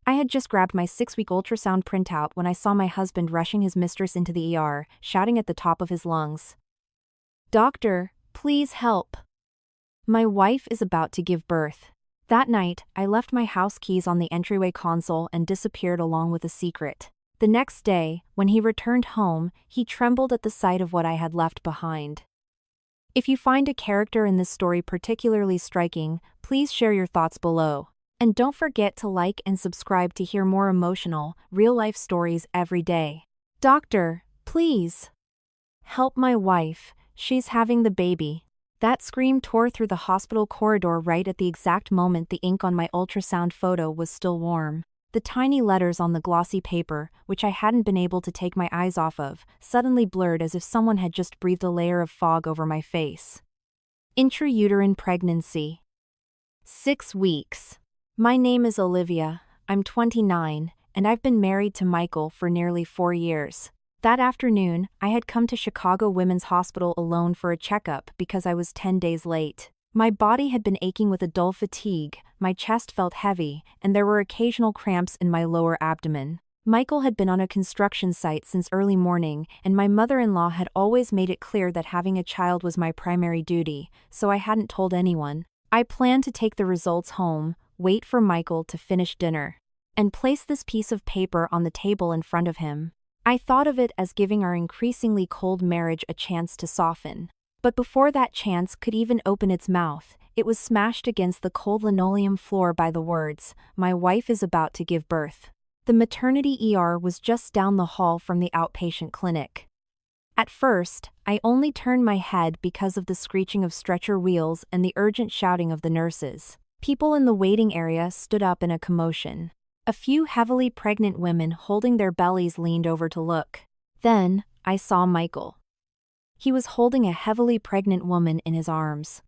I had just grabbed my 6-week ultrasound printout when I saw my husband rushing his mistress into the ER, shouting at the top of his lungs. "Doctor, please help. My wife is about to give birth." That night, I left my house keys on the entryway console and disappeared along with a secret. The next day, when he returned home, he trembled at the sight of what I had left behind. If you find a character in this story particularly striking, please share your thoughts below. And don't forget to like and subscribe to hear more emotional, real-life stories every day. "Doctor, please. Help my wife, she's having the baby." That scream tore through the hospital corridor right at the exact moment the ink on my ultrasound photo was still warm. The tiny letters on the glossy paper, which I hadn't been able to take my eyes off of, suddenly blurred as if someone had just breathed a layer of fog over my face. Intrauterine pregnancy. 6 weeks. My name is Olivia, I'm 29, and I've been married to Michael for nearly 4 years. That afternoon, I had come to Chicago Women's Hospital alone for a checkup because I was 10 days late. My body had been aching with a dull fatigue, my chest felt heavy, and there were occasional cramps in my lower abdomen. Michael had been on a construction site since early morning, and my mother-in-law had always made it clear that having a child was my primary duty, so I hadn't told anyone. I planned to take the results home, wait for Michael to finish dinner, and place this piece of paper on the table in front of him. I thought of it as giving our increasingly cold marriage a chance to soften. But before that chance could even open its mouth, it was smashed against the cold linoleum floor by the words, "My wife is about to give birth." The maternity ER was just down the hall from the outpatient clinic. At first, I only turned my head because of the screeching of stretcher wheels and the urgent shouting of the nurses. People in the waiting area stood up in a commotion. A few heavily pregnant women holding their bellies leaned over to look. Then, I saw Michael. He was holding a heavily pregnant woman in his arms.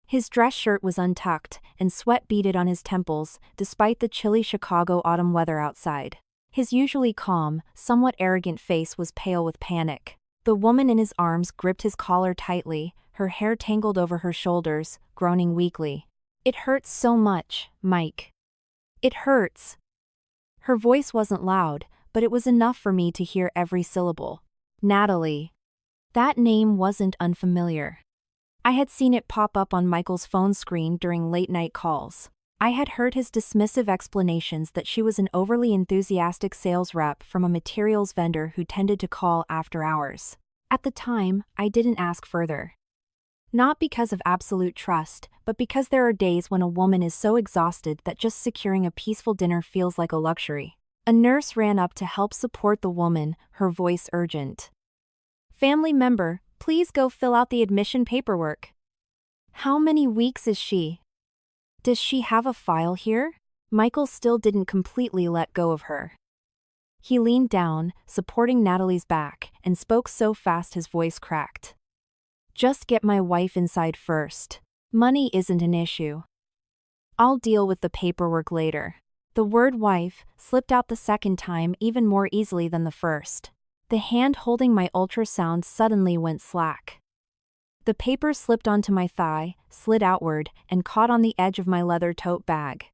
His dress shirt was untucked, and sweat beaded on his temples, despite the chilly Chicago autumn weather outside. His usually calm, somewhat arrogant face was pale with panic. The woman in his arms gripped his collar tightly, her hair tangled over her shoulders, groaning weakly. "It hurts so much, Mike. It hurts." Her voice wasn't loud, but it was enough for me to hear every syllable. Natalie. That name wasn't unfamiliar. I had seen it pop up on Michael's phone screen during late-night calls. I had heard his dismissive explanations that she was an overly enthusiastic sales rep from a materials vendor who tended to call after hours. At the time, I didn't ask further. Not because of absolute trust, but because there are days when a woman is so exhausted that just securing a peaceful dinner feels like a luxury. A nurse ran up to help support the woman, her voice urgent. "Family member, please go fill out the admission paperwork." "How many weeks is she? Does she have a file here?" Michael still didn't completely let go of her. He leaned down, supporting Natalie's back, and spoke so fast his voice cracked. "Just get my wife inside first. Money isn't an issue. I'll deal with the paperwork later." The word wife slipped out the second time even more easily than the first. The hand holding my ultrasound suddenly went slack. The paper slipped onto my thigh, slid outward, and caught on the edge of my leather tote bag.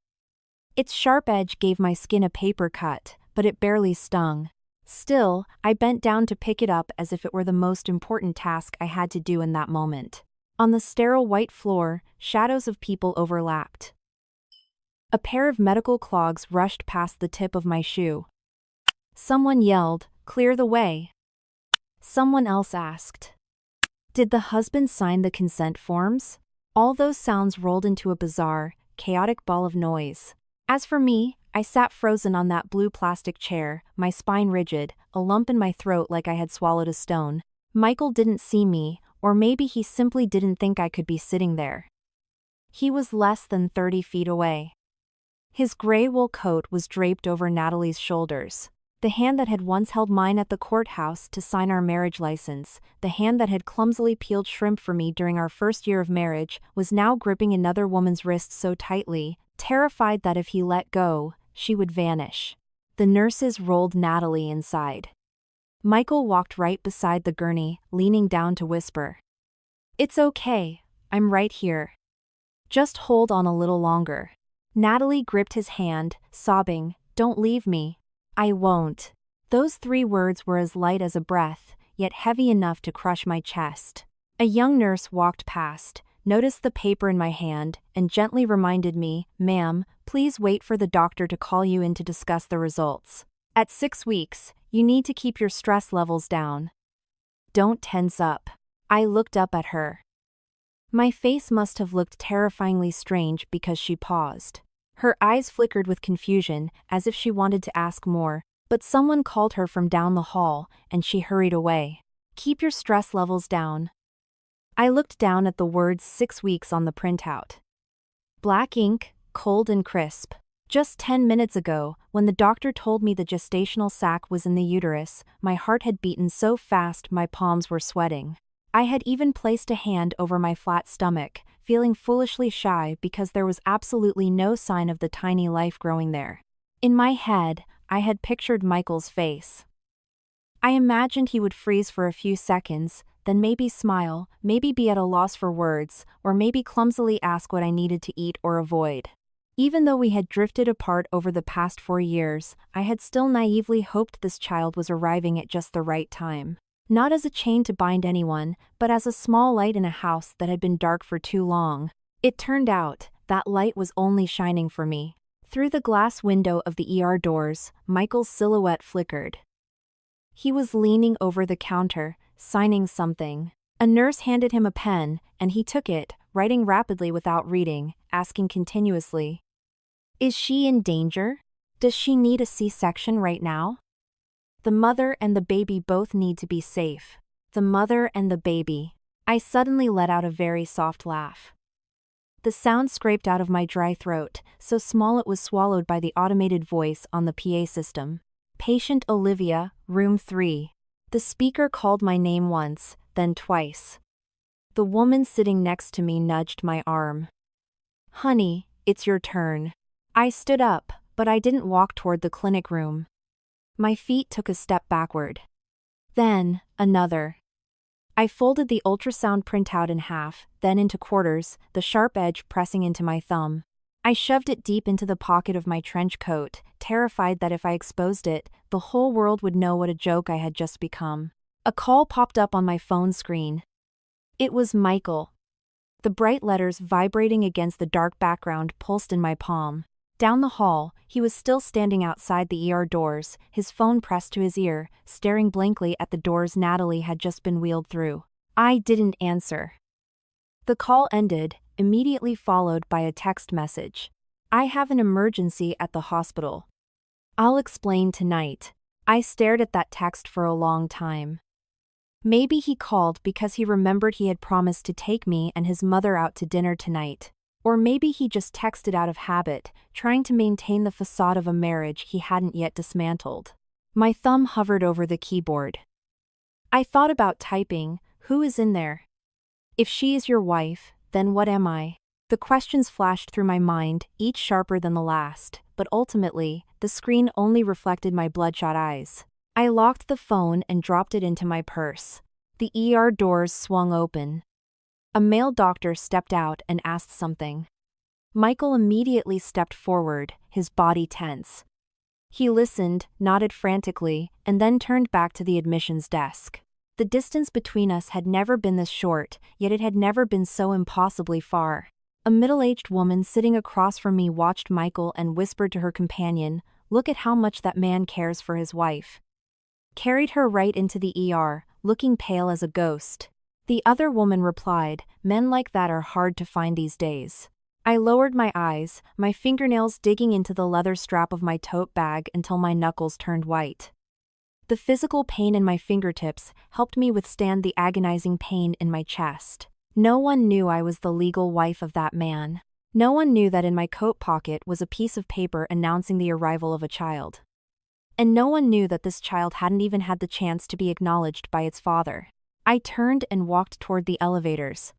Its sharp edge gave my skin a paper cut, but it barely stung. Still, I bent down to pick it up as if it were the most important task I had to do in that moment. On the sterile white floor, shadows of people overlapped. A pair of medical clogs rushed past the tip of my shoe. Someone yelled, "Clear the way." Someone else asked, "Did the husband sign the consent forms?" All those sounds rolled into a bizarre, chaotic ball of noise. As for me, I sat frozen on that blue plastic chair, my spine rigid, a lump in my throat like I had swallowed a stone. Michael didn't see me, or maybe he simply didn't think I could be sitting there. He was less than 30 feet away. His gray wool coat was draped over Natalie's shoulders. The hand that had once held mine at the courthouse to sign our marriage license, the hand that had clumsily peeled shrimp for me during our first year of marriage, was now gripping another woman's wrist so tightly, terrified that if he let go, she would vanish. The nurses rolled Natalie inside. Michael walked right beside the gurney, leaning down to whisper, "It's okay, I'm right here. Just hold on a little longer." Natalie gripped his hand, sobbing, Don't leave me. I won't. Those 3 words were as light as a breath, yet heavy enough to crush my chest. A young nurse walked past, noticed the paper in my hand, and gently reminded me, "Ma'am, please wait for the doctor to call you in to discuss the results. At 6 weeks, you need to keep your stress levels down. Don't tense up." I looked up at her. My face must have looked terrifyingly strange because she paused. Her eyes flickered with confusion, as if she wanted to ask more, but someone called her from down the hall, and she hurried away. "Keep your stress levels down." I looked down at the words 6 weeks on the printout. Black ink, cold and crisp. Just 10 minutes ago, when the doctor told me the gestational sac was in the uterus, my heart had beaten so fast my palms were sweating. I had even placed a hand over my flat stomach, feeling foolishly shy because there was absolutely no sign of the tiny life growing there. In my head, I had pictured Michael's face. I imagined he would freeze for a few seconds, then maybe smile, maybe be at a loss for words, or maybe clumsily ask what I needed to eat or avoid. Even though we had drifted apart over the past 4 years, I had still naively hoped this child was arriving at just the right time. Not as a chain to bind anyone, but as a small light in a house that had been dark for too long. It turned out, that light was only shining for me. Through the glass window of the ER doors, Michael's silhouette flickered. He was leaning over the counter, signing something. A nurse handed him a pen, and he took it, writing rapidly without reading, asking continuously, "Is she in danger? Does she need a C-section right now? The mother and the baby both need to be safe. The mother and the baby." I suddenly let out a very soft laugh. The sound scraped out of my dry throat, so small it was swallowed by the automated voice on the PA system. "Patient Olivia, room 3. The speaker called my name once, then twice. The woman sitting next to me nudged my arm. "Honey, it's your turn." I stood up, but I didn't walk toward the clinic room. My feet took a step backward. Then, another. I folded the ultrasound printout in half, then into quarters, the sharp edge pressing into my thumb. I shoved it deep into the pocket of my trench coat, terrified that if I exposed it, the whole world would know what a joke I had just become. A call popped up on my phone screen. It was Michael. The bright letters vibrating against the dark background pulsed in my palm. Down the hall, he was still standing outside the ER doors, his phone pressed to his ear, staring blankly at the doors Natalie had just been wheeled through. I didn't answer. The call ended, immediately followed by a text message. "I have an emergency at the hospital. I'll explain tonight." I stared at that text for a long time. Maybe he called because he remembered he had promised to take me and his mother out to dinner tonight. Or maybe he just texted out of habit, trying to maintain the facade of a marriage he hadn't yet dismantled. My thumb hovered over the keyboard. I thought about typing, "Who is in there? If she is your wife, then what am I?" The questions flashed through my mind, each sharper than the last, but ultimately, the screen only reflected my bloodshot eyes. I locked the phone and dropped it into my purse. The ER doors swung open. A male doctor stepped out and asked something. Michael immediately stepped forward, his body tense. He listened, nodded frantically, and then turned back to the admissions desk. The distance between us had never been this short, yet it had never been so impossibly far. A middle-aged woman sitting across from me watched Michael and whispered to her companion, "Look at how much that man cares for his wife." Carried her right into the ER, looking pale as a ghost. The other woman replied, "Men like that are hard to find these days." I lowered my eyes, my fingernails digging into the leather strap of my tote bag until my knuckles turned white. The physical pain in my fingertips helped me withstand the agonizing pain in my chest. No one knew I was the legal wife of that man. No one knew that in my coat pocket was a piece of paper announcing the arrival of a child. And no one knew that this child hadn't even had the chance to be acknowledged by its father. I turned and walked toward the elevators.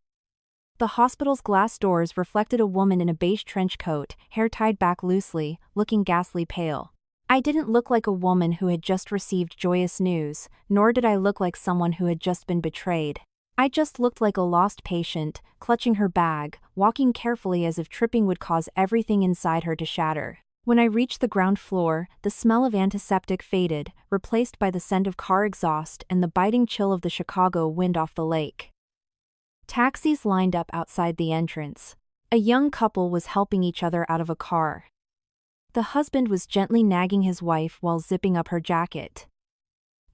The hospital's glass doors reflected a woman in a beige trench coat, hair tied back loosely, looking ghastly pale. I didn't look like a woman who had just received joyous news, nor did I look like someone who had just been betrayed. I just looked like a lost patient, clutching her bag, walking carefully as if tripping would cause everything inside her to shatter. When I reached the ground floor, the smell of antiseptic faded, replaced by the scent of car exhaust and the biting chill of the Chicago wind off the lake. Taxis lined up outside the entrance. A young couple was helping each other out of a car. The husband was gently nagging his wife while zipping up her jacket.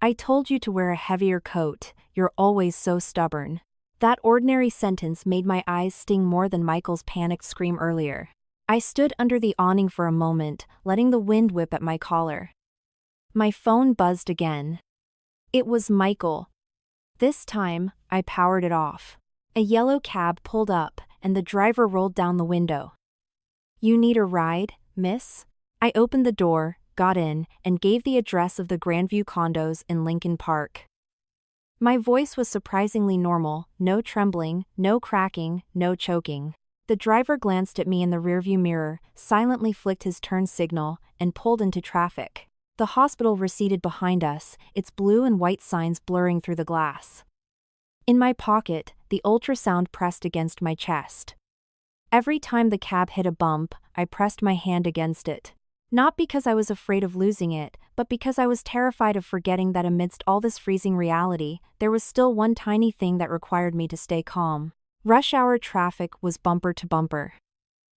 "I told you to wear a heavier coat, you're always so stubborn." That ordinary sentence made my eyes sting more than Michael's panicked scream earlier. I stood under the awning for a moment, letting the wind whip at my collar. My phone buzzed again. It was Michael. This time, I powered it off. A yellow cab pulled up, and the driver rolled down the window. "You need a ride, miss?" I opened the door, got in, and gave the address of the Grandview condos in Lincoln Park. My voice was surprisingly normal, no trembling, no cracking, no choking. The driver glanced at me in the rearview mirror, silently flicked his turn signal, and pulled into traffic. The hospital receded behind us, its blue and white signs blurring through the glass. In my pocket, the ultrasound pressed against my chest. Every time the cab hit a bump, I pressed my hand against it. Not because I was afraid of losing it, but because I was terrified of forgetting that amidst all this freezing reality, there was still one tiny thing that required me to stay calm. Rush hour traffic was bumper to bumper.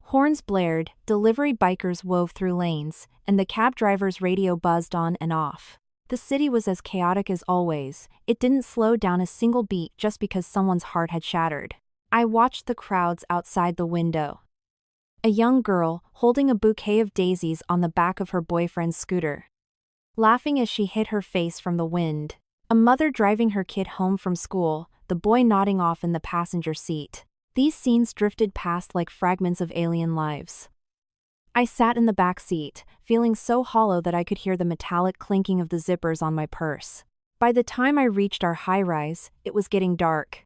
Horns blared, delivery bikers wove through lanes, and the cab driver's radio buzzed on and off. The city was as chaotic as always. It didn't slow down a single beat just because someone's heart had shattered. I watched the crowds outside the window. A young girl, holding a bouquet of daisies on the back of her boyfriend's scooter, laughing as she hid her face from the wind. A mother driving her kid home from school, the boy nodding off in the passenger seat. These scenes drifted past like fragments of alien lives. I sat in the back seat, feeling so hollow that I could hear the metallic clinking of the zippers on my purse. By the time I reached our high-rise, it was getting dark.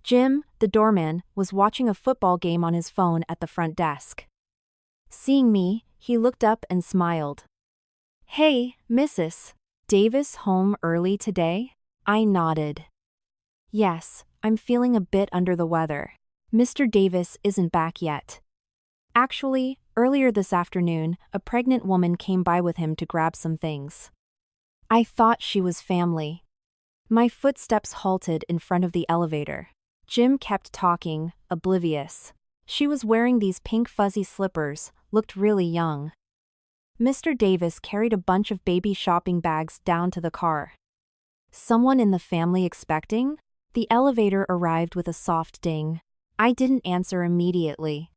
Jim, the doorman, was watching a football game on his phone at the front desk. Seeing me, he looked up and smiled. "Hey, Mrs. Davis, home early today?" I nodded. "Yes, I'm feeling a bit under the weather. Mr. Davis isn't back yet. Actually, earlier this afternoon, a pregnant woman came by with him to grab some things. I thought she was family." My footsteps halted in front of the elevator. Jim kept talking, oblivious. She was wearing these pink fuzzy slippers, looked really young. Mr. Davis carried a bunch of baby shopping bags down to the car. "Someone in the family expecting?" The elevator arrived with a soft ding. I didn't answer immediately.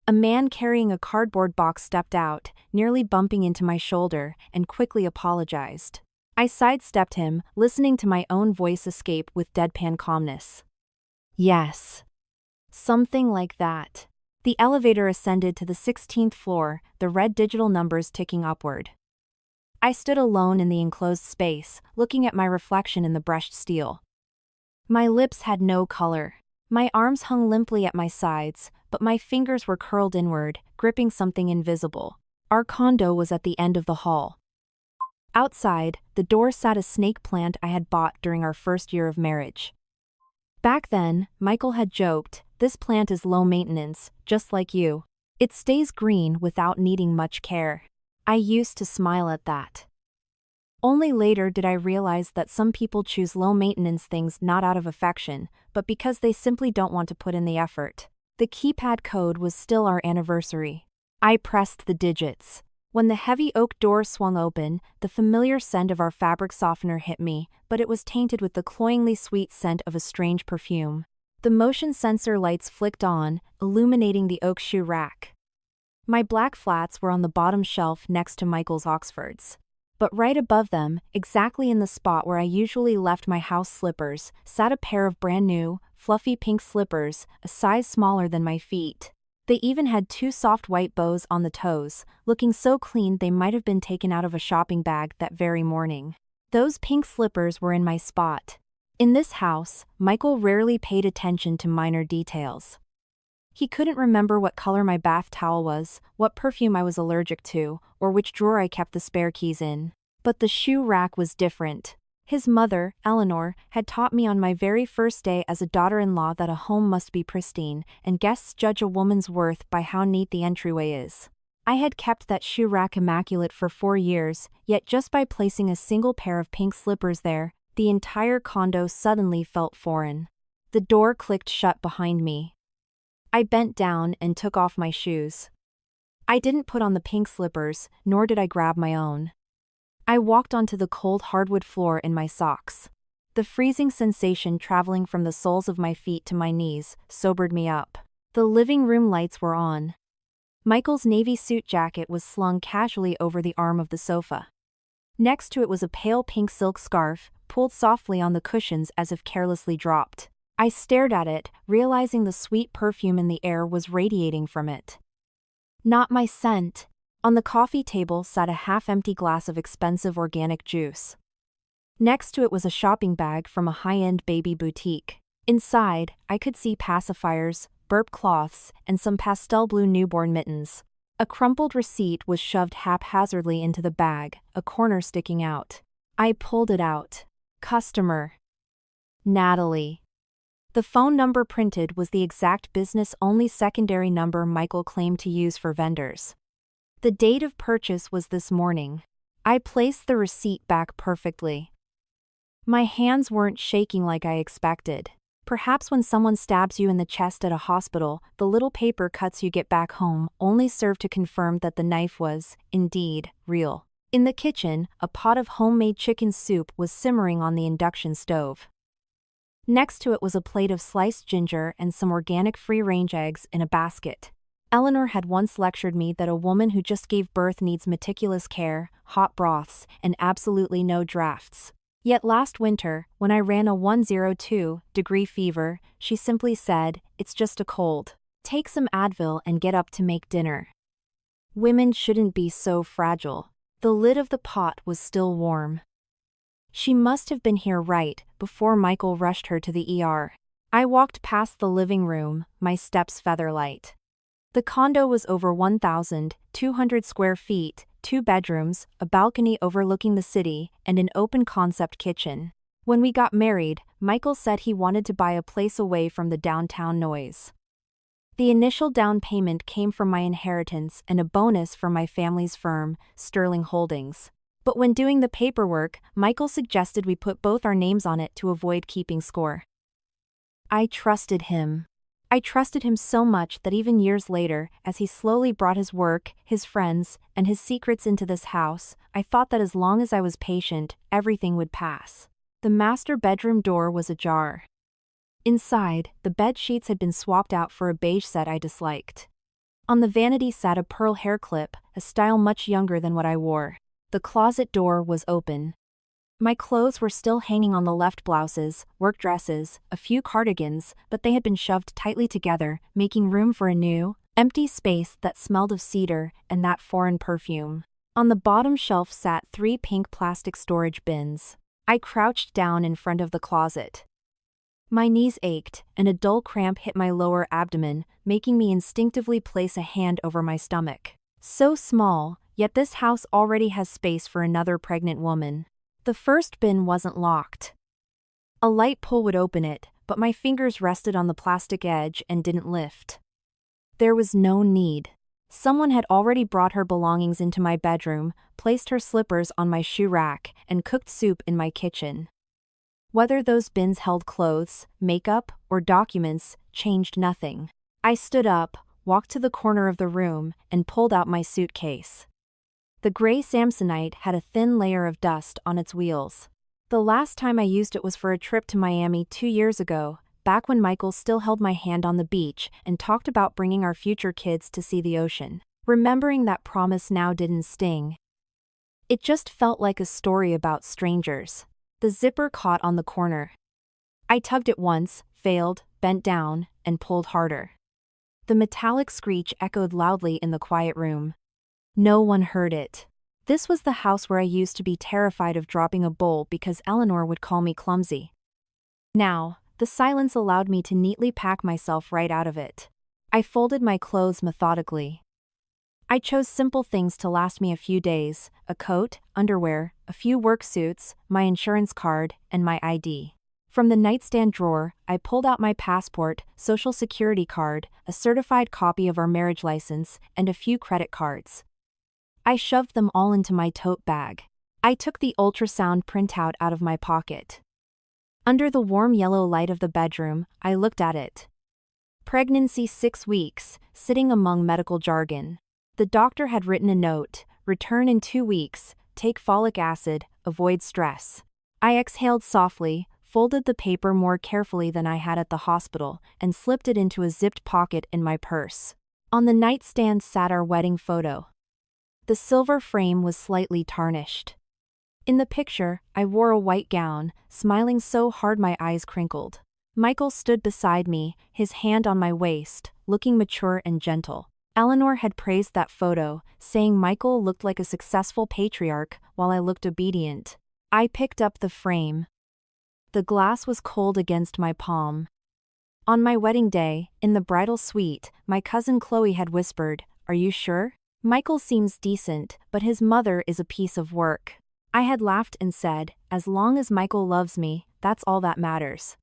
A man carrying a cardboard box stepped out, nearly bumping into my shoulder, and quickly apologized. I sidestepped him, listening to my own voice escape with deadpan calmness. "Yes. Something like that." The elevator ascended to the 16th floor, the red digital numbers ticking upward. I stood alone in the enclosed space, looking at my reflection in the brushed steel. My lips had no color. My arms hung limply at my sides, but my fingers were curled inward, gripping something invisible. Our condo was at the end of the hall. Outside, the door sat a snake plant I had bought during our first year of marriage. Back then, Michael had joked, "This plant is low maintenance, just like you. It stays green without needing much care." I used to smile at that. Only later did I realize that some people choose low-maintenance things not out of affection, but because they simply don't want to put in the effort. The keypad code was still our anniversary. I pressed the digits. When the heavy oak door swung open, the familiar scent of our fabric softener hit me, but it was tainted with the cloyingly sweet scent of a strange perfume. The motion sensor lights flicked on, illuminating the oak shoe rack. My black flats were on the bottom shelf next to Michael's Oxfords. But right above them, exactly in the spot where I usually left my house slippers, sat a pair of brand new, fluffy pink slippers, a size smaller than my feet. They even had two soft white bows on the toes, looking so clean they might have been taken out of a shopping bag that very morning. Those pink slippers were in my spot. In this house, Michael rarely paid attention to minor details. He couldn't remember what color my bath towel was, what perfume I was allergic to, or which drawer I kept the spare keys in. But the shoe rack was different. His mother, Eleanor, had taught me on my very first day as a daughter-in-law that a home must be pristine, and guests judge a woman's worth by how neat the entryway is. I had kept that shoe rack immaculate for 4 years, yet just by placing a single pair of pink slippers there, the entire condo suddenly felt foreign. The door clicked shut behind me. I bent down and took off my shoes. I didn't put on the pink slippers, nor did I grab my own. I walked onto the cold hardwood floor in my socks. The freezing sensation traveling from the soles of my feet to my knees sobered me up. The living room lights were on. Michael's navy suit jacket was slung casually over the arm of the sofa. Next to it was a pale pink silk scarf, pulled softly on the cushions as if carelessly dropped. I stared at it, realizing the sweet perfume in the air was radiating from it. Not my scent. On the coffee table sat a half-empty glass of expensive organic juice. Next to it was a shopping bag from a high-end baby boutique. Inside, I could see pacifiers, burp cloths, and some pastel blue newborn mittens. A crumpled receipt was shoved haphazardly into the bag, a corner sticking out. I pulled it out. Customer. Natalie. The phone number printed was the exact business-only secondary number Michael claimed to use for vendors. The date of purchase was this morning. I placed the receipt back perfectly. My hands weren't shaking like I expected. Perhaps when someone stabs you in the chest at a hospital, the little paper cuts you get back home only serve to confirm that the knife was, indeed, real. In the kitchen, a pot of homemade chicken soup was simmering on the induction stove. Next to it was a plate of sliced ginger and some organic free-range eggs in a basket. Eleanor had once lectured me that a woman who just gave birth needs meticulous care, hot broths, and absolutely no drafts. Yet last winter, when I ran a 102-degree fever, she simply said, "It's just a cold. Take some Advil and get up to make dinner." Women shouldn't be so fragile. The lid of the pot was still warm. She must have been here right before Michael rushed her to the ER. I walked past the living room, my steps feather-light. The condo was over 1,200 square feet, 2 bedrooms, a balcony overlooking the city, and an open-concept kitchen. When we got married, Michael said he wanted to buy a place away from the downtown noise. The initial down payment came from my inheritance and a bonus from my family's firm, Sterling Holdings. But when doing the paperwork, Michael suggested we put both our names on it to avoid keeping score. I trusted him. I trusted him so much that even years later, as he slowly brought his work, his friends, and his secrets into this house, I thought that as long as I was patient, everything would pass. The master bedroom door was ajar. Inside, the bed sheets had been swapped out for a beige set I disliked. On the vanity sat a pearl hair clip, a style much younger than what I wore. The closet door was open. My clothes were still hanging on the left: blouses, work dresses, a few cardigans, but they had been shoved tightly together, making room for a new, empty space that smelled of cedar and that foreign perfume. On the bottom shelf sat 3 pink plastic storage bins. I crouched down in front of the closet. My knees ached, and a dull cramp hit my lower abdomen, making me instinctively place a hand over my stomach. So small, yet this house already has space for another pregnant woman. The first bin wasn't locked. A light pull would open it, but my fingers rested on the plastic edge and didn't lift. There was no need. Someone had already brought her belongings into my bedroom, placed her slippers on my shoe rack, and cooked soup in my kitchen. Whether those bins held clothes, makeup, or documents changed nothing. I stood up, walked to the corner of the room, and pulled out my suitcase. The gray Samsonite had a thin layer of dust on its wheels. The last time I used it was for a trip to Miami 2 years ago, back when Michael still held my hand on the beach and talked about bringing our future kids to see the ocean. Remembering that promise now didn't sting. It just felt like a story about strangers. The zipper caught on the corner. I tugged it once, failed, bent down, and pulled harder. The metallic screech echoed loudly in the quiet room. No one heard it. This was the house where I used to be terrified of dropping a bowl because Eleanor would call me clumsy. Now, the silence allowed me to neatly pack myself right out of it. I folded my clothes methodically. I chose simple things to last me a few days: a coat, underwear, a few work suits, my insurance card, and my ID. From the nightstand drawer, I pulled out my passport, social security card, a certified copy of our marriage license, and a few credit cards. I shoved them all into my tote bag. I took the ultrasound printout out of my pocket. Under the warm yellow light of the bedroom, I looked at it. Pregnancy 6 weeks, sitting among medical jargon. The doctor had written a note, return in 2 weeks, take folic acid, avoid stress. I exhaled softly, folded the paper more carefully than I had at the hospital, and slipped it into a zipped pocket in my purse. On the nightstand sat our wedding photo. The silver frame was slightly tarnished. In the picture, I wore a white gown, smiling so hard my eyes crinkled. Michael stood beside me, his hand on my waist, looking mature and gentle. Eleanor had praised that photo, saying Michael looked like a successful patriarch, while I looked obedient. I picked up the frame. The glass was cold against my palm. On my wedding day, in the bridal suite, my cousin Chloe had whispered, "Are you sure? Michael seems decent, but his mother is a piece of work." I had laughed and said, "As long as Michael loves me, that's all that matters."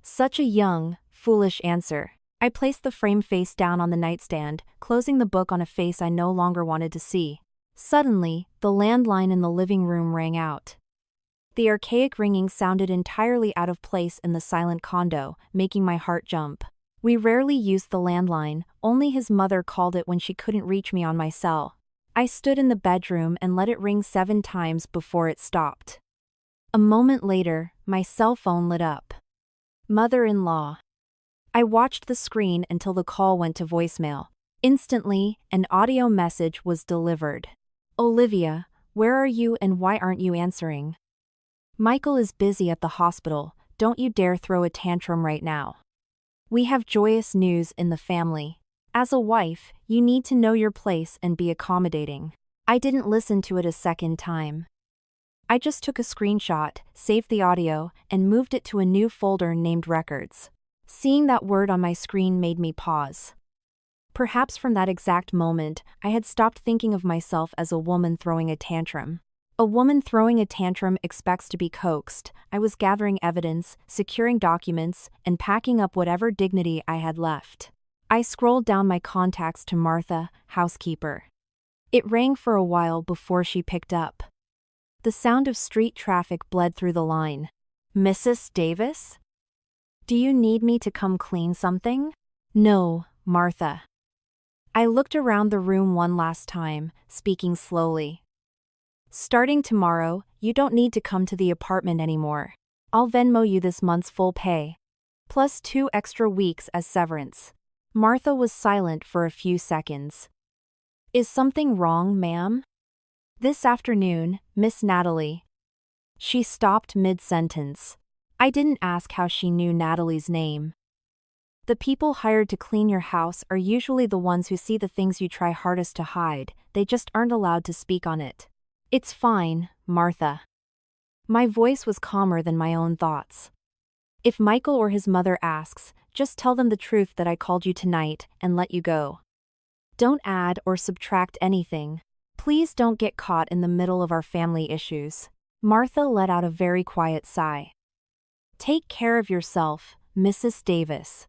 Such a young, foolish answer. I placed the frame face down on the nightstand, closing the book on a face I no longer wanted to see. Suddenly, the landline in the living room rang out. The archaic ringing sounded entirely out of place in the silent condo, making my heart jump. We rarely used the landline, only his mother called it when she couldn't reach me on my cell. I stood in the bedroom and let it ring 7 times before it stopped. A moment later, my cell phone lit up. Mother-in-law. I watched the screen until the call went to voicemail. Instantly, an audio message was delivered. "Olivia, where are you and why aren't you answering? Michael is busy at the hospital, don't you dare throw a tantrum right now. We have joyous news in the family. As a wife, you need to know your place and be accommodating." I didn't listen to it a second time. I just took a screenshot, saved the audio, and moved it to a new folder named Records. Seeing that word on my screen made me pause. Perhaps from that exact moment, I had stopped thinking of myself as a woman throwing a tantrum. A woman throwing a tantrum expects to be coaxed. I was gathering evidence, securing documents, and packing up whatever dignity I had left. I scrolled down my contacts to Martha, housekeeper. It rang for a while before she picked up. The sound of street traffic bled through the line. "Mrs. Davis? Do you need me to come clean something?" "No, Martha." I looked around the room one last time, speaking slowly. "Starting tomorrow, you don't need to come to the apartment anymore. I'll Venmo you this month's full pay. Plus 2 extra weeks as severance." Martha was silent for a few seconds. "Is something wrong, ma'am?" "This afternoon, Miss Natalie." She stopped mid-sentence. I didn't ask how she knew Natalie's name. The people hired to clean your house are usually the ones who see the things you try hardest to hide, they just aren't allowed to speak on it. "It's fine, Martha." My voice was calmer than my own thoughts. "If Michael or his mother asks, just tell them the truth that I called you tonight and let you go. Don't add or subtract anything. Please don't get caught in the middle of our family issues." Martha let out a very quiet sigh. "Take care of yourself, Mrs. Davis.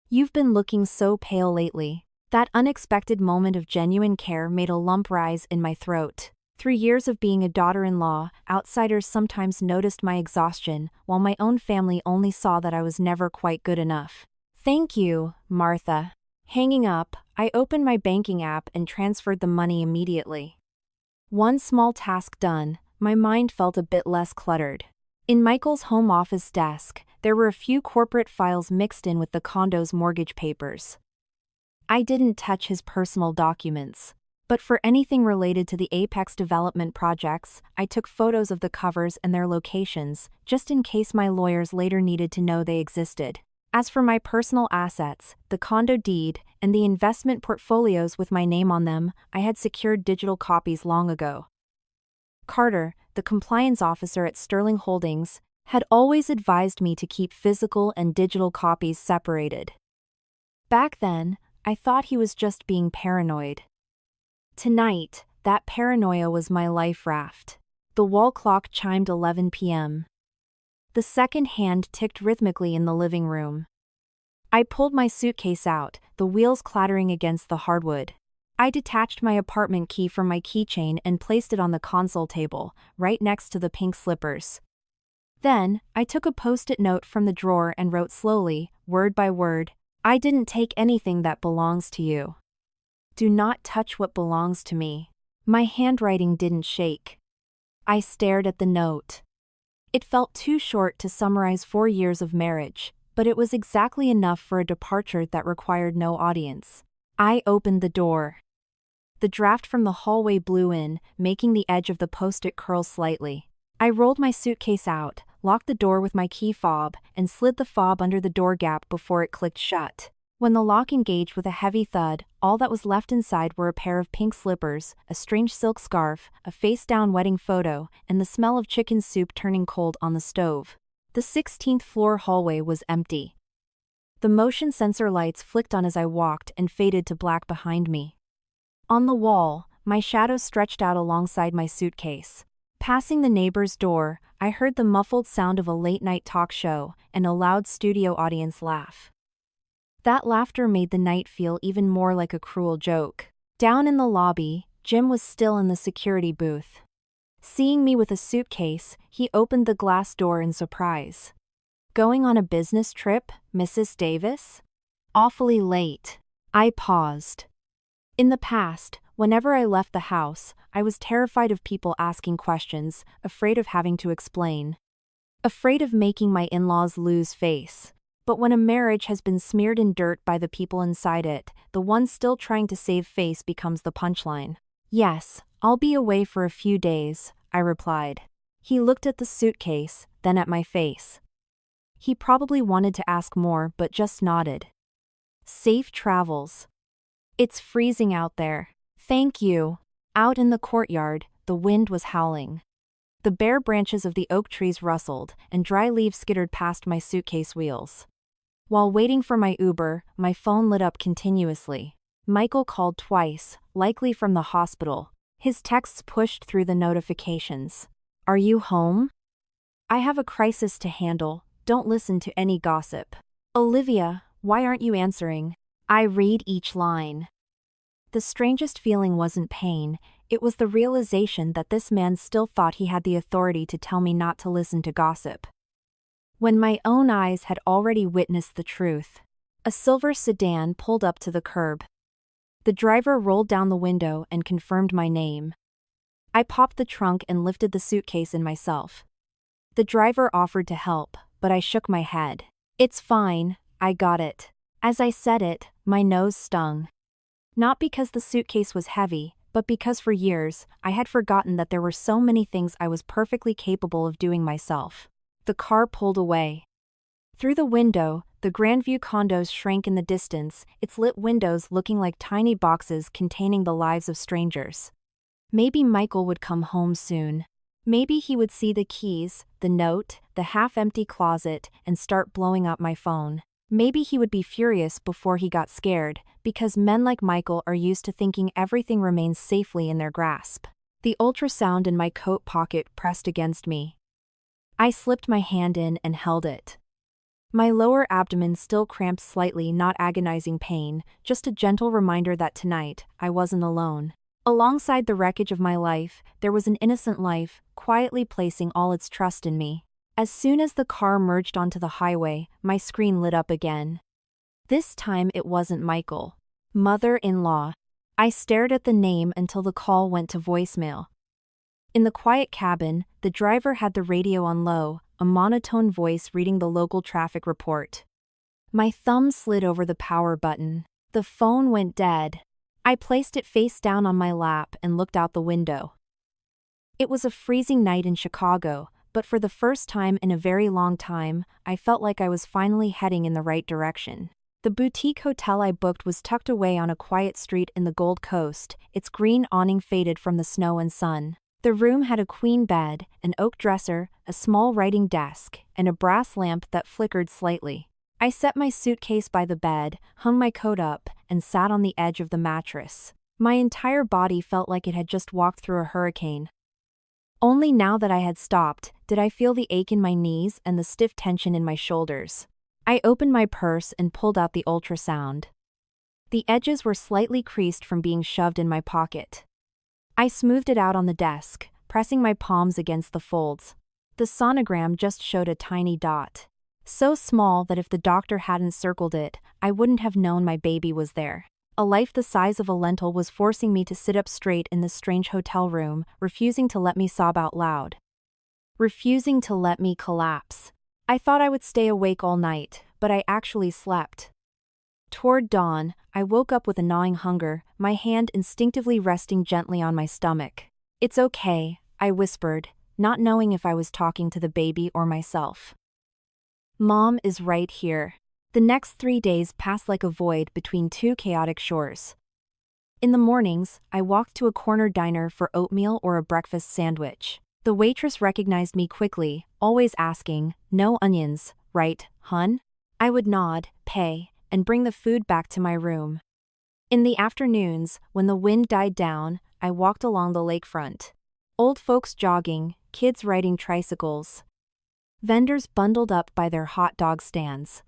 You've been looking so pale lately." That unexpected moment of genuine care made a lump rise in my throat. Through years of being a daughter-in-law, outsiders sometimes noticed my exhaustion, while my own family only saw that I was never quite good enough. "Thank you, Martha." Hanging up, I opened my banking app and transferred the money immediately. One small task done, my mind felt a bit less cluttered. In Michael's home office desk, there were a few corporate files mixed in with the condo's mortgage papers. I didn't touch his personal documents. But for anything related to the Apex development projects, I took photos of the covers and their locations, just in case my lawyers later needed to know they existed. As for my personal assets, the condo deed, and the investment portfolios with my name on them, I had secured digital copies long ago. Carter, the compliance officer at Sterling Holdings, had always advised me to keep physical and digital copies separated. Back then, I thought he was just being paranoid. Tonight, that paranoia was my life raft. The wall clock chimed 11 p.m. The second hand ticked rhythmically in the living room. I pulled my suitcase out, the wheels clattering against the hardwood. I detached my apartment key from my keychain and placed it on the console table, right next to the pink slippers. Then, I took a post-it note from the drawer and wrote slowly, word by word, "I didn't take anything that belongs to you. Do not touch what belongs to me." My handwriting didn't shake. I stared at the note. It felt too short to summarize 4 years of marriage, but it was exactly enough for a departure that required no audience. I opened the door. The draft from the hallway blew in, making the edge of the post-it curl slightly. I rolled my suitcase out, locked the door with my key fob, and slid the fob under the door gap before it clicked shut. When the lock engaged with a heavy thud, all that was left inside were a pair of pink slippers, a strange silk scarf, a face-down wedding photo, and the smell of chicken soup turning cold on the stove. The 16th floor hallway was empty. The motion sensor lights flicked on as I walked and faded to black behind me. On the wall, my shadow stretched out alongside my suitcase. Passing the neighbor's door, I heard the muffled sound of a late-night talk show and a loud studio audience laugh. That laughter made the night feel even more like a cruel joke. Down in the lobby, Jim was still in the security booth. Seeing me with a suitcase, he opened the glass door in surprise. "Going on a business trip, Mrs. Davis? Awfully late." I paused. In the past, whenever I left the house, I was terrified of people asking questions, afraid of having to explain. Afraid of making my in-laws lose face. But when a marriage has been smeared in dirt by the people inside it, the one still trying to save face becomes the punchline. "Yes, I'll be away for a few days," I replied. He looked at the suitcase, then at my face. He probably wanted to ask more but just nodded. "Safe travels. It's freezing out there." "Thank you." Out in the courtyard, the wind was howling. The bare branches of the oak trees rustled, and dry leaves skittered past my suitcase wheels. While waiting for my Uber, my phone lit up continuously. Michael called twice, likely from the hospital. His texts pushed through the notifications. "Are you home? I have a crisis to handle, don't listen to any gossip." "Olivia, why aren't you answering?" I read each line. The strangest feeling wasn't pain, it was the realization that this man still thought he had the authority to tell me not to listen to gossip. When my own eyes had already witnessed the truth. A silver sedan pulled up to the curb. The driver rolled down the window and confirmed my name. I popped the trunk and lifted the suitcase in myself. The driver offered to help, but I shook my head. "It's fine, I got it." As I said it, my nose stung. Not because the suitcase was heavy, but because for years, I had forgotten that there were so many things I was perfectly capable of doing myself. The car pulled away. Through the window, the Grandview condos shrank in the distance, its lit windows looking like tiny boxes containing the lives of strangers. Maybe Michael would come home soon. Maybe he would see the keys, the note, the half-empty closet, and start blowing up my phone. Maybe he would be furious before he got scared, because men like Michael are used to thinking everything remains safely in their grasp. The ultrasound in my coat pocket pressed against me. I slipped my hand in and held it. My lower abdomen still cramped slightly, not agonizing pain, just a gentle reminder that tonight, I wasn't alone. Alongside the wreckage of my life, there was an innocent life, quietly placing all its trust in me. As soon as the car merged onto the highway, my screen lit up again. This time it wasn't Michael. Mother-in-law. I stared at the name until the call went to voicemail. In the quiet cabin, the driver had the radio on low, a monotone voice reading the local traffic report. My thumb slid over the power button. The phone went dead. I placed it face down on my lap and looked out the window. It was a freezing night in Chicago, but for the first time in a very long time, I felt like I was finally heading in the right direction. The boutique hotel I booked was tucked away on a quiet street in the Gold Coast, its green awning faded from the snow and sun. The room had a queen bed, an oak dresser, a small writing desk, and a brass lamp that flickered slightly. I set my suitcase by the bed, hung my coat up, and sat on the edge of the mattress. My entire body felt like it had just walked through a hurricane. Only now that I had stopped, did I feel the ache in my knees and the stiff tension in my shoulders. I opened my purse and pulled out the ultrasound. The edges were slightly creased from being shoved in my pocket. I smoothed it out on the desk, pressing my palms against the folds. The sonogram just showed a tiny dot. So small that if the doctor hadn't circled it, I wouldn't have known my baby was there. A life the size of a lentil was forcing me to sit up straight in this strange hotel room, refusing to let me sob out loud. Refusing to let me collapse. I thought I would stay awake all night, but I actually slept. Toward dawn, I woke up with a gnawing hunger, my hand instinctively resting gently on my stomach. "It's okay," I whispered, not knowing if I was talking to the baby or myself. "Mom is right here." The next 3 days passed like a void between two chaotic shores. In the mornings, I walked to a corner diner for oatmeal or a breakfast sandwich. The waitress recognized me quickly, always asking, "No onions, right, hun?" I would nod, pay, and bring the food back to my room. In the afternoons, when the wind died down, I walked along the lakefront. Old folks jogging, kids riding tricycles. Vendors bundled up by their hot dog stands.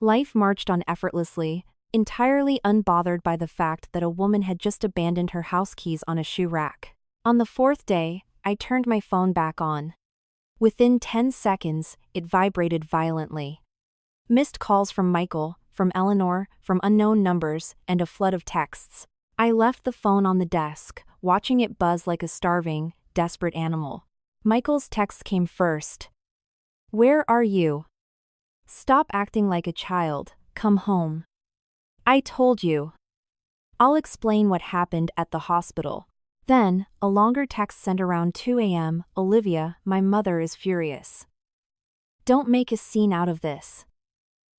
Life marched on effortlessly, entirely unbothered by the fact that a woman had just abandoned her house keys on a shoe rack. On the 4th day, I turned my phone back on. Within 10 seconds, it vibrated violently. Missed calls from Michael, from Eleanor, from unknown numbers, and a flood of texts. I left the phone on the desk, watching it buzz like a starving, desperate animal. Michael's text came first. "Where are you? Stop acting like a child, come home. I told you. I'll explain what happened at the hospital." Then, a longer text sent around 2 a.m. "Olivia, my mother is furious. Don't make a scene out of this.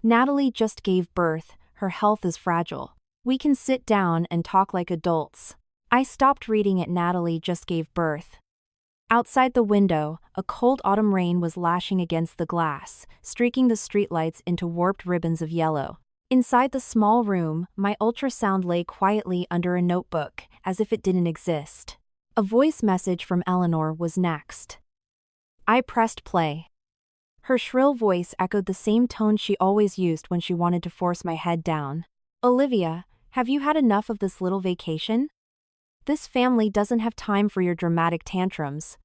Natalie just gave birth, her health is fragile. We can sit down and talk like adults." I stopped reading it. Natalie just gave birth. Outside the window, a cold autumn rain was lashing against the glass, streaking the streetlights into warped ribbons of yellow. Inside the small room, my ultrasound lay quietly under a notebook, as if it didn't exist. A voice message from Eleanor was next. I pressed play. Her shrill voice echoed the same tone she always used when she wanted to force my head down. "Olivia, have you had enough of this little vacation? This family doesn't have time for your dramatic tantrums.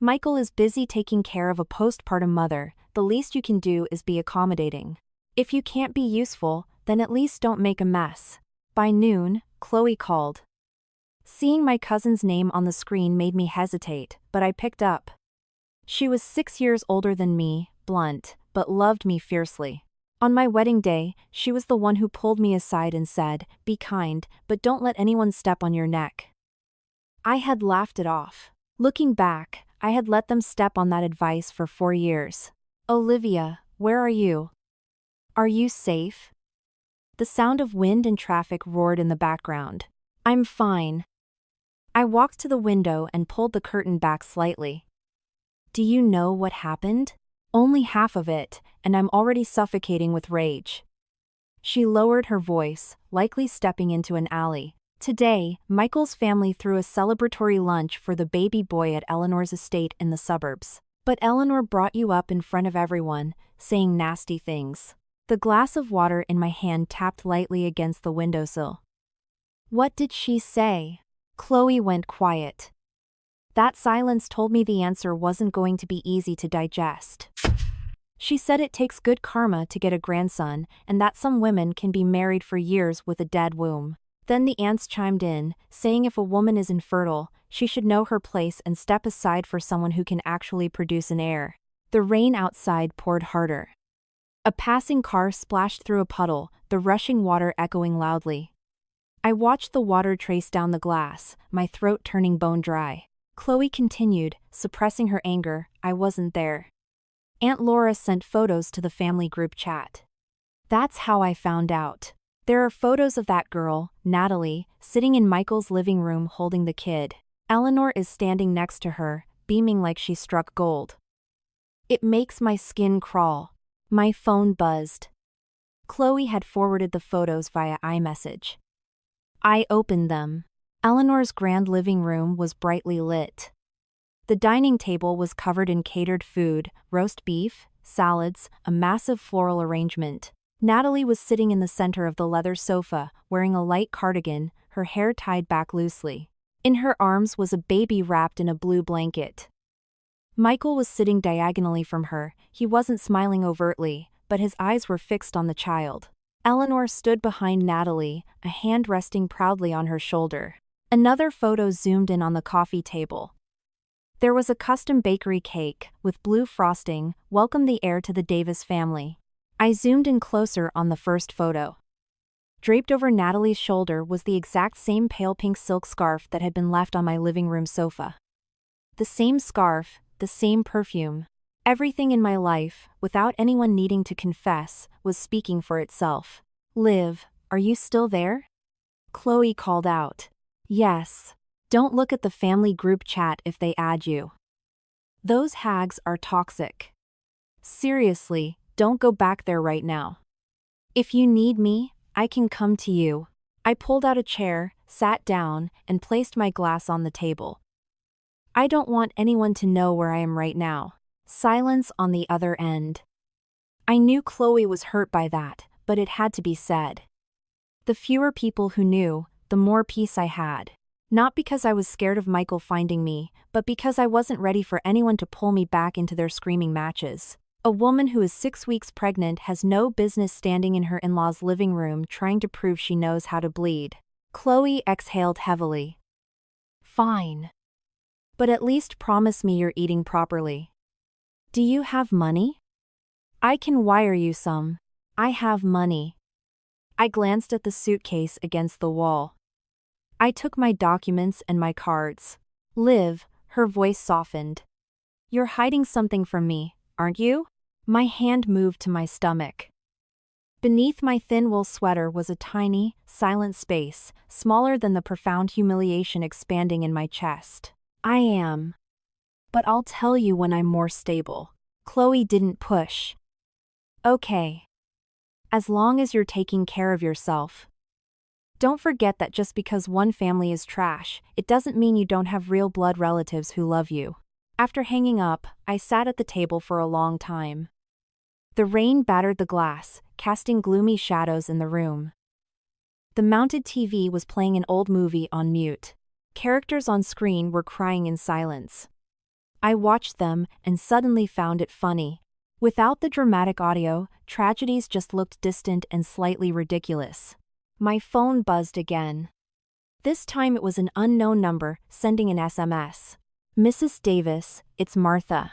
Michael is busy taking care of a postpartum mother, the least you can do is be accommodating. If you can't be useful, then at least don't make a mess." By noon, Chloe called. Seeing my cousin's name on the screen made me hesitate, but I picked up. She was 6 years older than me, blunt, but loved me fiercely. On my wedding day, she was the one who pulled me aside and said, "Be kind, but don't let anyone step on your neck." I had laughed it off. Looking back, I had let them step on that advice for 4 years. "Olivia, where are you? Are you safe?" The sound of wind and traffic roared in the background. "I'm fine." I walked to the window and pulled the curtain back slightly. "Do you know what happened?" "Only half of it, and I'm already suffocating with rage." She lowered her voice, likely stepping into an alley. Today, Michael's family threw a celebratory lunch for the baby boy at Eleanor's estate in the suburbs. But Eleanor brought you up in front of everyone, saying nasty things. The glass of water in my hand tapped lightly against the windowsill. "What did she say?" Chloe went quiet. That silence told me the answer wasn't going to be easy to digest. She said it takes good karma to get a grandson, and that some women can be married for years with a dead womb. Then the aunts chimed in, saying if a woman is infertile, she should know her place and step aside for someone who can actually produce an heir. The rain outside poured harder. A passing car splashed through a puddle, the rushing water echoing loudly. I watched the water trace down the glass, my throat turning bone dry. Chloe continued, suppressing her anger, "I wasn't there." Aunt Laura sent photos to the family group chat. That's how I found out. There are photos of that girl, Natalie, sitting in Michael's living room holding the kid. Eleanor is standing next to her, beaming like she struck gold. It makes my skin crawl. My phone buzzed. Chloe had forwarded the photos via iMessage. I opened them. Eleanor's grand living room was brightly lit. The dining table was covered in catered food, roast beef, salads, a massive floral arrangement. Natalie was sitting in the center of the leather sofa, wearing a light cardigan, her hair tied back loosely. In her arms was a baby wrapped in a blue blanket. Michael was sitting diagonally from her. He wasn't smiling overtly, but his eyes were fixed on the child. Eleanor stood behind Natalie, a hand resting proudly on her shoulder. Another photo zoomed in on the coffee table. There was a custom bakery cake, with blue frosting, welcome the heir to the Davis family. I zoomed in closer on the first photo. Draped over Natalie's shoulder was the exact same pale pink silk scarf that had been left on my living room sofa. The same scarf, the same perfume. Everything in my life, without anyone needing to confess, was speaking for itself. "Liv, are you still there?" Chloe called out. "Yes. Don't look at the family group chat if they add you. Those hags are toxic. Seriously, don't go back there right now. If you need me, I can come to you." I pulled out a chair, sat down, and placed my glass on the table. I don't want anyone to know where I am right now. Silence on the other end. I knew Chloe was hurt by that, but it had to be said. The fewer people who knew, the more peace I had. Not because I was scared of Michael finding me, but because I wasn't ready for anyone to pull me back into their screaming matches. A woman who is 6 weeks pregnant has no business standing in her in-laws' living room trying to prove she knows how to bleed. Chloe exhaled heavily. "Fine. But at least promise me you're eating properly. Do you have money? I can wire you some. I have money." I glanced at the suitcase against the wall. I took my documents and my cards. "Liv," her voice softened. "You're hiding something from me, aren't you?" My hand moved to my stomach. Beneath my thin wool sweater was a tiny, silent space, smaller than the profound humiliation expanding in my chest. "I am. But I'll tell you when I'm more stable." Chloe didn't push. "Okay. As long as you're taking care of yourself. Don't forget that just because one family is trash, it doesn't mean you don't have real blood relatives who love you." After hanging up, I sat at the table for a long time. The rain battered the glass, casting gloomy shadows in the room. The mounted TV was playing an old movie on mute. Characters on screen were crying in silence. I watched them and suddenly found it funny. Without the dramatic audio, tragedies just looked distant and slightly ridiculous. My phone buzzed again. This time it was an unknown number, sending an SMS. "Mrs. Davis, it's Martha.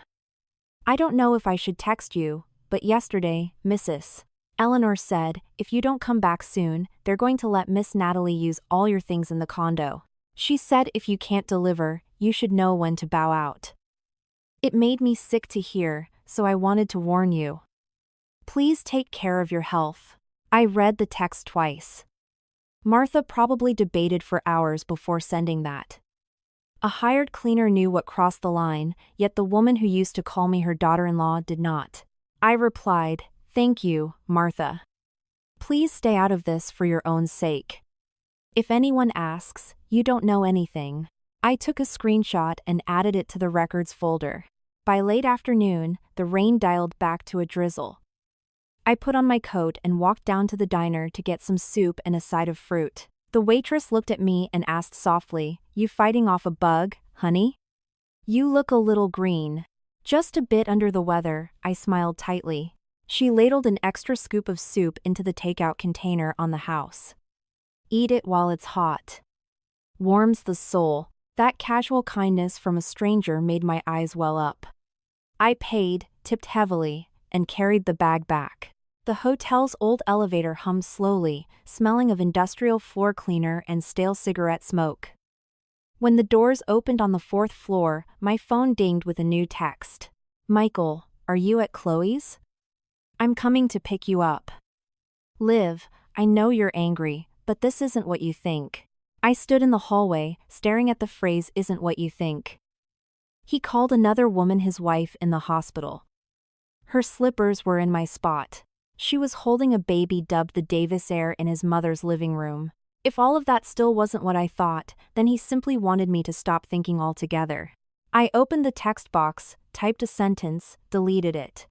I don't know if I should text you, but yesterday, Mrs. Eleanor said, if you don't come back soon, they're going to let Miss Natalie use all your things in the condo. She said if you can't deliver, you should know when to bow out." It made me sick to hear, so I wanted to warn you. Please take care of your health. I read the text twice. Martha probably debated for hours before sending that. A hired cleaner knew what crossed the line, yet the woman who used to call me her daughter-in-law did not. I replied, "Thank you, Martha. Please stay out of this for your own sake. If anyone asks, you don't know anything." I took a screenshot and added it to the records folder. By late afternoon, the rain dialed back to a drizzle. I put on my coat and walked down to the diner to get some soup and a side of fruit. The waitress looked at me and asked softly, "You fighting off a bug, honey? You look a little green." "Just a bit under the weather," I smiled tightly. She ladled an extra scoop of soup into the takeout container on the house. "Eat it while it's hot. Warms the soul." That casual kindness from a stranger made my eyes well up. I paid, tipped heavily, and carried the bag back. The hotel's old elevator hummed slowly, smelling of industrial floor cleaner and stale cigarette smoke. When the doors opened on the 4th floor, my phone dinged with a new text. "Michael, are you at Chloe's? I'm coming to pick you up." "Liv, I know you're angry, but this isn't what you think." I stood in the hallway, staring at the phrase "isn't what you think." He called another woman his wife in the hospital. Her slippers were in my spot. She was holding a baby dubbed the Davis heir in his mother's living room. If all of that still wasn't what I thought, then he simply wanted me to stop thinking altogether. I opened the text box, typed a sentence, deleted it.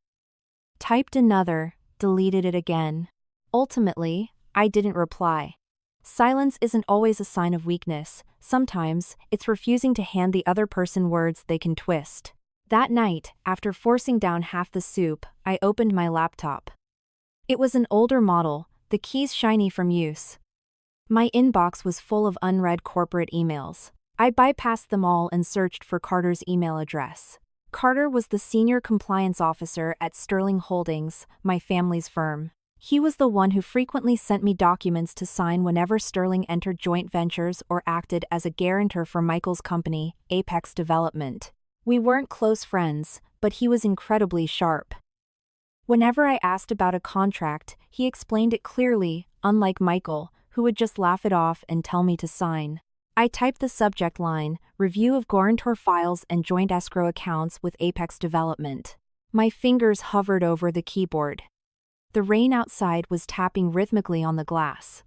Typed another, deleted it again. Ultimately, I didn't reply. Silence isn't always a sign of weakness. Sometimes, it's refusing to hand the other person words they can twist. That night, after forcing down half the soup, I opened my laptop. It was an older model, the keys shiny from use. My inbox was full of unread corporate emails. I bypassed them all and searched for Carter's email address. Carter was the senior compliance officer at Sterling Holdings, my family's firm. He was the one who frequently sent me documents to sign whenever Sterling entered joint ventures or acted as a guarantor for Michael's company, Apex Development. We weren't close friends, but he was incredibly sharp. Whenever I asked about a contract, he explained it clearly, unlike Michael, who would just laugh it off and tell me to sign. I typed the subject line, review of guarantor files and joint escrow accounts with Apex Development. My fingers hovered over the keyboard. The rain outside was tapping rhythmically on the glass.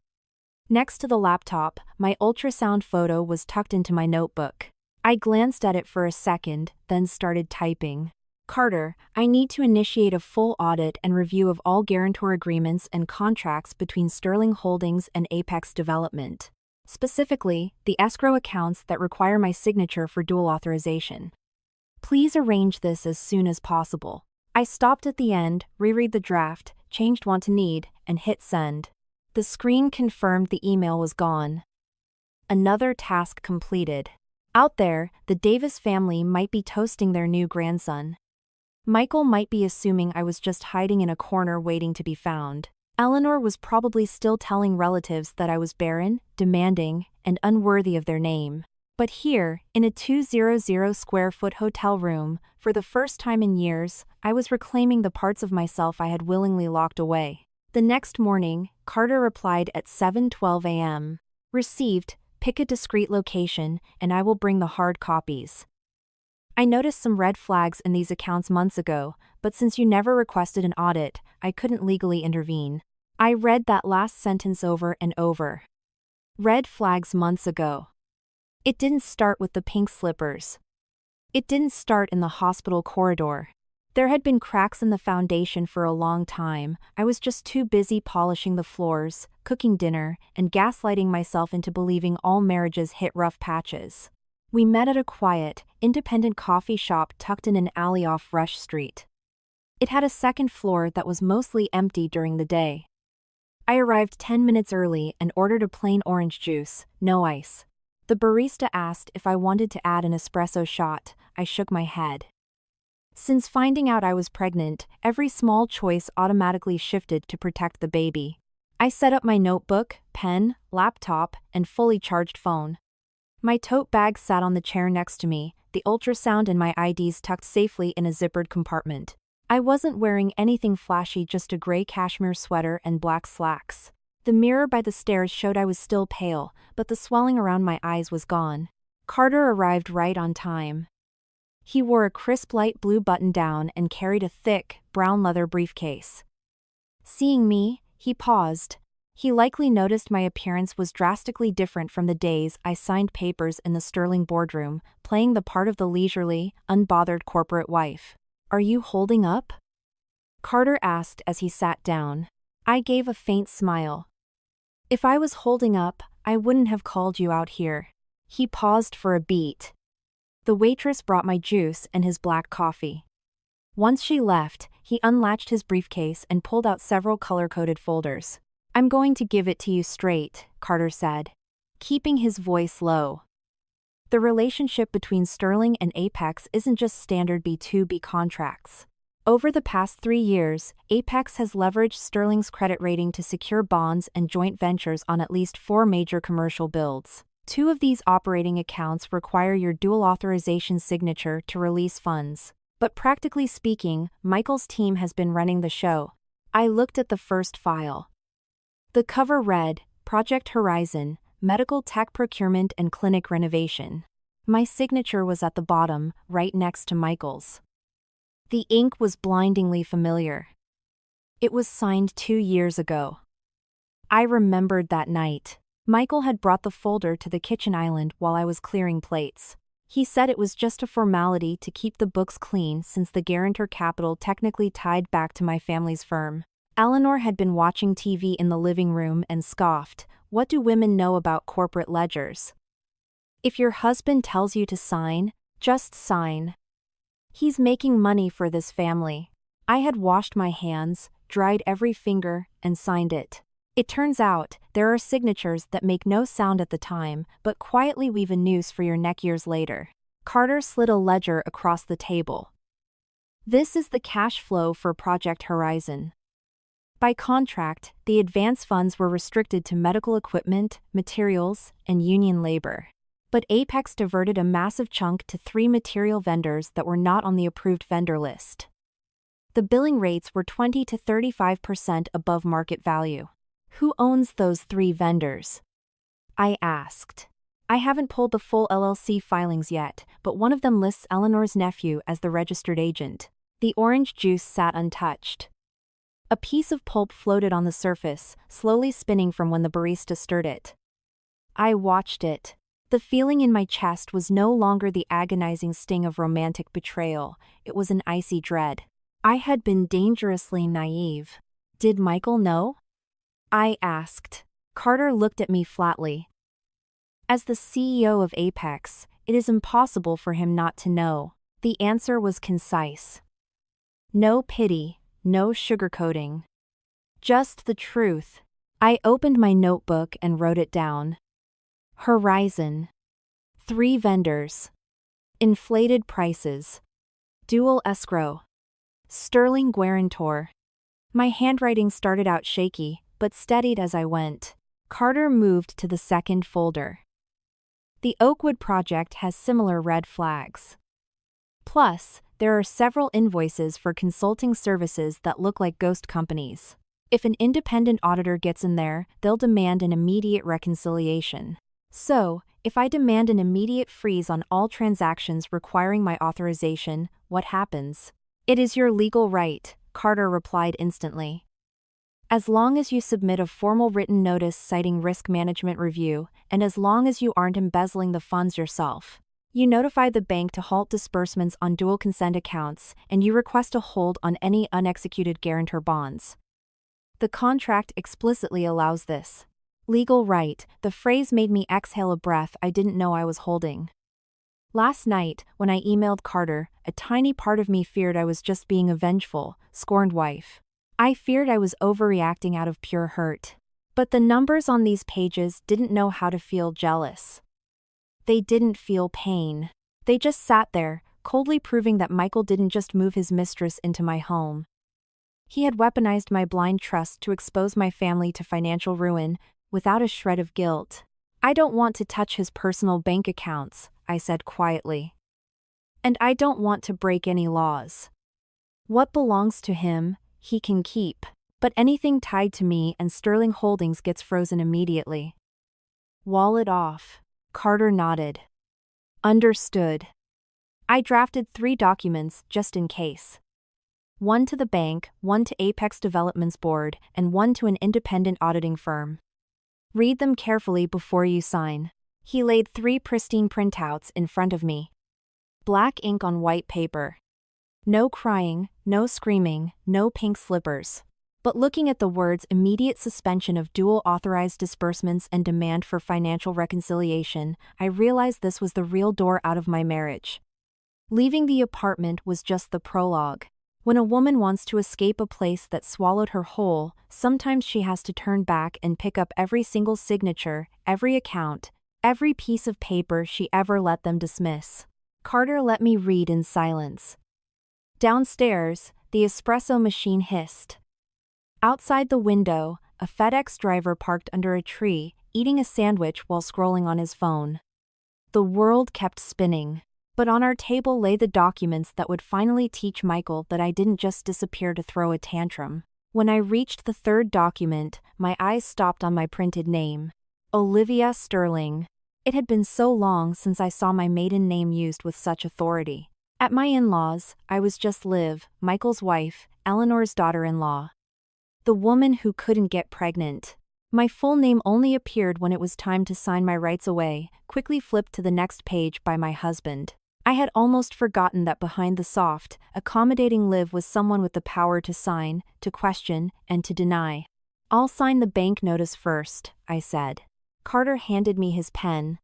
Next to the laptop, my ultrasound photo was tucked into my notebook. I glanced at it for a second, then started typing. Carter, I need to initiate a full audit and review of all guarantor agreements and contracts between Sterling Holdings and Apex Development. Specifically, the escrow accounts that require my signature for dual authorization. Please arrange this as soon as possible. I stopped at the end, reread the draft, changed want to need, and hit send. The screen confirmed the email was gone. Another task completed. Out there, the Davis family might be toasting their new grandson. Michael might be assuming I was just hiding in a corner waiting to be found. Eleanor was probably still telling relatives that I was barren, demanding, and unworthy of their name. But here, in a 200-square-foot hotel room, for the first time in years, I was reclaiming the parts of myself I had willingly locked away. The next morning, Carter replied at 7:12 a.m. Received, pick a discreet location, and I will bring the hard copies. I noticed some red flags in these accounts months ago, but since you never requested an audit, I couldn't legally intervene. I read that last sentence over and over. Red flags months ago. It didn't start with the pink slippers. It didn't start in the hospital corridor. There had been cracks in the foundation for a long time. I was just too busy polishing the floors, cooking dinner, and gaslighting myself into believing all marriages hit rough patches. We met at a quiet, independent coffee shop tucked in an alley off Rush Street. It had a second floor that was mostly empty during the day. I arrived 10 minutes early and ordered a plain orange juice, no ice. The barista asked if I wanted to add an espresso shot. I shook my head. Since finding out I was pregnant, every small choice automatically shifted to protect the baby. I set up my notebook, pen, laptop, and fully charged phone. My tote bag sat on the chair next to me, the ultrasound and my IDs tucked safely in a zippered compartment. I wasn't wearing anything flashy, just a gray cashmere sweater and black slacks. The mirror by the stairs showed I was still pale, but the swelling around my eyes was gone. Carter arrived right on time. He wore a crisp light blue button-down and carried a thick, brown leather briefcase. Seeing me, he paused. He likely noticed my appearance was drastically different from the days I signed papers in the Sterling boardroom, playing the part of the leisurely, unbothered corporate wife. "Are you holding up?" Carter asked as he sat down. I gave a faint smile. "If I was holding up, I wouldn't have called you out here." He paused for a beat. The waitress brought my juice and his black coffee. Once she left, he unlatched his briefcase and pulled out several color-coded folders. "I'm going to give it to you straight," Carter said, keeping his voice low. The relationship between Sterling and Apex isn't just standard B2B contracts. Over the past 3 years, Apex has leveraged Sterling's credit rating to secure bonds and joint ventures on at least 4 major commercial builds. 2 of these operating accounts require your dual authorization signature to release funds. But practically speaking, Michael's team has been running the show. I looked at the first file. The cover read, Project Horizon, Medical Tech Procurement and Clinic Renovation. My signature was at the bottom, right next to Michael's. The ink was blindingly familiar. It was signed 2 years ago. I remembered that night. Michael had brought the folder to the kitchen island while I was clearing plates. He said it was just a formality to keep the books clean since the guarantor capital technically tied back to my family's firm. Eleanor had been watching TV in the living room and scoffed, "What do women know about corporate ledgers? If your husband tells you to sign, just sign. He's making money for this family." I had washed my hands, dried every finger, and signed it. It turns out, there are signatures that make no sound at the time, but quietly weave a noose for your neck years later. Carter slid a ledger across the table. "This is the cash flow for Project Horizon. By contract, the advance funds were restricted to medical equipment, materials, and union labor. But Apex diverted a massive chunk to 3 material vendors that were not on the approved vendor list. The billing rates were 20 to 35% above market value. Who owns those 3 vendors?" I asked. "I haven't pulled the full LLC filings yet, but one of them lists Eleanor's nephew as the registered agent." The orange juice sat untouched. A piece of pulp floated on the surface, slowly spinning from when the barista stirred it. I watched it. The feeling in my chest was no longer the agonizing sting of romantic betrayal, it was an icy dread. I had been dangerously naive. Did Michael know? I asked. Carter looked at me flatly. As the CEO of Apex, it is impossible for him not to know. The answer was concise. No pity, no sugarcoating. Just the truth. I opened my notebook and wrote it down. Horizon. 3 vendors. Inflated prices. Dual escrow. Sterling guarantor. My handwriting started out shaky, but steadied as I went. Carter moved to the second folder. The Oakwood project has similar red flags. Plus, there are several invoices for consulting services that look like ghost companies. If an independent auditor gets in there, they'll demand an immediate reconciliation. So, if I demand an immediate freeze on all transactions requiring my authorization, what happens? It is your legal right, Carter replied instantly. As long as you submit a formal written notice citing risk management review, and as long as you aren't embezzling the funds yourself. You notify the bank to halt disbursements on dual consent accounts, and you request a hold on any unexecuted guarantor bonds. The contract explicitly allows this. Legal right, the phrase made me exhale a breath I didn't know I was holding. Last night, when I emailed Carter, a tiny part of me feared I was just being a vengeful, scorned wife. I feared I was overreacting out of pure hurt. But the numbers on these pages didn't know how to feel jealous. They didn't feel pain. They just sat there, coldly proving that Michael didn't just move his mistress into my home. He had weaponized my blind trust to expose my family to financial ruin, without a shred of guilt. I don't want to touch his personal bank accounts, I said quietly. And I don't want to break any laws. What belongs to him, he can keep. But anything tied to me and Sterling Holdings gets frozen immediately. Wall it off. Carter nodded. Understood. I drafted 3 documents just in case. 1 to the bank, 1 to Apex Development's board, and 1 to an independent auditing firm. Read them carefully before you sign. He laid 3 pristine printouts in front of me. Black ink on white paper. No crying, no screaming, no pink slippers. But looking at the words immediate suspension of dual authorized disbursements and demand for financial reconciliation, I realized this was the real door out of my marriage. Leaving the apartment was just the prologue. When a woman wants to escape a place that swallowed her whole, sometimes she has to turn back and pick up every single signature, every account, every piece of paper she ever let them dismiss. Carter let me read in silence. Downstairs, the espresso machine hissed. Outside the window, a FedEx driver parked under a tree, eating a sandwich while scrolling on his phone. The world kept spinning. But on our table lay the documents that would finally teach Michael that I didn't just disappear to throw a tantrum. When I reached the 3rd document, my eyes stopped on my printed name. Olivia Sterling. It had been so long since I saw my maiden name used with such authority. At my in-laws, I was just Liv, Michael's wife, Eleanor's daughter-in-law. The woman who couldn't get pregnant. My full name only appeared when it was time to sign my rights away, quickly flipped to the next page by my husband. I had almost forgotten that behind the soft, accommodating Liv was someone with the power to sign, to question, and to deny. "I'll sign the bank notice first," I said. Carter handed me his pen.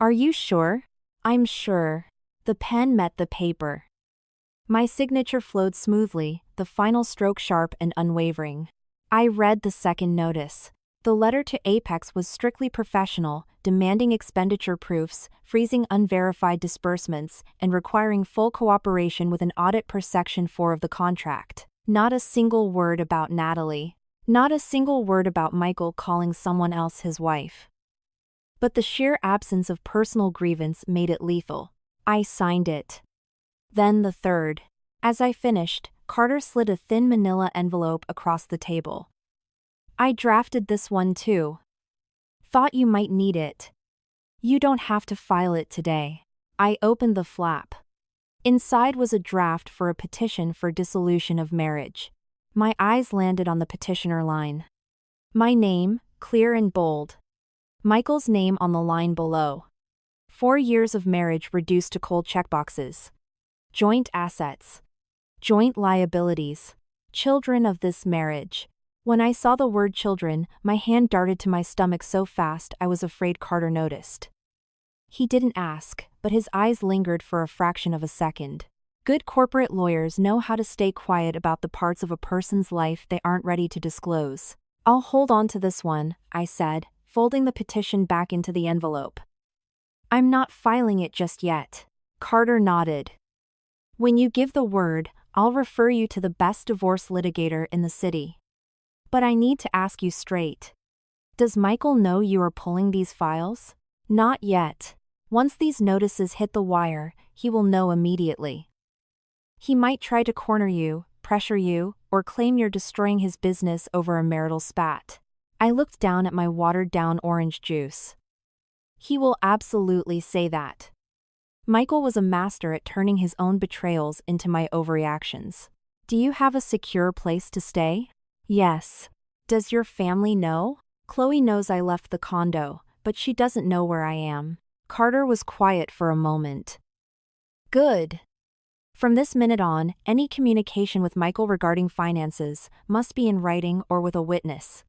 "Are you sure?" "I'm sure." The pen met the paper. My signature flowed smoothly, the final stroke sharp and unwavering. I read the second notice. The letter to Apex was strictly professional, demanding expenditure proofs, freezing unverified disbursements, and requiring full cooperation with an audit per Section 4 of the contract. Not a single word about Natalie. Not a single word about Michael calling someone else his wife. But the sheer absence of personal grievance made it lethal. I signed it. Then the third. As I finished, Carter slid a thin manila envelope across the table. "I drafted this one too. Thought you might need it. You don't have to file it today." I opened the flap. Inside was a draft for a petition for dissolution of marriage. My eyes landed on the petitioner line. My name, clear and bold. Michael's name on the line below. 4 years of marriage reduced to cold checkboxes. Joint assets. Joint liabilities. Children of this marriage. When I saw the word children, my hand darted to my stomach so fast I was afraid Carter noticed. He didn't ask, but his eyes lingered for a fraction of a second. Good corporate lawyers know how to stay quiet about the parts of a person's life they aren't ready to disclose. "I'll hold on to this one," I said, folding the petition back into the envelope. "I'm not filing it just yet." Carter nodded. "When you give the word, I'll refer you to the best divorce litigator in the city. But I need to ask you straight. Does Michael know you are pulling these files?" "Not yet. Once these notices hit the wire, he will know immediately. He might try to corner you, pressure you, or claim you're destroying his business over a marital spat." I looked down at my watered-down orange juice. "He will absolutely say that." Michael was a master at turning his own betrayals into my overreactions. "Do you have a secure place to stay?" "Yes." "Does your family know?" "Chloe knows I left the condo, but she doesn't know where I am." Carter was quiet for a moment. "Good. From this minute on, any communication with Michael regarding finances must be in writing or with a witness.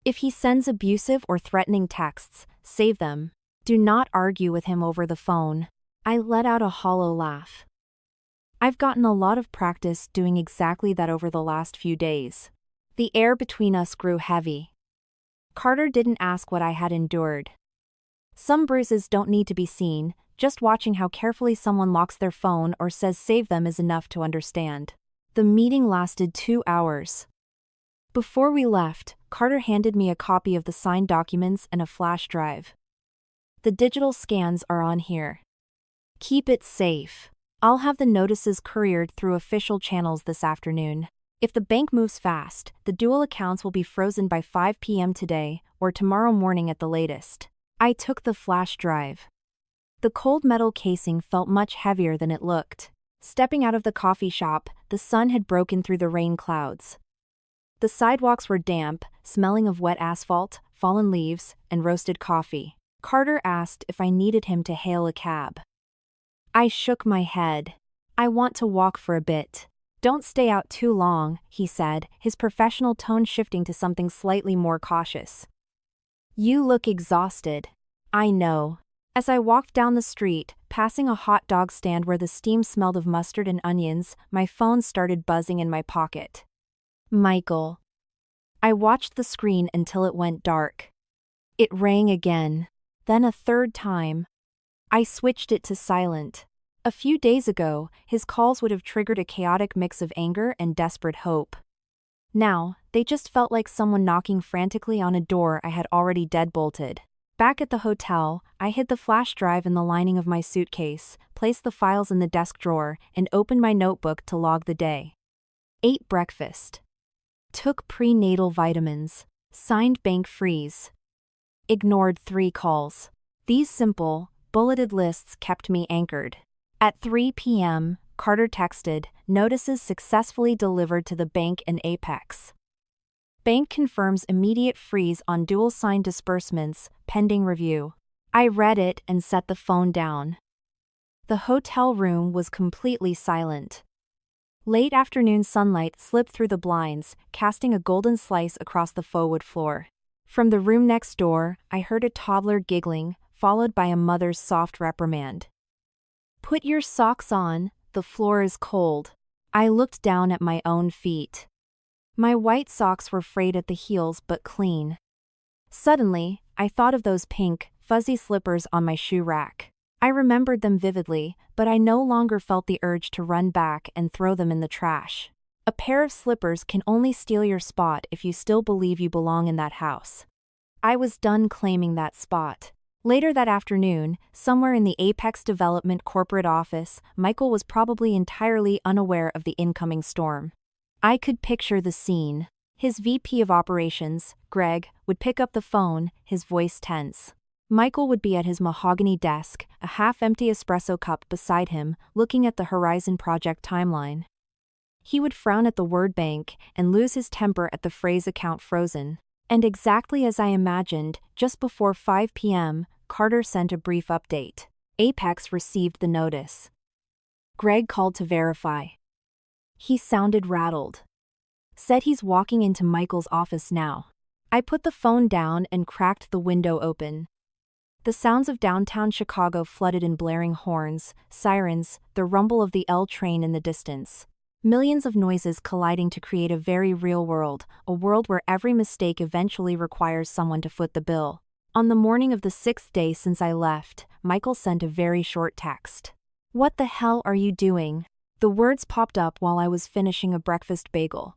If he sends abusive or threatening texts, save them. Do not argue with him over the phone." I let out a hollow laugh. I've gotten a lot of practice doing exactly that over the last few days. The air between us grew heavy. Carter didn't ask what I had endured. Some bruises don't need to be seen, just watching how carefully someone locks their phone or says save them is enough to understand. The meeting lasted 2 hours. Before we left, Carter handed me a copy of the signed documents and a flash drive. "The digital scans are on here. Keep it safe. I'll have the notices couriered through official channels this afternoon. If the bank moves fast, the dual accounts will be frozen by 5 p.m. today, or tomorrow morning at the latest." I took the flash drive. The cold metal casing felt much heavier than it looked. Stepping out of the coffee shop, the sun had broken through the rain clouds. The sidewalks were damp, smelling of wet asphalt, fallen leaves, and roasted coffee. Carter asked if I needed him to hail a cab. I shook my head. "I want to walk for a bit." "Don't stay out too long," he said, his professional tone shifting to something slightly more cautious. "You look exhausted." "I know." As I walked down the street, passing a hot dog stand where the steam smelled of mustard and onions, my phone started buzzing in my pocket. Michael. I watched the screen until it went dark. It rang again. Then a third time. I switched it to silent. A few days ago, his calls would have triggered a chaotic mix of anger and desperate hope. Now, they just felt like someone knocking frantically on a door I had already deadbolted. Back at the hotel, I hid the flash drive in the lining of my suitcase, placed the files in the desk drawer, and opened my notebook to log the day. Ate breakfast. Took prenatal vitamins. Signed bank freeze. Ignored 3 calls. These simple, bulleted lists kept me anchored. At 3 p.m., Carter texted, "Notices successfully delivered to the bank and Apex." Bank confirms immediate freeze on dual-sign disbursements, pending review. I read it and set the phone down. The hotel room was completely silent. Late afternoon sunlight slipped through the blinds, casting a golden slice across the faux wood floor. From the room next door, I heard a toddler giggling, followed by a mother's soft reprimand. "Put your socks on, the floor is cold." I looked down at my own feet. My white socks were frayed at the heels but clean. Suddenly, I thought of those pink, fuzzy slippers on my shoe rack. I remembered them vividly, but I no longer felt the urge to run back and throw them in the trash. A pair of slippers can only steal your spot if you still believe you belong in that house. I was done claiming that spot. Later that afternoon, somewhere in the Apex Development corporate office, Michael was probably entirely unaware of the incoming storm. I could picture the scene. His VP of operations, Greg, would pick up the phone, his voice tense. Michael would be at his mahogany desk, a half-empty espresso cup beside him, looking at the Horizon Project timeline. He would frown at the word bank and lose his temper at the phrase account frozen. And exactly as I imagined, just before 5 p.m., Carter sent a brief update. Apex received the notice. Greg called to verify. He sounded rattled. Said he's walking into Michael's office now. I put the phone down and cracked the window open. The sounds of downtown Chicago flooded in blaring horns, sirens, the rumble of the L train in the distance. Millions of noises colliding to create a very real world, a world where every mistake eventually requires someone to foot the bill. On the morning of the 6th day since I left, Michael sent a very short text. "What the hell are you doing?" The words popped up while I was finishing a breakfast bagel.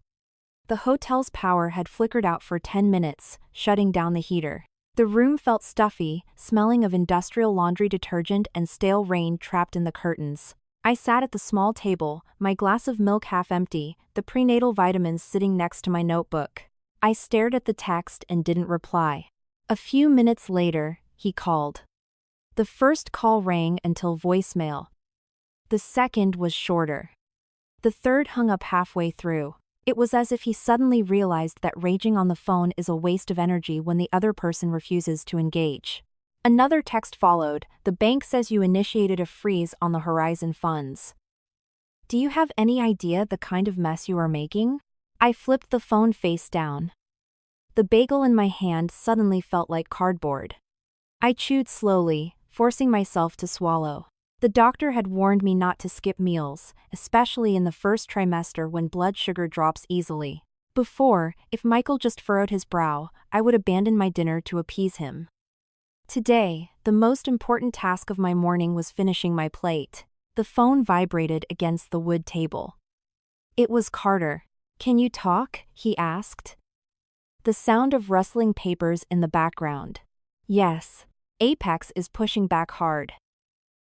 The hotel's power had flickered out for 10 minutes, shutting down the heater. The room felt stuffy, smelling of industrial laundry detergent and stale rain trapped in the curtains. I sat at the small table, my glass of milk half empty, the prenatal vitamins sitting next to my notebook. I stared at the text and didn't reply. A few minutes later, he called. The first call rang until voicemail. The second was shorter. The third hung up halfway through. It was as if he suddenly realized that raging on the phone is a waste of energy when the other person refuses to engage. Another text followed. "The bank says you initiated a freeze on the Horizon funds. Do you have any idea the kind of mess you are making?" I flipped the phone face down. The bagel in my hand suddenly felt like cardboard. I chewed slowly, forcing myself to swallow. The doctor had warned me not to skip meals, especially in the first trimester when blood sugar drops easily. Before, if Michael just furrowed his brow, I would abandon my dinner to appease him. Today, the most important task of my morning was finishing my plate. The phone vibrated against the wood table. It was Carter. "Can you talk?" he asked. The sound of rustling papers in the background. "Yes. Apex is pushing back hard.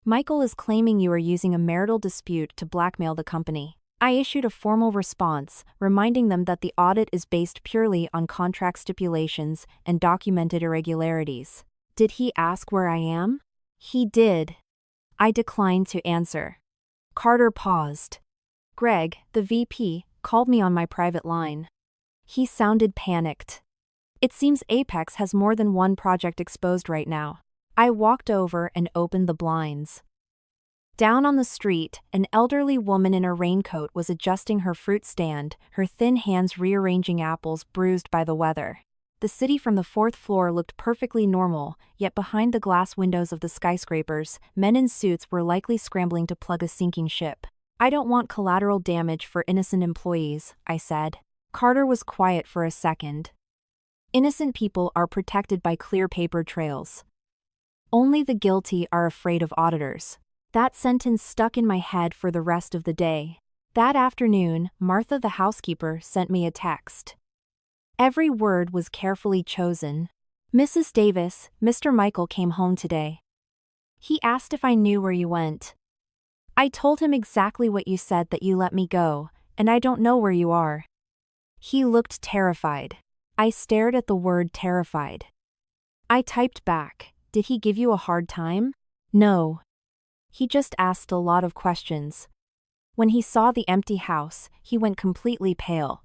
Michael is claiming you are using a marital dispute to blackmail the company." I issued a formal response, reminding them that the audit is based purely on contract stipulations and documented irregularities. Did he ask where I am? He did. I declined to answer. Carter paused. Greg, the VP, called me on my private line. He sounded panicked. "It seems Apex has more than one project exposed right now." I walked over and opened the blinds. Down on the street, an elderly woman in a raincoat was adjusting her fruit stand, her thin hands rearranging apples bruised by the weather. The city from the 4th floor looked perfectly normal, yet behind the glass windows of the skyscrapers, men in suits were likely scrambling to plug a sinking ship. "I don't want collateral damage for innocent employees," I said. Carter was quiet for a second. "Innocent people are protected by clear paper trails. Only the guilty are afraid of auditors." That sentence stuck in my head for the rest of the day. That afternoon, Martha the housekeeper sent me a text. Every word was carefully chosen. "Mrs. Davis, Mr. Michael came home today. He asked if I knew where you went. I told him exactly what you said, that you let me go, and I don't know where you are." He looked terrified. I stared at the word terrified. I typed back, "Did he give you a hard time?" "No. He just asked a lot of questions. When he saw the empty house, he went completely pale."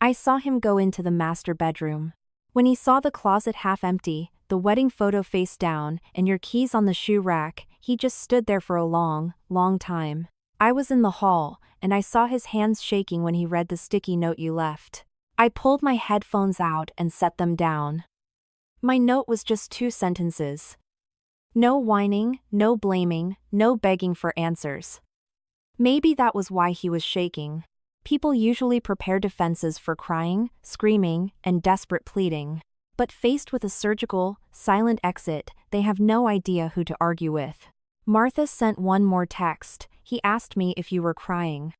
I saw him go into the master bedroom. When he saw the closet half empty, the wedding photo face down, and your keys on the shoe rack, he just stood there for a long, long time. I was in the hall, and I saw his hands shaking when he read the sticky note you left. I pulled my headphones out and set them down. My note was just 2 sentences. No whining, no blaming, no begging for answers. Maybe that was why he was shaking. People usually prepare defenses for crying, screaming, and desperate pleading. But faced with a surgical, silent exit, they have no idea who to argue with. Martha sent one more text. He asked me if you were crying.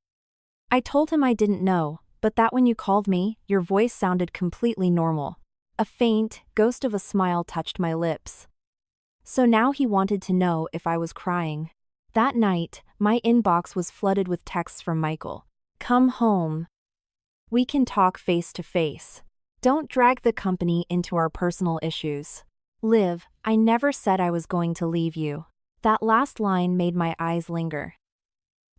I told him I didn't know, but that when you called me, your voice sounded completely normal. A faint, ghost of a smile touched my lips. So now he wanted to know if I was crying. That night, my inbox was flooded with texts from Michael. Come home. We can talk face to face. Don't drag the company into our personal issues. Liv, I never said I was going to leave you. That last line made my eyes linger.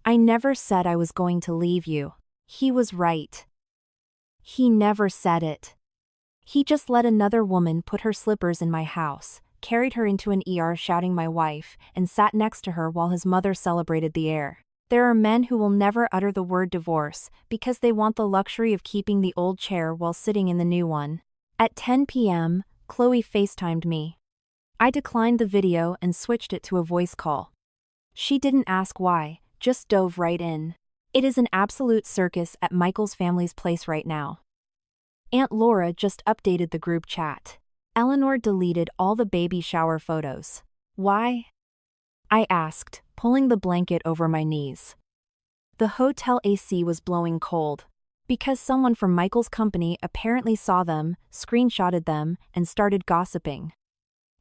I never said I was going to leave you. He was right. He never said it. He just let another woman put her slippers in my house, carried her into an ER shouting my wife, and sat next to her while his mother celebrated the air. There are men who will never utter the word divorce because they want the luxury of keeping the old chair while sitting in the new one. At 10 p.m., Chloe FaceTimed me. I declined the video and switched it to a voice call. She didn't ask why, just dove right in. It is an absolute circus at Michael's family's place right now. Aunt Laura just updated the group chat. Eleanor deleted all the baby shower photos. Why? I asked, pulling the blanket over my knees. The hotel AC was blowing cold. Because someone from Michael's company apparently saw them, screenshotted them, and started gossiping.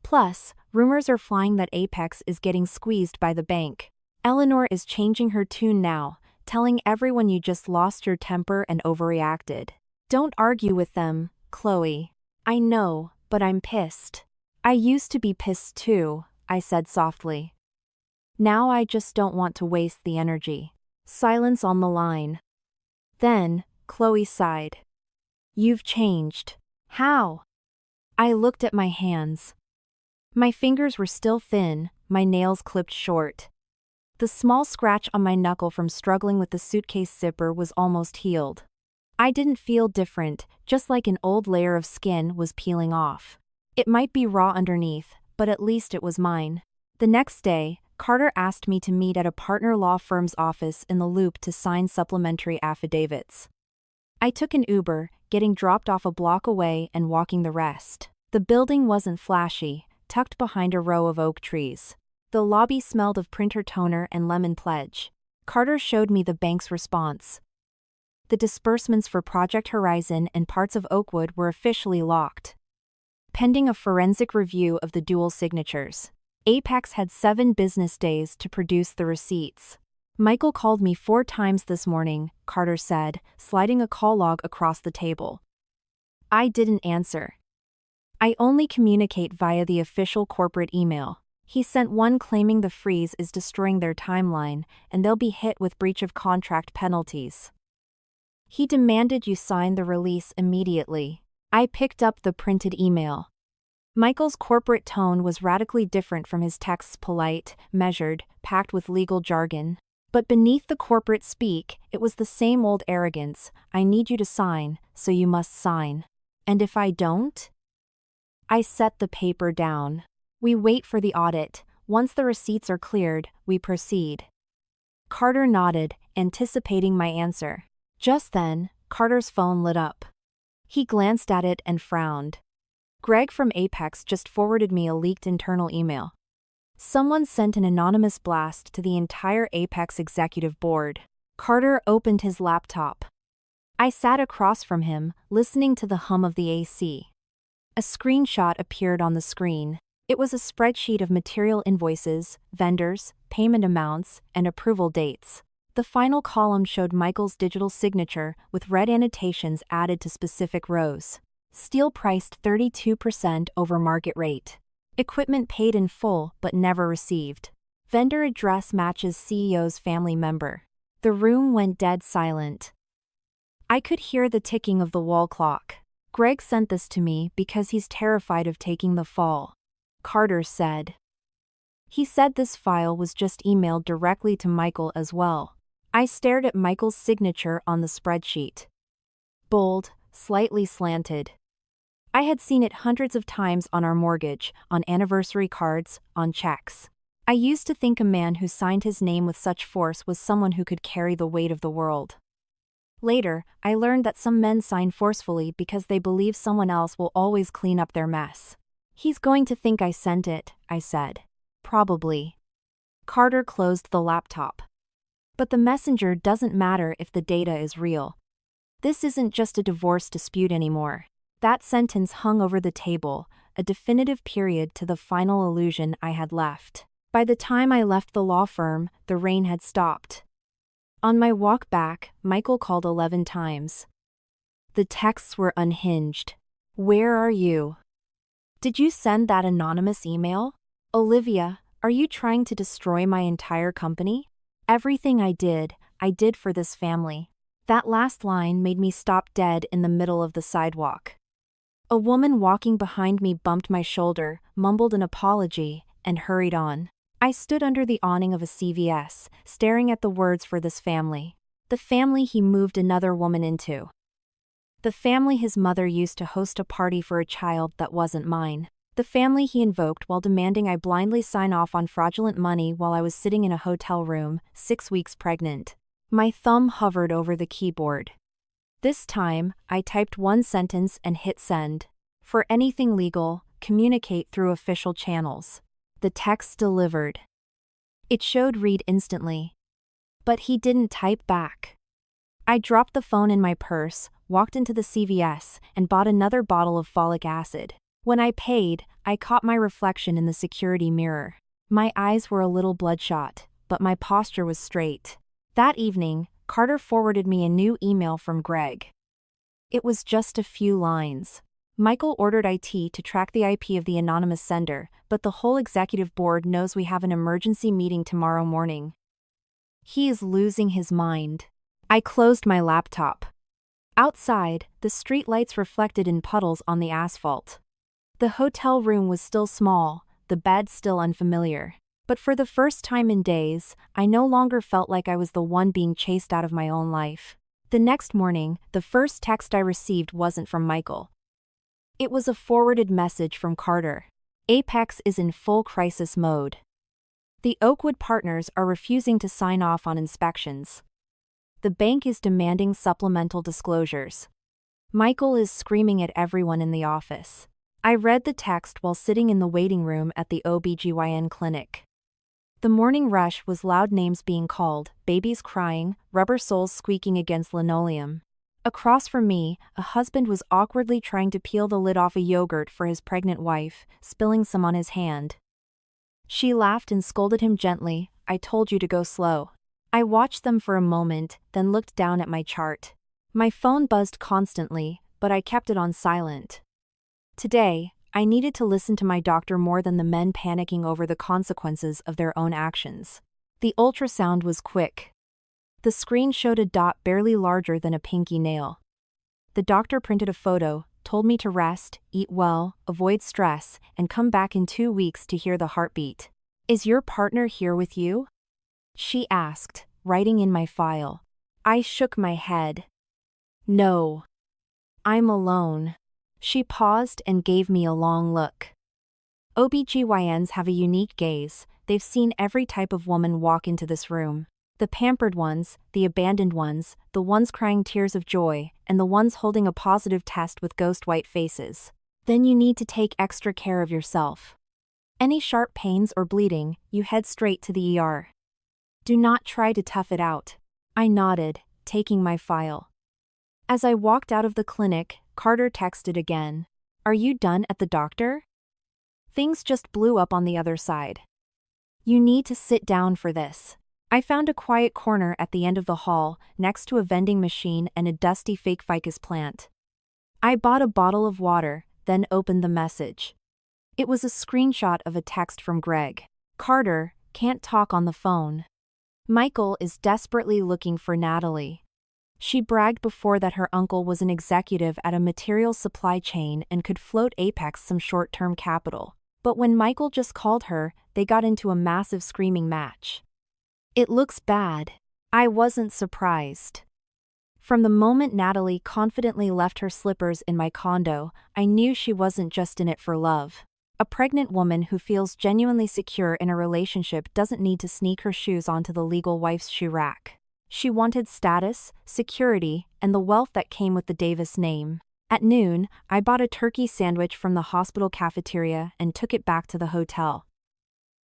Plus, rumors are flying that Apex is getting squeezed by the bank. Eleanor is changing her tune now, telling everyone you just lost your temper and overreacted. Don't argue with them, Chloe. I know, but I'm pissed. I used to be pissed too, I said softly. Now I just don't want to waste the energy. Silence on the line. Then, Chloe sighed. You've changed. How? I looked at my hands. My fingers were still thin, my nails clipped short. The small scratch on my knuckle from struggling with the suitcase zipper was almost healed. I didn't feel different, just like an old layer of skin was peeling off. It might be raw underneath, but at least it was mine. The next day, Carter asked me to meet at a partner law firm's office in the Loop to sign supplementary affidavits. I took an Uber, getting dropped off a block away and walking the rest. The building wasn't flashy, tucked behind a row of oak trees. The lobby smelled of printer toner and lemon pledge. Carter showed me the bank's response. The disbursements for Project Horizon and parts of Oakwood were officially locked. Pending a forensic review of the dual signatures. Apex had 7 business days to produce the receipts. Michael called me 4 times this morning, Carter said, sliding a call log across the table. I didn't answer. I only communicate via the official corporate email. He sent one claiming the freeze is destroying their timeline, and they'll be hit with breach of contract penalties. He demanded you sign the release immediately. I picked up the printed email. Michael's corporate tone was radically different from his texts, polite, measured, packed with legal jargon. But beneath the corporate speak, it was the same old arrogance. I need you to sign, so you must sign. And if I don't? I set the paper down. We wait for the audit. Once the receipts are cleared, we proceed. Carter nodded, anticipating my answer. Just then, Carter's phone lit up. He glanced at it and frowned. Greg from Apex just forwarded me a leaked internal email. Someone sent an anonymous blast to the entire Apex executive board. Carter opened his laptop. I sat across from him, listening to the hum of the AC. A screenshot appeared on the screen. It was a spreadsheet of material invoices, vendors, payment amounts, and approval dates. The final column showed Michael's digital signature with red annotations added to specific rows. Steel priced 32% over market rate. Equipment paid in full but never received. Vendor address matches CEO's family member. The room went dead silent. I could hear the ticking of the wall clock. Greg sent this to me because he's terrified of taking the fall. Carter said. He said this file was just emailed directly to Michael as well. I stared at Michael's signature on the spreadsheet. Bold, slightly slanted. I had seen it hundreds of times on our mortgage, on anniversary cards, on checks. I used to think a man who signed his name with such force was someone who could carry the weight of the world. Later, I learned that some men sign forcefully because they believe someone else will always clean up their mess. He's going to think I sent it, I said. Probably. Carter closed the laptop. But the messenger doesn't matter if the data is real. This isn't just a divorce dispute anymore. That sentence hung over the table, a definitive period to the final illusion I had left. By the time I left the law firm, the rain had stopped. On my walk back, Michael called 11 times. The texts were unhinged. Where are you? Did you send that anonymous email? Olivia, are you trying to destroy my entire company? Everything I did for this family. That last line made me stop dead in the middle of the sidewalk. A woman walking behind me bumped my shoulder, mumbled an apology, and hurried on. I stood under the awning of a CVS, staring at the words for this family. The family he moved another woman into. The family his mother used to host a party for a child that wasn't mine. The family he invoked while demanding I blindly sign off on fraudulent money while I was sitting in a hotel room, 6 weeks pregnant. My thumb hovered over the keyboard. This time, I typed one sentence and hit send. For anything legal, communicate through official channels. The text delivered. It showed read instantly. But he didn't type back. I dropped the phone in my purse, walked into the CVS, and bought another bottle of folic acid. When I paid, I caught my reflection in the security mirror. My eyes were a little bloodshot, but my posture was straight. That evening, Carter forwarded me a new email from Greg. It was just a few lines. Michael ordered IT to track the IP of the anonymous sender, but the whole executive board knows we have an emergency meeting tomorrow morning. He is losing his mind. I closed my laptop. Outside, the street lights reflected in puddles on the asphalt. The hotel room was still small, the bed still unfamiliar. But for the first time in days, I no longer felt like I was the one being chased out of my own life. The next morning, the first text I received wasn't from Michael. It was a forwarded message from Carter. Apex is in full crisis mode. The Oakwood partners are refusing to sign off on inspections. The bank is demanding supplemental disclosures. Michael is screaming at everyone in the office. I read the text while sitting in the waiting room at the OBGYN clinic. The morning rush was loud names being called, babies crying, rubber soles squeaking against linoleum. Across from me, a husband was awkwardly trying to peel the lid off a yogurt for his pregnant wife, spilling some on his hand. She laughed and scolded him gently, "I told you to go slow." I watched them for a moment, then looked down at my chart. My phone buzzed constantly, but I kept it on silent. Today, I needed to listen to my doctor more than the men panicking over the consequences of their own actions. The ultrasound was quick. The screen showed a dot barely larger than a pinky nail. The doctor printed a photo, told me to rest, eat well, avoid stress, and come back in 2 weeks to hear the heartbeat. "Is your partner here with you?" she asked, writing in my file. I shook my head. "No. I'm alone." She paused and gave me a long look. OBGYNs have a unique gaze. They've seen every type of woman walk into this room. The pampered ones, the abandoned ones, the ones crying tears of joy, and the ones holding a positive test with ghost white faces. Then you need to take extra care of yourself. Any sharp pains or bleeding, you head straight to the ER. Do not try to tough it out. I nodded, taking my file. As I walked out of the clinic, Carter texted again. "Are you done at the doctor?" Things just blew up on the other side. "You need to sit down for this." I found a quiet corner at the end of the hall, next to a vending machine and a dusty fake ficus plant. I bought a bottle of water, then opened the message. It was a screenshot of a text from Greg. "Carter, can't talk on the phone. Michael is desperately looking for Natalie. She bragged before that her uncle was an executive at a materials supply chain and could float Apex some short-term capital. But when Michael just called her, they got into a massive screaming match. It looks bad. I wasn't surprised. From the moment Natalie confidently left her slippers in my condo, I knew she wasn't just in it for love. A pregnant woman who feels genuinely secure in a relationship doesn't need to sneak her shoes onto the legal wife's shoe rack. She wanted status, security, and the wealth that came with the Davis name. At noon, I bought a turkey sandwich from the hospital cafeteria and took it back to the hotel.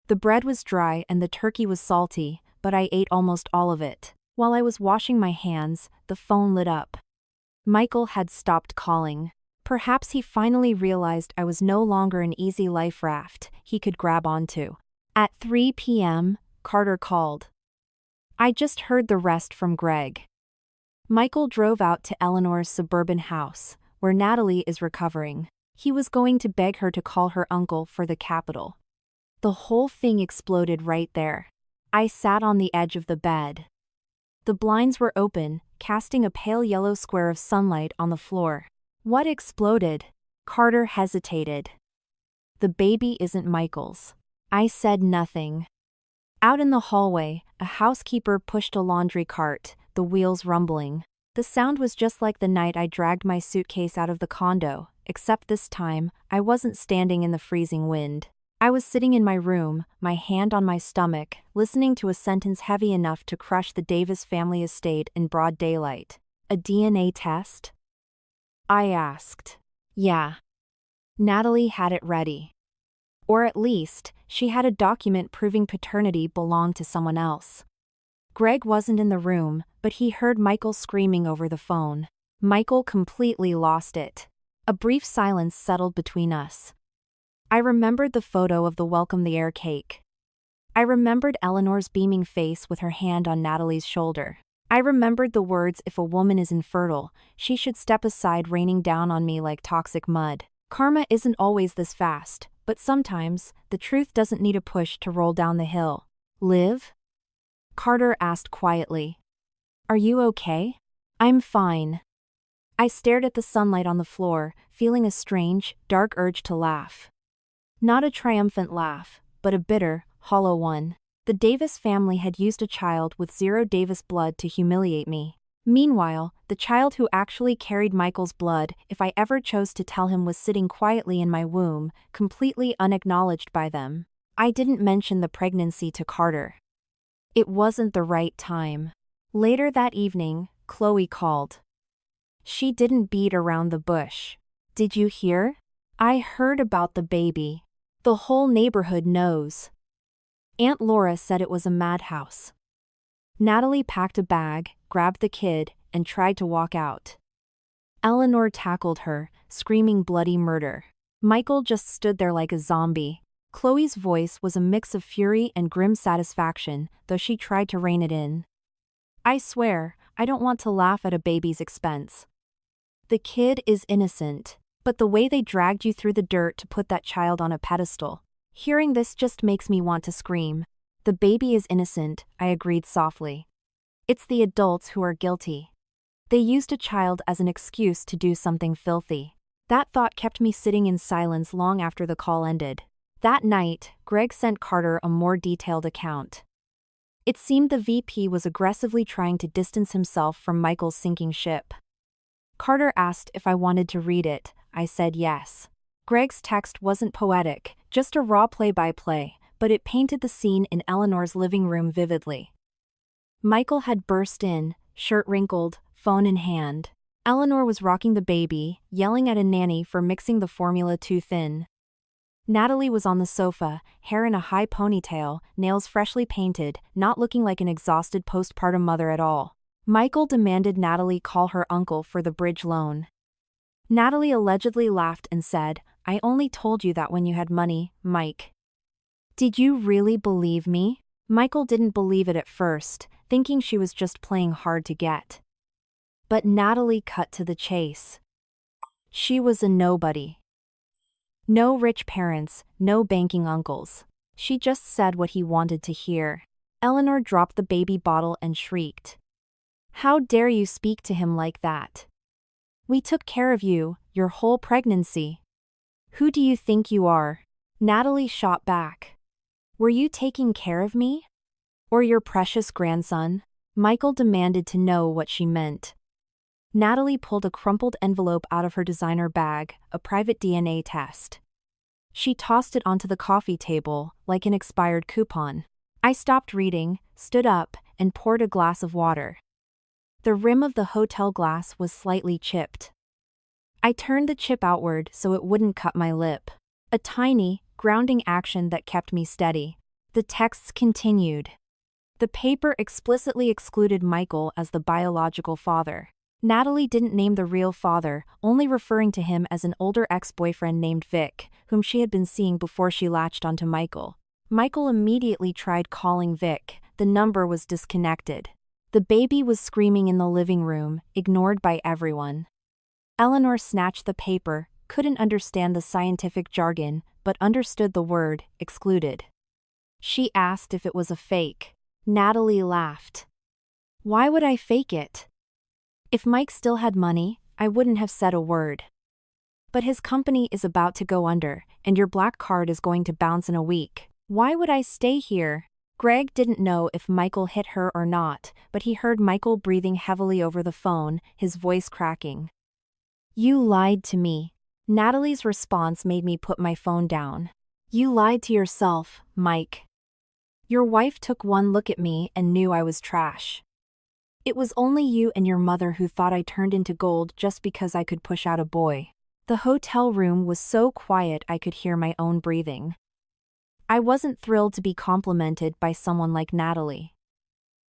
The bread was dry and the turkey was salty, but I ate almost all of it. While I was washing my hands, the phone lit up. Michael had stopped calling. Perhaps he finally realized I was no longer an easy life raft he could grab onto. At 3 p.m., Carter called. I just heard the rest from Greg. Michael drove out to Eleanor's suburban house, where Natalie is recovering. He was going to beg her to call her uncle for the capital. The whole thing exploded right there. I sat on the edge of the bed. The blinds were open, casting a pale yellow square of sunlight on the floor. What exploded? Carter hesitated. The baby isn't Michael's. I said nothing. Out in the hallway, a housekeeper pushed a laundry cart, the wheels rumbling. The sound was just like the night I dragged my suitcase out of the condo, except this time, I wasn't standing in the freezing wind. I was sitting in my room, my hand on my stomach, listening to a sentence heavy enough to crush the Davis family estate in broad daylight. A DNA test? I asked. Yeah. Natalie had it ready. Or at least, she had a document proving paternity belonged to someone else. Greg wasn't in the room, but he heard Michael screaming over the phone. Michael completely lost it. A brief silence settled between us. I remembered the photo of the welcome the air cake. I remembered Eleanor's beaming face with her hand on Natalie's shoulder. I remembered the words, if a woman is infertile, she should step aside, raining down on me like toxic mud. Karma isn't always this fast, but sometimes, the truth doesn't need a push to roll down the hill. Liv? Carter asked quietly. Are you okay? I'm fine. I stared at the sunlight on the floor, feeling a strange, dark urge to laugh. Not a triumphant laugh, but a bitter, hollow one. The Davis family had used a child with zero Davis blood to humiliate me. Meanwhile, the child who actually carried Michael's blood, if I ever chose to tell him, was sitting quietly in my womb, completely unacknowledged by them. I didn't mention the pregnancy to Carter. It wasn't the right time. Later that evening, Chloe called. She didn't beat around the bush. Did you hear? I heard about the baby. The whole neighborhood knows. Aunt Laura said it was a madhouse. Natalie packed a bag, grabbed the kid, and tried to walk out. Eleanor tackled her, screaming bloody murder. Michael just stood there like a zombie. Chloe's voice was a mix of fury and grim satisfaction, though she tried to rein it in. I swear, I don't want to laugh at a baby's expense. The kid is innocent, but the way they dragged you through the dirt to put that child on a pedestal. Hearing this just makes me want to scream. The baby is innocent, I agreed softly. It's the adults who are guilty. They used a child as an excuse to do something filthy. That thought kept me sitting in silence long after the call ended. That night, Greg sent Carter a more detailed account. It seemed the VP was aggressively trying to distance himself from Michael's sinking ship. Carter asked if I wanted to read it. I said yes. Greg's text wasn't poetic, just a raw play-by-play, but it painted the scene in Eleanor's living room vividly. Michael had burst in, shirt wrinkled, phone in hand. Eleanor was rocking the baby, yelling at a nanny for mixing the formula too thin. Natalie was on the sofa, hair in a high ponytail, nails freshly painted, not looking like an exhausted postpartum mother at all. Michael demanded Natalie call her uncle for the bridge loan. Natalie allegedly laughed and said, I only told you that when you had money, Mike. Did you really believe me? Michael didn't believe it at first, thinking she was just playing hard to get. But Natalie cut to the chase. She was a nobody. No rich parents, no banking uncles. She just said what he wanted to hear. Eleanor dropped the baby bottle and shrieked. How dare you speak to him like that? We took care of you, your whole pregnancy. Who do you think you are? Natalie shot back. Were you taking care of me? Or your precious grandson? Michael demanded to know what she meant. Natalie pulled a crumpled envelope out of her designer bag, a private DNA test. She tossed it onto the coffee table, like an expired coupon. I stopped reading, stood up, and poured a glass of water. The rim of the hotel glass was slightly chipped. I turned the chip outward so it wouldn't cut my lip. A tiny, grounding action that kept me steady. The texts continued. The paper explicitly excluded Michael as the biological father. Natalie didn't name the real father, only referring to him as an older ex-boyfriend named Vic, whom she had been seeing before she latched onto Michael. Michael immediately tried calling Vic. The number was disconnected. The baby was screaming in the living room, ignored by everyone. Eleanor snatched the paper, couldn't understand the scientific jargon, but understood the word, excluded. She asked if it was a fake. Natalie laughed. Why would I fake it? If Mike still had money, I wouldn't have said a word. But his company is about to go under, and your black card is going to bounce in a week. Why would I stay here? Greg didn't know if Michael hit her or not, but he heard Michael breathing heavily over the phone, his voice cracking. You lied to me. Natalie's response made me put my phone down. You lied to yourself, Mike. Your wife took one look at me and knew I was trash. It was only you and your mother who thought I turned into gold just because I could push out a boy. The hotel room was so quiet I could hear my own breathing. I wasn't thrilled to be complimented by someone like Natalie.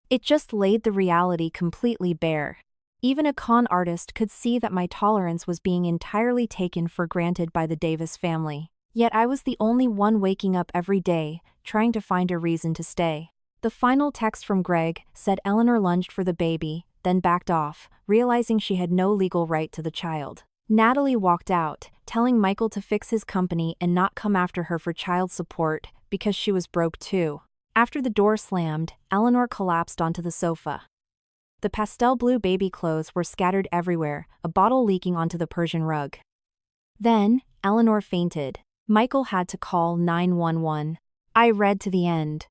It just laid the reality completely bare. Even a con artist could see that my tolerance was being entirely taken for granted by the Davis family. Yet I was the only one waking up every day, trying to find a reason to stay. The final text from Greg said Eleanor lunged for the baby, then backed off, realizing she had no legal right to the child. Natalie walked out, telling Michael to fix his company and not come after her for child support, because she was broke too. After the door slammed, Eleanor collapsed onto the sofa. The pastel blue baby clothes were scattered everywhere, a bottle leaking onto the Persian rug. Then, Eleanor fainted. Michael had to call 911. I read to the end.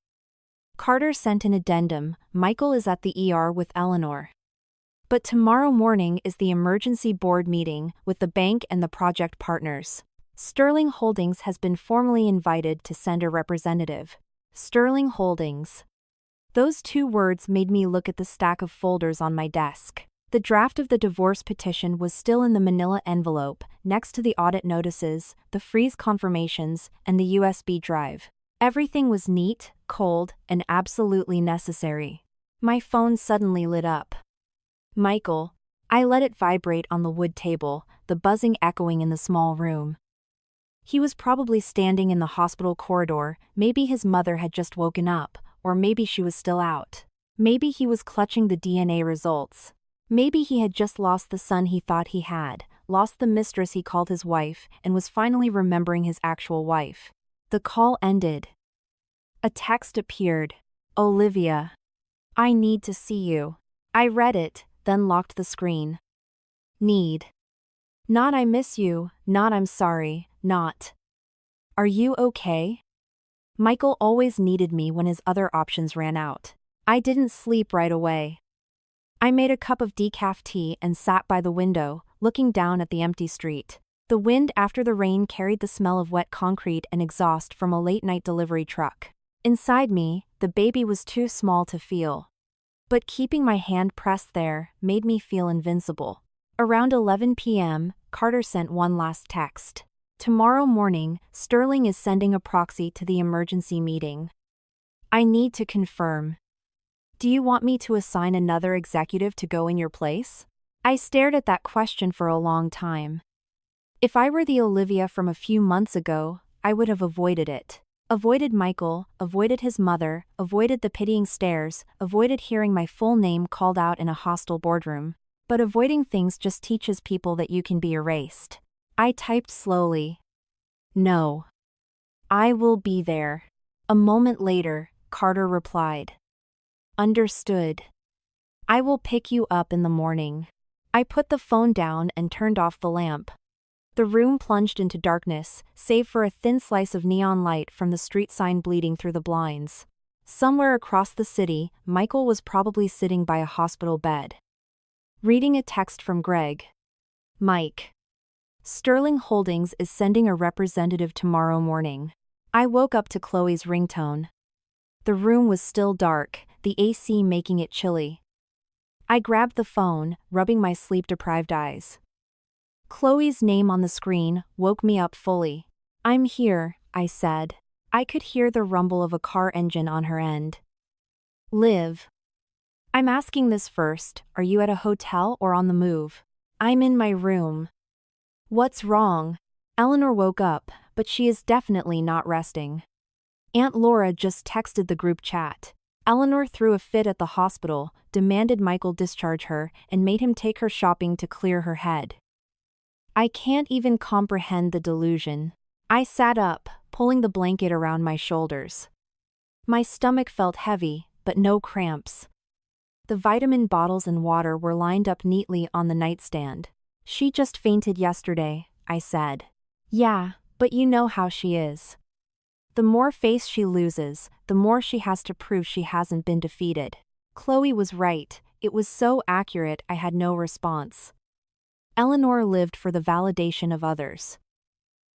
Carter sent an addendum. Michael is at the ER with Eleanor. But tomorrow morning is the emergency board meeting with the bank and the project partners. Sterling Holdings has been formally invited to send a representative. Sterling Holdings. Those two words made me look at the stack of folders on my desk. The draft of the divorce petition was still in the manila envelope, next to the audit notices, the freeze confirmations, and the USB drive. Everything was neat, cold, and absolutely necessary. My phone suddenly lit up. Michael. I let it vibrate on the wood table, the buzzing echoing in the small room. He was probably standing in the hospital corridor. Maybe his mother had just woken up, or maybe she was still out. Maybe he was clutching the DNA results. Maybe he had just lost the son he thought he had, lost the mistress he called his wife, and was finally remembering his actual wife. The call ended. A text appeared. Olivia. I need to see you. I read it, then locked the screen. Need. Not I miss you, not I'm sorry, not. Are you okay? Michael always needed me when his other options ran out. I didn't sleep right away. I made a cup of decaf tea and sat by the window, looking down at the empty street. The wind after the rain carried the smell of wet concrete and exhaust from a late-night delivery truck. Inside me, the baby was too small to feel. But keeping my hand pressed there made me feel invincible. Around 11 p.m., Carter sent one last text. Tomorrow morning, Sterling is sending a proxy to the emergency meeting. I need to confirm. Do you want me to assign another executive to go in your place? I stared at that question for a long time. If I were the Olivia from a few months ago, I would have avoided it. Avoided Michael, avoided his mother, avoided the pitying stares, avoided hearing my full name called out in a hostile boardroom. But avoiding things just teaches people that you can be erased. I typed slowly. No. I will be there. A moment later, Carter replied. Understood. I will pick you up in the morning. I put the phone down and turned off the lamp. The room plunged into darkness, save for a thin slice of neon light from the street sign bleeding through the blinds. Somewhere across the city, Michael was probably sitting by a hospital bed, reading a text from Greg. Mike. Sterling Holdings is sending a representative tomorrow morning. I woke up to Chloe's ringtone. The room was still dark, the AC making it chilly. I grabbed the phone, rubbing my sleep-deprived eyes. Chloe's name on the screen woke me up fully. I'm here, I said. I could hear the rumble of a car engine on her end. Liv. I'm asking this first, are you at a hotel or on the move? I'm in my room. What's wrong? Eleanor woke up, but she is definitely not resting. Aunt Laura just texted the group chat. Eleanor threw a fit at the hospital, demanded Michael discharge her, and made him take her shopping to clear her head. I can't even comprehend the delusion. I sat up, pulling the blanket around my shoulders. My stomach felt heavy, but no cramps. The vitamin bottles and water were lined up neatly on the nightstand. She just fainted yesterday, I said. Yeah, but you know how she is. The more face she loses, the more she has to prove she hasn't been defeated. Chloe was right, it was so accurate I had no response. Eleanor lived for the validation of others.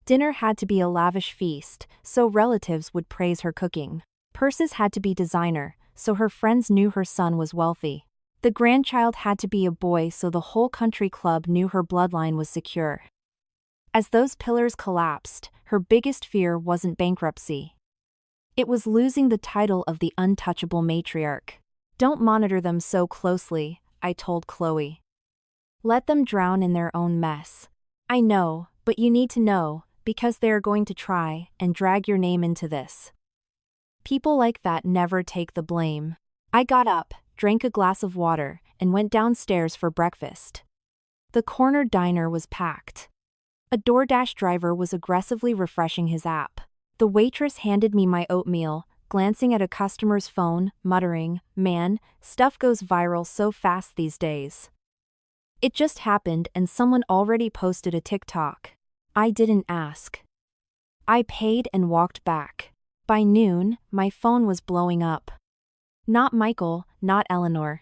Dinner had to be a lavish feast, so relatives would praise her cooking. Purses had to be designer, so her friends knew her son was wealthy. The grandchild had to be a boy so the whole country club knew her bloodline was secure. As those pillars collapsed, her biggest fear wasn't bankruptcy. It was losing the title of the untouchable matriarch. Don't monitor them so closely, I told Chloe. Let them drown in their own mess. I know, but you need to know, because they are going to try and drag your name into this. People like that never take the blame. I got up, drank a glass of water, and went downstairs for breakfast. The corner diner was packed. A DoorDash driver was aggressively refreshing his app. The waitress handed me my oatmeal, glancing at a customer's phone, muttering, "Man, stuff goes viral so fast these days." It just happened and someone already posted a TikTok. I didn't ask. I paid and walked back. By noon, my phone was blowing up. Not Michael, not Eleanor.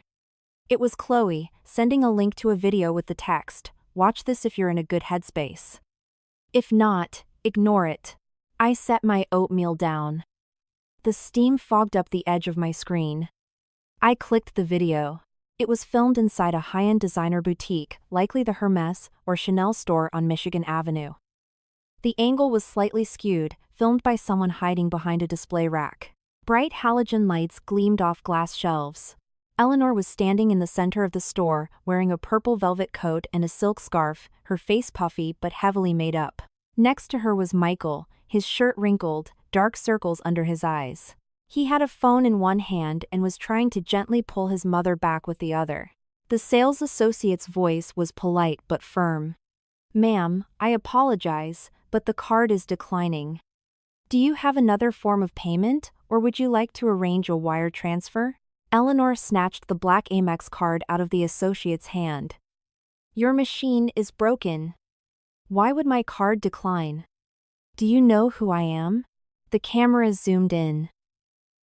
It was Chloe, sending a link to a video with the text, "Watch this if you're in a good headspace. If not, ignore it." I set my oatmeal down. The steam fogged up the edge of my screen. I clicked the video. It was filmed inside a high-end designer boutique, likely the Hermes or Chanel store on Michigan Avenue. The angle was slightly skewed, filmed by someone hiding behind a display rack. Bright halogen lights gleamed off glass shelves. Eleanor was standing in the center of the store, wearing a purple velvet coat and a silk scarf, her face puffy but heavily made up. Next to her was Michael, his shirt wrinkled, dark circles under his eyes. He had a phone in one hand and was trying to gently pull his mother back with the other. The sales associate's voice was polite but firm. "Ma'am, I apologize, but the card is declining. Do you have another form of payment, or would you like to arrange a wire transfer?" Eleanor snatched the black Amex card out of the associate's hand. "Your machine is broken." "Why would my card decline?" "Do you know who I am?" The camera zoomed in.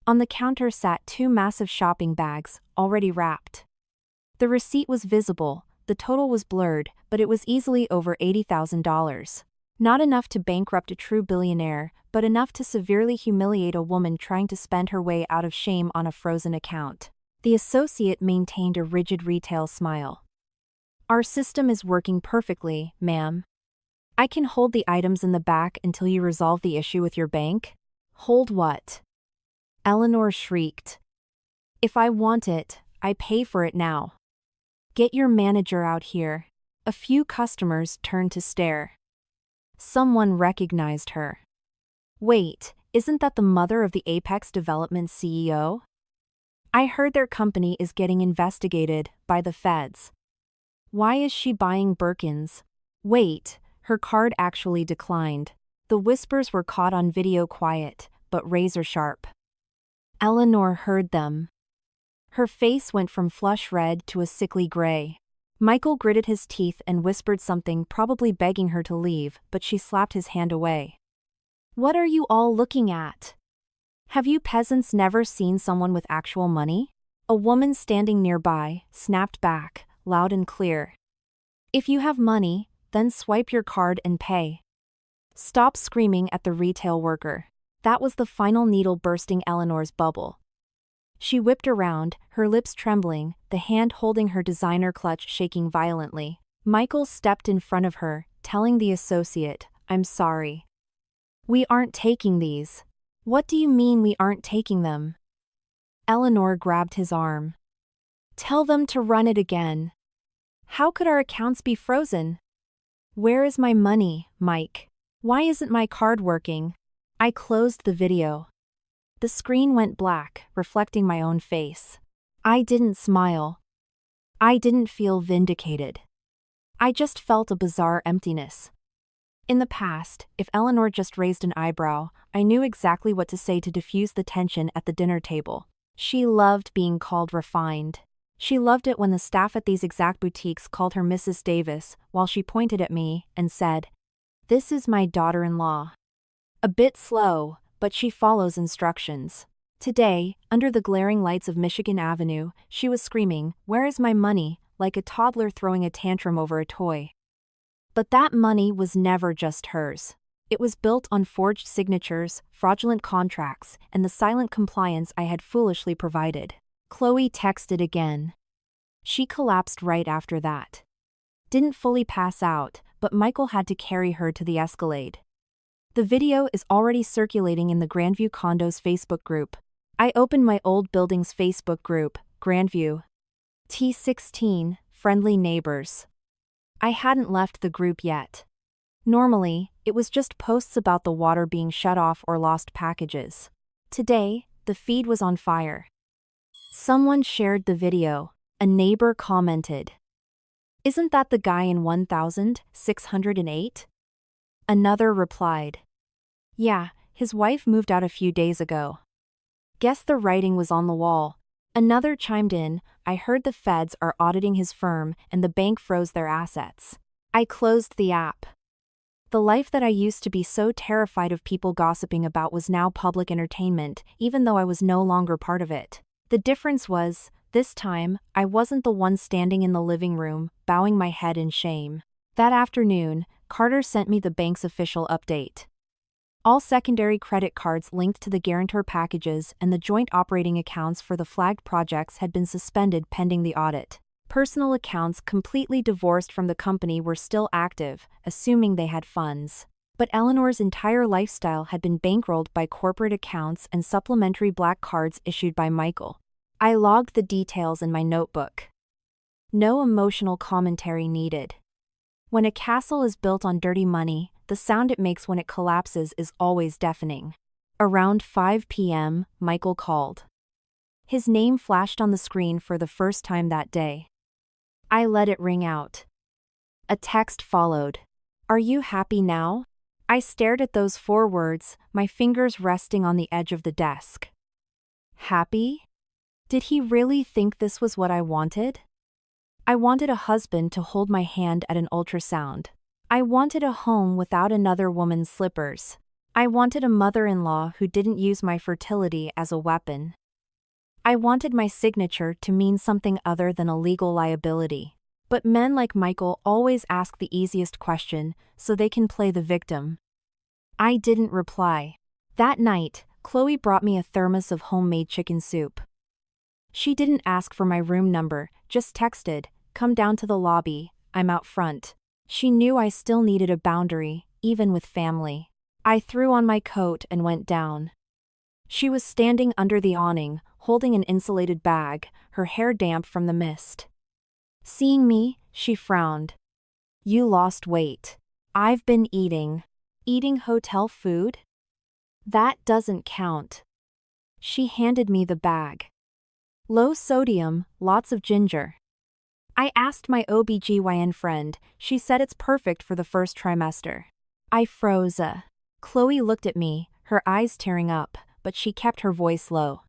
On the counter sat two massive shopping bags, already wrapped. The receipt was visible, the total was blurred, but it was easily over $80,000. Not enough to bankrupt a true billionaire, but enough to severely humiliate a woman trying to spend her way out of shame on a frozen account. The associate maintained a rigid retail smile. "Our system is working perfectly, ma'am. I can hold the items in the back until you resolve the issue with your bank." "Hold what?" Eleanor shrieked. "If I want it, I pay for it now." "Get your manager out here." A few customers turned to stare. Someone recognized her. "Wait, isn't that the mother of the Apex Development CEO? I heard their company is getting investigated by the feds. Why is she buying Birkins? Wait, her card actually declined." The whispers were caught on video quiet, but razor sharp. Eleanor heard them. Her face went from flush red to a sickly gray. Michael gritted his teeth and whispered something, probably begging her to leave, but she slapped his hand away. "What are you all looking at? Have you peasants never seen someone with actual money?" A woman standing nearby snapped back, loud and clear. "If you have money, then swipe your card and pay." Stop screaming at the retail worker. That was the final needle bursting Eleanor's bubble. She whipped around, her lips trembling, the hand holding her designer clutch shaking violently. Michael stepped in front of her, telling the associate, "I'm sorry. We aren't taking these." "What do you mean we aren't taking them?" Eleanor grabbed his arm. "Tell them to run it again." "How could our accounts be frozen?" "Where is my money, Mike? Why isn't my card working?" I closed the video. The screen went black, reflecting my own face. I didn't smile. I didn't feel vindicated. I just felt a bizarre emptiness. In the past, if Eleanor just raised an eyebrow, I knew exactly what to say to diffuse the tension at the dinner table. She loved being called refined. She loved it when the staff at these exact boutiques called her Mrs. Davis, while she pointed at me and said, "This is my daughter-in-law." A bit slow, but she follows instructions. Today, under the glaring lights of Michigan Avenue, she was screaming, "Where is my money?" like a toddler throwing a tantrum over a toy. But that money was never just hers. It was built on forged signatures, fraudulent contracts, and the silent compliance I had foolishly provided. Chloe texted again. She collapsed right after that. Didn't fully pass out, but Michael had to carry her to the Escalade. The video is already circulating in the Grandview Condos Facebook group. I opened my old building's Facebook group, Grandview T16, Friendly Neighbors. I hadn't left the group yet. Normally, it was just posts about the water being shut off or lost packages. Today, the feed was on fire. Someone shared the video. A neighbor commented, "Isn't that the guy in 1608? Another replied, "Yeah, his wife moved out a few days ago." Guess the writing was on the wall. Another chimed in, "I heard the feds are auditing his firm and the bank froze their assets." I closed the app. The life that I used to be so terrified of people gossiping about was now public entertainment, even though I was no longer part of it. The difference was, this time, I wasn't the one standing in the living room, bowing my head in shame. That afternoon, Carter sent me the bank's official update. All secondary credit cards linked to the guarantor packages and the joint operating accounts for the flagged projects had been suspended pending the audit. Personal accounts completely divorced from the company were still active, assuming they had funds. But Eleanor's entire lifestyle had been bankrolled by corporate accounts and supplementary black cards issued by Michael. I logged the details in my notebook. No emotional commentary needed. When a castle is built on dirty money, the sound it makes when it collapses is always deafening. Around 5 p.m., Michael called. His name flashed on the screen for the first time that day. I let it ring out. A text followed. "Are you happy now?" I stared at those 4 words, my fingers resting on the edge of the desk. Happy? Did he really think this was what I wanted? I wanted a husband to hold my hand at an ultrasound. I wanted a home without another woman's slippers. I wanted a mother-in-law who didn't use my fertility as a weapon. I wanted my signature to mean something other than a legal liability. But men like Michael always ask the easiest question, so they can play the victim. I didn't reply. That night, Chloe brought me a thermos of homemade chicken soup. She didn't ask for my room number, just texted, "Come down to the lobby, I'm out front." She knew I still needed a boundary, even with family. I threw on my coat and went down. She was standing under the awning, holding an insulated bag, her hair damp from the mist. Seeing me, she frowned. "You lost weight." "I've been eating." "Eating hotel food?" "That doesn't count." She handed me the bag. "Low sodium, lots of ginger." I asked my OBGYN friend, she said it's perfect for the first trimester. I froze. Chloe looked at me, her eyes tearing up, but she kept her voice low.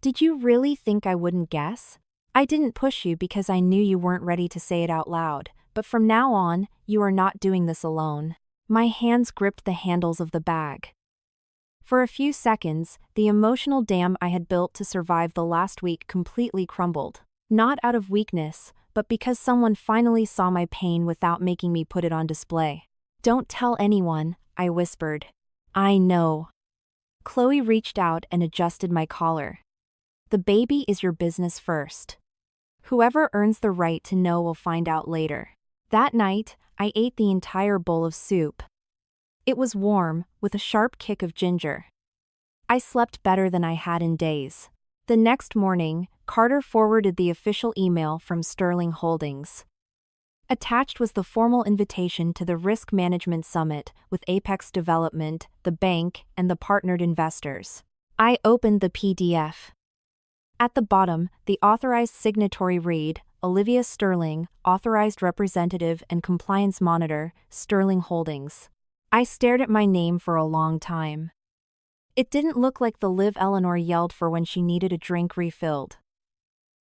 Did you really think I wouldn't guess? I didn't push you because I knew you weren't ready to say it out loud, but from now on, you are not doing this alone. My hands gripped the handles of the bag. For a few seconds, the emotional dam I had built to survive the last week completely crumbled. Not out of weakness, but because someone finally saw my pain without making me put it on display. Don't tell anyone, I whispered. I know. Chloe reached out and adjusted my collar. The baby is your business first. Whoever earns the right to know will find out later. That night, I ate the entire bowl of soup. It was warm, with a sharp kick of ginger. I slept better than I had in days. The next morning, Carter forwarded the official email from Sterling Holdings. Attached was the formal invitation to the Risk Management Summit with Apex Development, the bank, and the partnered investors. I opened the PDF. At the bottom, the authorized signatory read, Olivia Sterling, Authorized Representative and Compliance Monitor, Sterling Holdings. I stared at my name for a long time. It didn't look like the Liv Eleanor yelled for when she needed a drink refilled.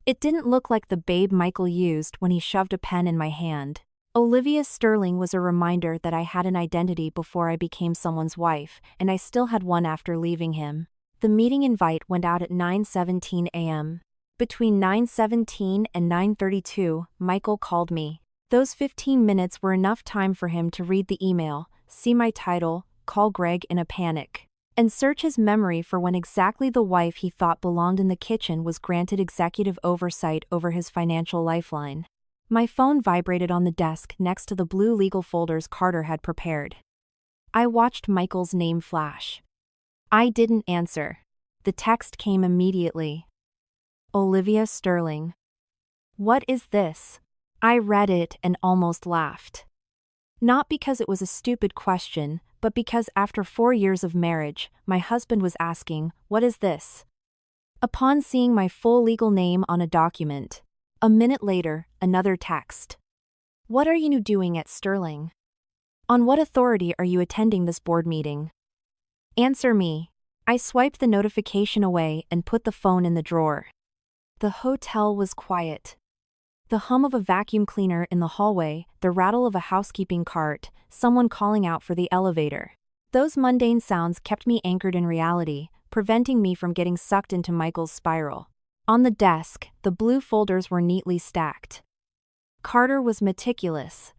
It didn't look like the babe Michael used when he shoved a pen in my hand. Olivia Sterling was a reminder that I had an identity before I became someone's wife, and I still had one after leaving him. The meeting invite went out at 9:17 a.m. Between 9:17 and 9:32, Michael called me. Those 15 minutes were enough time for him to read the email, see my title, call Greg in a panic, and search his memory for when exactly the wife he thought belonged in the kitchen was granted executive oversight over his financial lifeline. My phone vibrated on the desk next to the blue legal folders Carter had prepared. I watched Michael's name flash. I didn't answer. The text came immediately. Olivia Sterling. What is this? I read it and almost laughed. Not because it was a stupid question, but because after 4 years of marriage, my husband was asking, what is this? Upon seeing my full legal name on a document. A minute later, another text. What are you doing at Sterling? On what authority are you attending this board meeting? Answer me. I swiped the notification away and put the phone in the drawer. The hotel was quiet. The hum of a vacuum cleaner in the hallway, the rattle of a housekeeping cart, someone calling out for the elevator. Those mundane sounds kept me anchored in reality, preventing me from getting sucked into Michael's spiral. On the desk, the blue folders were neatly stacked. Carter was meticulous.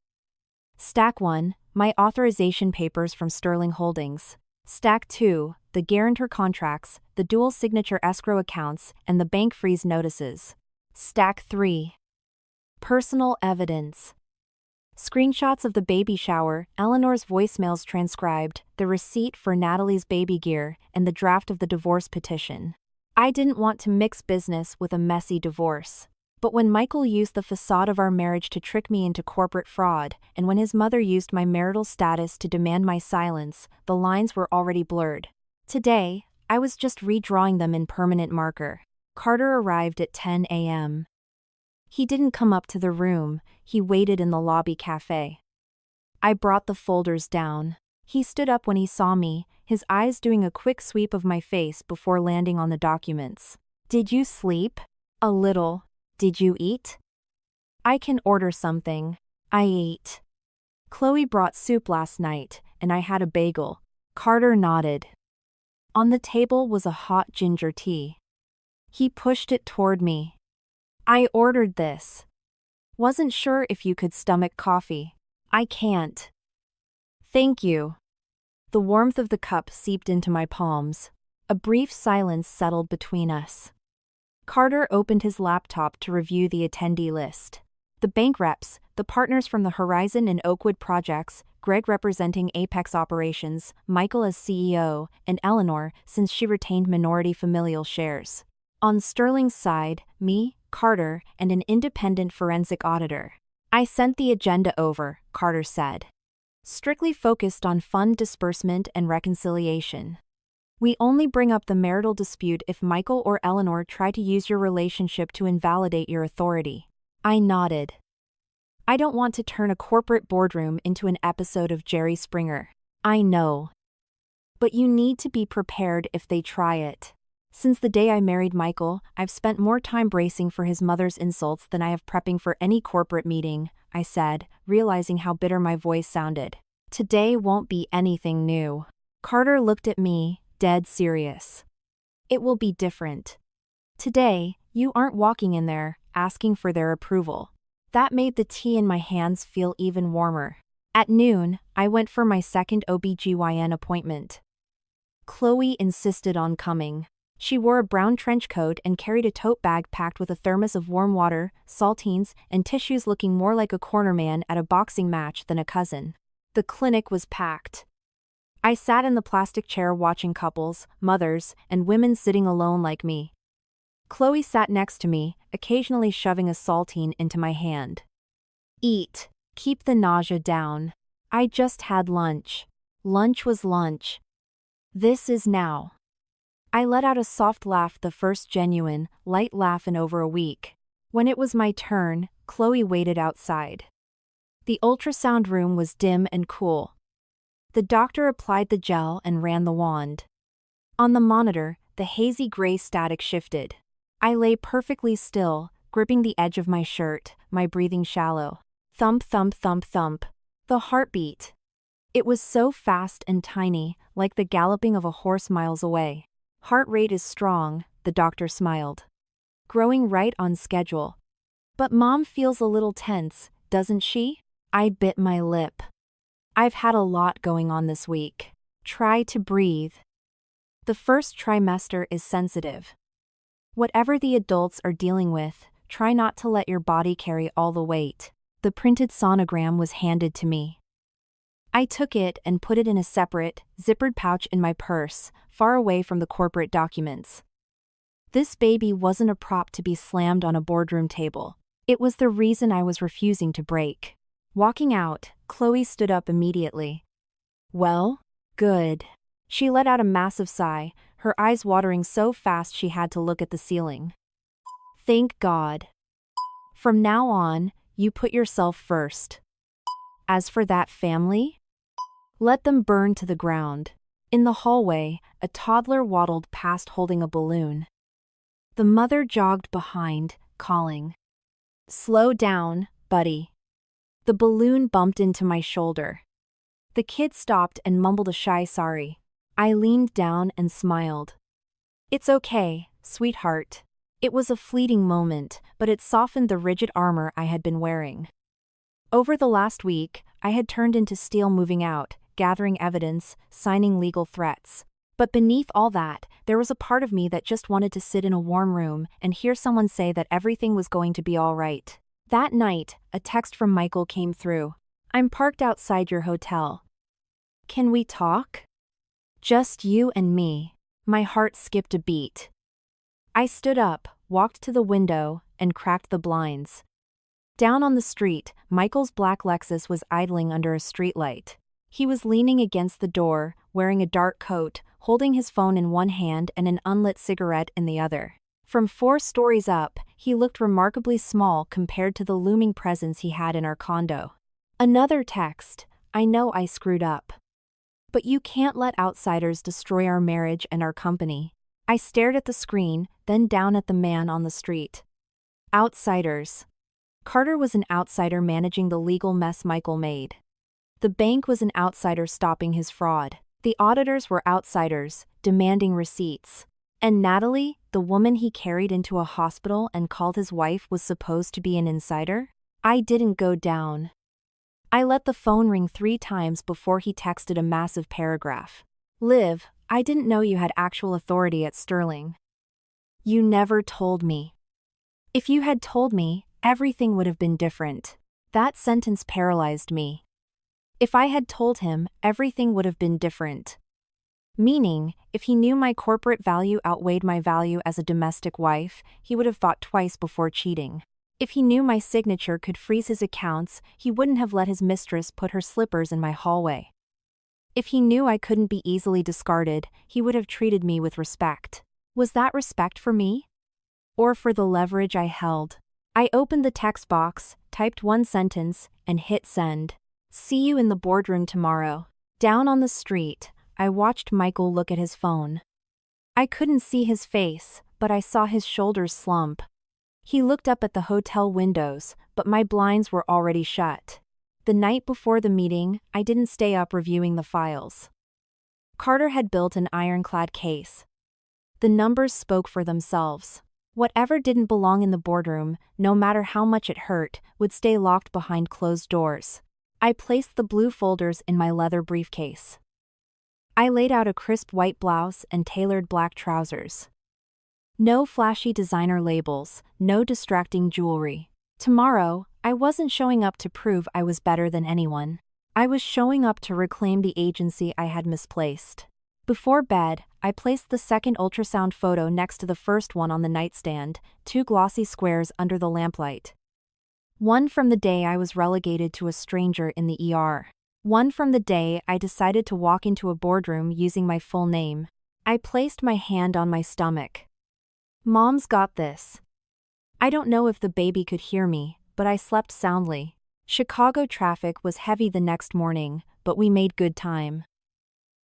Stack 1, my authorization papers from Sterling Holdings. Stack 2, the guarantor contracts, the dual signature escrow accounts, and the bank freeze notices. Stack 3. Personal evidence. Screenshots of the baby shower, Eleanor's voicemails transcribed, the receipt for Natalie's baby gear, and the draft of the divorce petition. I didn't want to mix business with a messy divorce. But when Michael used the facade of our marriage to trick me into corporate fraud, and when his mother used my marital status to demand my silence, the lines were already blurred. Today, I was just redrawing them in permanent marker. Carter arrived at 10 a.m. He didn't come up to the room, he waited in the lobby cafe. I brought the folders down. He stood up when he saw me, his eyes doing a quick sweep of my face before landing on the documents. Did you sleep? A little. Did you eat? I can order something. I ate. Chloe brought soup last night, and I had a bagel. Carter nodded. On the table was a hot ginger tea. He pushed it toward me. I ordered this. Wasn't sure if you could stomach coffee. I can't. Thank you. The warmth of the cup seeped into my palms. A brief silence settled between us. Carter opened his laptop to review the attendee list. The bank reps, the partners from the Horizon and Oakwood projects, Greg representing Apex operations, Michael as CEO, and Eleanor, since she retained minority familial shares. On Sterling's side, me, Carter, and an independent forensic auditor. I sent the agenda over, Carter said. Strictly focused on fund disbursement and reconciliation. We only bring up the marital dispute if Michael or Eleanor try to use your relationship to invalidate your authority. I nodded. I don't want to turn a corporate boardroom into an episode of Jerry Springer. I know. But you need to be prepared if they try it. Since the day I married Michael, I've spent more time bracing for his mother's insults than I have prepping for any corporate meeting, I said, realizing how bitter my voice sounded. Today won't be anything new. Carter looked at me, dead serious. It will be different. Today, you aren't walking in there, asking for their approval. That made the tea in my hands feel even warmer. At noon, I went for my second OBGYN appointment. Chloe insisted on coming. She wore a brown trench coat and carried a tote bag packed with a thermos of warm water, saltines, and tissues, looking more like a cornerman at a boxing match than a cousin. The clinic was packed. I sat in the plastic chair watching couples, mothers, and women sitting alone like me. Chloe sat next to me, occasionally shoving a saltine into my hand. Eat. Keep the nausea down. I just had lunch. Lunch was lunch. This is now. I let out a soft laugh, the first genuine, light laugh in over a week. When it was my turn, Chloe waited outside. The ultrasound room was dim and cool. The doctor applied the gel and ran the wand. On the monitor, the hazy gray static shifted. I lay perfectly still, gripping the edge of my shirt, my breathing shallow. Thump, thump, thump, thump. The heartbeat. It was so fast and tiny, like the galloping of a horse miles away. Heart rate is strong, the doctor smiled. Growing right on schedule. But Mom feels a little tense, doesn't she? I bit my lip. I've had a lot going on this week. Try to breathe. The first trimester is sensitive. Whatever the adults are dealing with, try not to let your body carry all the weight. The printed sonogram was handed to me. I took it and put it in a separate, zippered pouch in my purse, far away from the corporate documents. This baby wasn't a prop to be slammed on a boardroom table. It was the reason I was refusing to break. Walking out, Chloe stood up immediately. Well? Good. She let out a massive sigh, her eyes watering so fast she had to look at the ceiling. Thank God. From now on, you put yourself first. As for that family, let them burn to the ground. In the hallway, a toddler waddled past holding a balloon. The mother jogged behind, calling. Slow down, buddy. The balloon bumped into my shoulder. The kid stopped and mumbled a shy sorry. I leaned down and smiled. It's okay, sweetheart. It was a fleeting moment, but it softened the rigid armor I had been wearing. Over the last week, I had turned into steel, moving out, gathering evidence, signing legal threats. But beneath all that, there was a part of me that just wanted to sit in a warm room and hear someone say that everything was going to be all right. That night, a text from Michael came through. I'm parked outside your hotel. Can we talk? Just you and me. My heart skipped a beat. I stood up, walked to the window, and cracked the blinds. Down on the street, Michael's black Lexus was idling under a streetlight. He was leaning against the door, wearing a dark coat, holding his phone in one hand and an unlit cigarette in the other. From 4 stories up, he looked remarkably small compared to the looming presence he had in our condo. Another text. I know I screwed up. But you can't let outsiders destroy our marriage and our company. I stared at the screen, then down at the man on the street. Outsiders. Carter was an outsider managing the legal mess Michael made. The bank was an outsider stopping his fraud. The auditors were outsiders, demanding receipts. And Natalie, the woman he carried into a hospital and called his wife, was supposed to be an insider? I didn't go down. I let the phone ring 3 times before he texted a massive paragraph. Liv, I didn't know you had actual authority at Sterling. You never told me. If you had told me, everything would have been different. That sentence paralyzed me. If I had told him, everything would have been different. Meaning, if he knew my corporate value outweighed my value as a domestic wife, he would have thought twice before cheating. If he knew my signature could freeze his accounts, he wouldn't have let his mistress put her slippers in my hallway. If he knew I couldn't be easily discarded, he would have treated me with respect. Was that respect for me? Or for the leverage I held? I opened the text box, typed 1 sentence, and hit send. See you in the boardroom tomorrow. Down on the street, I watched Michael look at his phone. I couldn't see his face, but I saw his shoulders slump. He looked up at the hotel windows, but my blinds were already shut. The night before the meeting, I didn't stay up reviewing the files. Carter had built an ironclad case. The numbers spoke for themselves. Whatever didn't belong in the boardroom, no matter how much it hurt, would stay locked behind closed doors. I placed the blue folders in my leather briefcase. I laid out a crisp white blouse and tailored black trousers. No flashy designer labels, no distracting jewelry. Tomorrow, I wasn't showing up to prove I was better than anyone. I was showing up to reclaim the agency I had misplaced. Before bed, I placed the second ultrasound photo next to the first one on the nightstand, two glossy squares under the lamplight. One from the day I was relegated to a stranger in the ER. One from the day I decided to walk into a boardroom using my full name. I placed my hand on my stomach. Mom's got this. I don't know if the baby could hear me, but I slept soundly. Chicago traffic was heavy the next morning, but we made good time.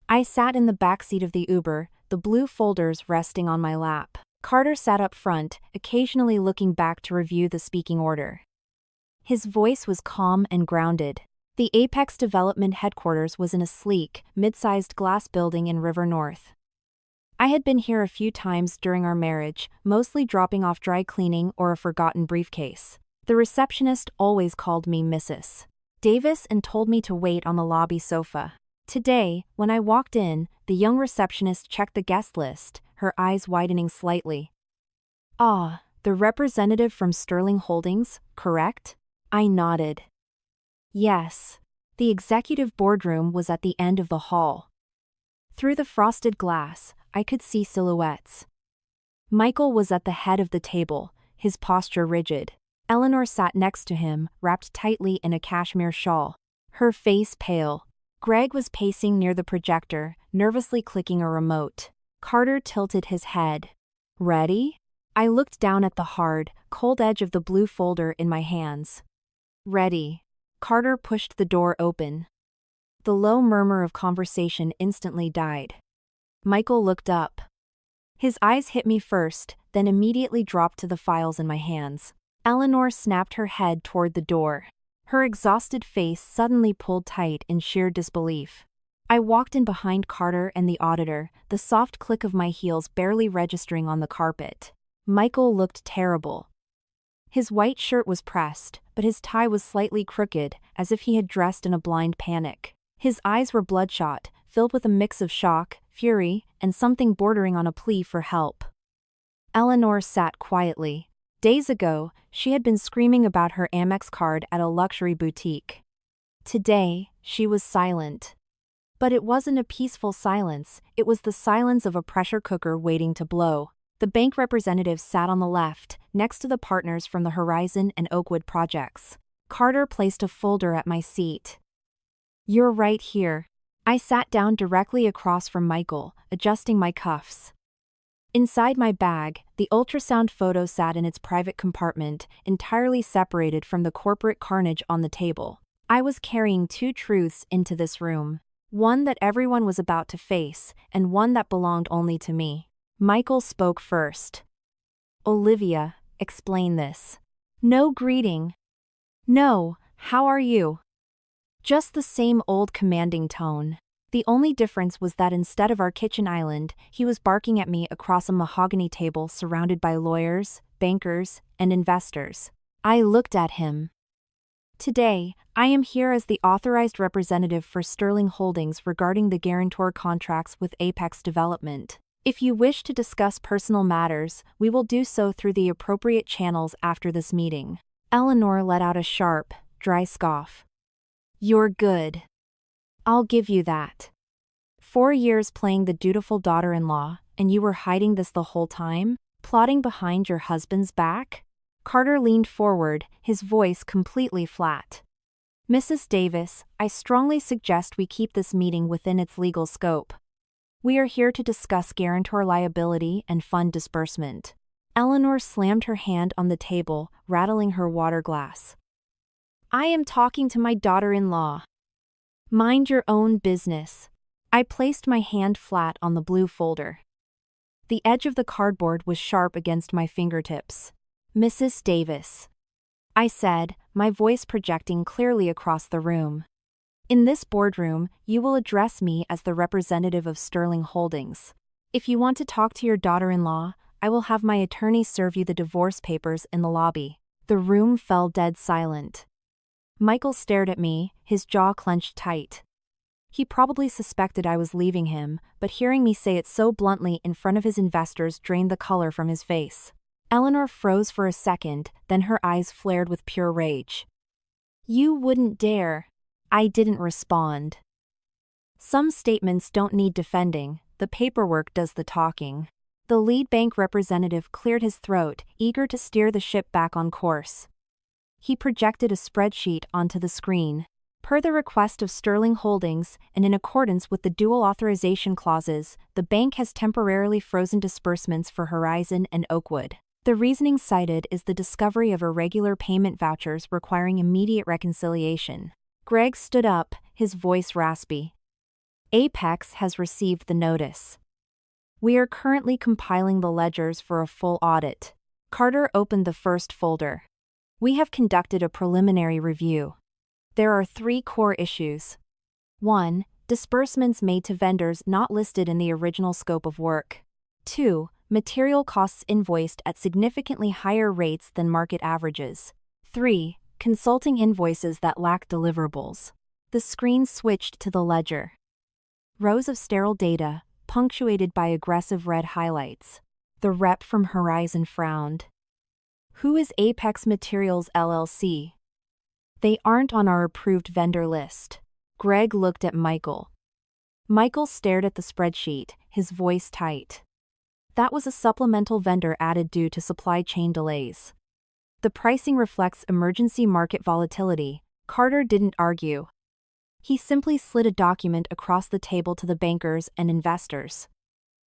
I sat in the backseat of the Uber, the blue folders resting on my lap. Carter sat up front, occasionally looking back to review the speaking order. His voice was calm and grounded. The Apex Development headquarters was in a sleek, mid-sized glass building in River North. I had been here a few times during our marriage, mostly dropping off dry cleaning or a forgotten briefcase. The receptionist always called me Mrs. Davis and told me to wait on the lobby sofa. Today, when I walked in, the young receptionist checked the guest list, her eyes widening slightly. "Ah, the representative from Sterling Holdings, correct?" I nodded. Yes. The executive boardroom was at the end of the hall. Through the frosted glass, I could see silhouettes. Michael was at the head of the table, his posture rigid. Eleanor sat next to him, wrapped tightly in a cashmere shawl. Her face pale. Greg was pacing near the projector, nervously clicking a remote. Carter tilted his head. "Ready?" I looked down at the hard, cold edge of the blue folder in my hands. "Ready." Carter pushed the door open. The low murmur of conversation instantly died. Michael looked up. His eyes hit me first, then immediately dropped to the files in my hands. Eleanor snapped her head toward the door. Her exhausted face suddenly pulled tight in sheer disbelief. I walked in behind Carter and the auditor, the soft click of my heels barely registering on the carpet. Michael looked terrible. His white shirt was pressed, but his tie was slightly crooked, as if he had dressed in a blind panic. His eyes were bloodshot, filled with a mix of shock, fury, and something bordering on a plea for help. Eleanor sat quietly. Days ago, she had been screaming about her Amex card at a luxury boutique. Today, she was silent. But it wasn't a peaceful silence, it was the silence of a pressure cooker waiting to blow. The bank representative sat on the left, next to the partners from the Horizon and Oakwood projects. Carter placed a folder at my seat. "You're right here." I sat down directly across from Michael, adjusting my cuffs. Inside my bag, the ultrasound photo sat in its private compartment, entirely separated from the corporate carnage on the table. I was carrying two truths into this room. One that everyone was about to face, and one that belonged only to me. Michael spoke first. "Olivia, explain this." No greeting. No, "How are you?" Just the same old commanding tone. The only difference was that instead of our kitchen island, he was barking at me across a mahogany table surrounded by lawyers, bankers, and investors. I looked at him. "Today, I am here as the authorized representative for Sterling Holdings regarding the guarantor contracts with Apex Development. If you wish to discuss personal matters, we will do so through the appropriate channels after this meeting." Eleanor let out a sharp, dry scoff. "You're good. I'll give you that. 4 years playing the dutiful daughter-in-law, and you were hiding this the whole time? Plotting behind your husband's back?" Carter leaned forward, his voice completely flat. "Mrs. Davis, I strongly suggest we keep this meeting within its legal scope. We are here to discuss guarantor liability and fund disbursement." Eleanor slammed her hand on the table, rattling her water glass. "I am talking to my daughter-in-law. Mind your own business." I placed my hand flat on the blue folder. The edge of the cardboard was sharp against my fingertips. "Mrs. Davis," I said, my voice projecting clearly across the room. "In this boardroom, you will address me as the representative of Sterling Holdings. If you want to talk to your daughter-in-law, I will have my attorney serve you the divorce papers in the lobby." The room fell dead silent. Michael stared at me, his jaw clenched tight. He probably suspected I was leaving him, but hearing me say it so bluntly in front of his investors drained the color from his face. Eleanor froze for a second, then her eyes flared with pure rage. "You wouldn't dare." I didn't respond. Some statements don't need defending, the paperwork does the talking. The lead bank representative cleared his throat, eager to steer the ship back on course. He projected a spreadsheet onto the screen. Per the request of Sterling Holdings, and in accordance with the dual authorization clauses, the bank has temporarily frozen disbursements for Horizon and Oakwood. The reasoning cited is the discovery of irregular payment vouchers requiring immediate reconciliation. Greg stood up, his voice raspy. "Apex has received the notice. We are currently compiling the ledgers for a full audit." Carter opened the first folder. "We have conducted a preliminary review. There are 3 core issues. 1. Disbursements made to vendors not listed in the original scope of work. 2. Material costs invoiced at significantly higher rates than market averages. 3. Consulting invoices that lack deliverables." The screen switched to the ledger. Rows of sterile data, punctuated by aggressive red highlights. The rep from Horizon frowned. "Who is Apex Materials LLC? They aren't on our approved vendor list." Greg looked at Michael. Michael stared at the spreadsheet, his voice tight. "That was a supplemental vendor added due to supply chain delays. The pricing reflects emergency market volatility." Carter didn't argue. He simply slid a document across the table to the bankers and investors.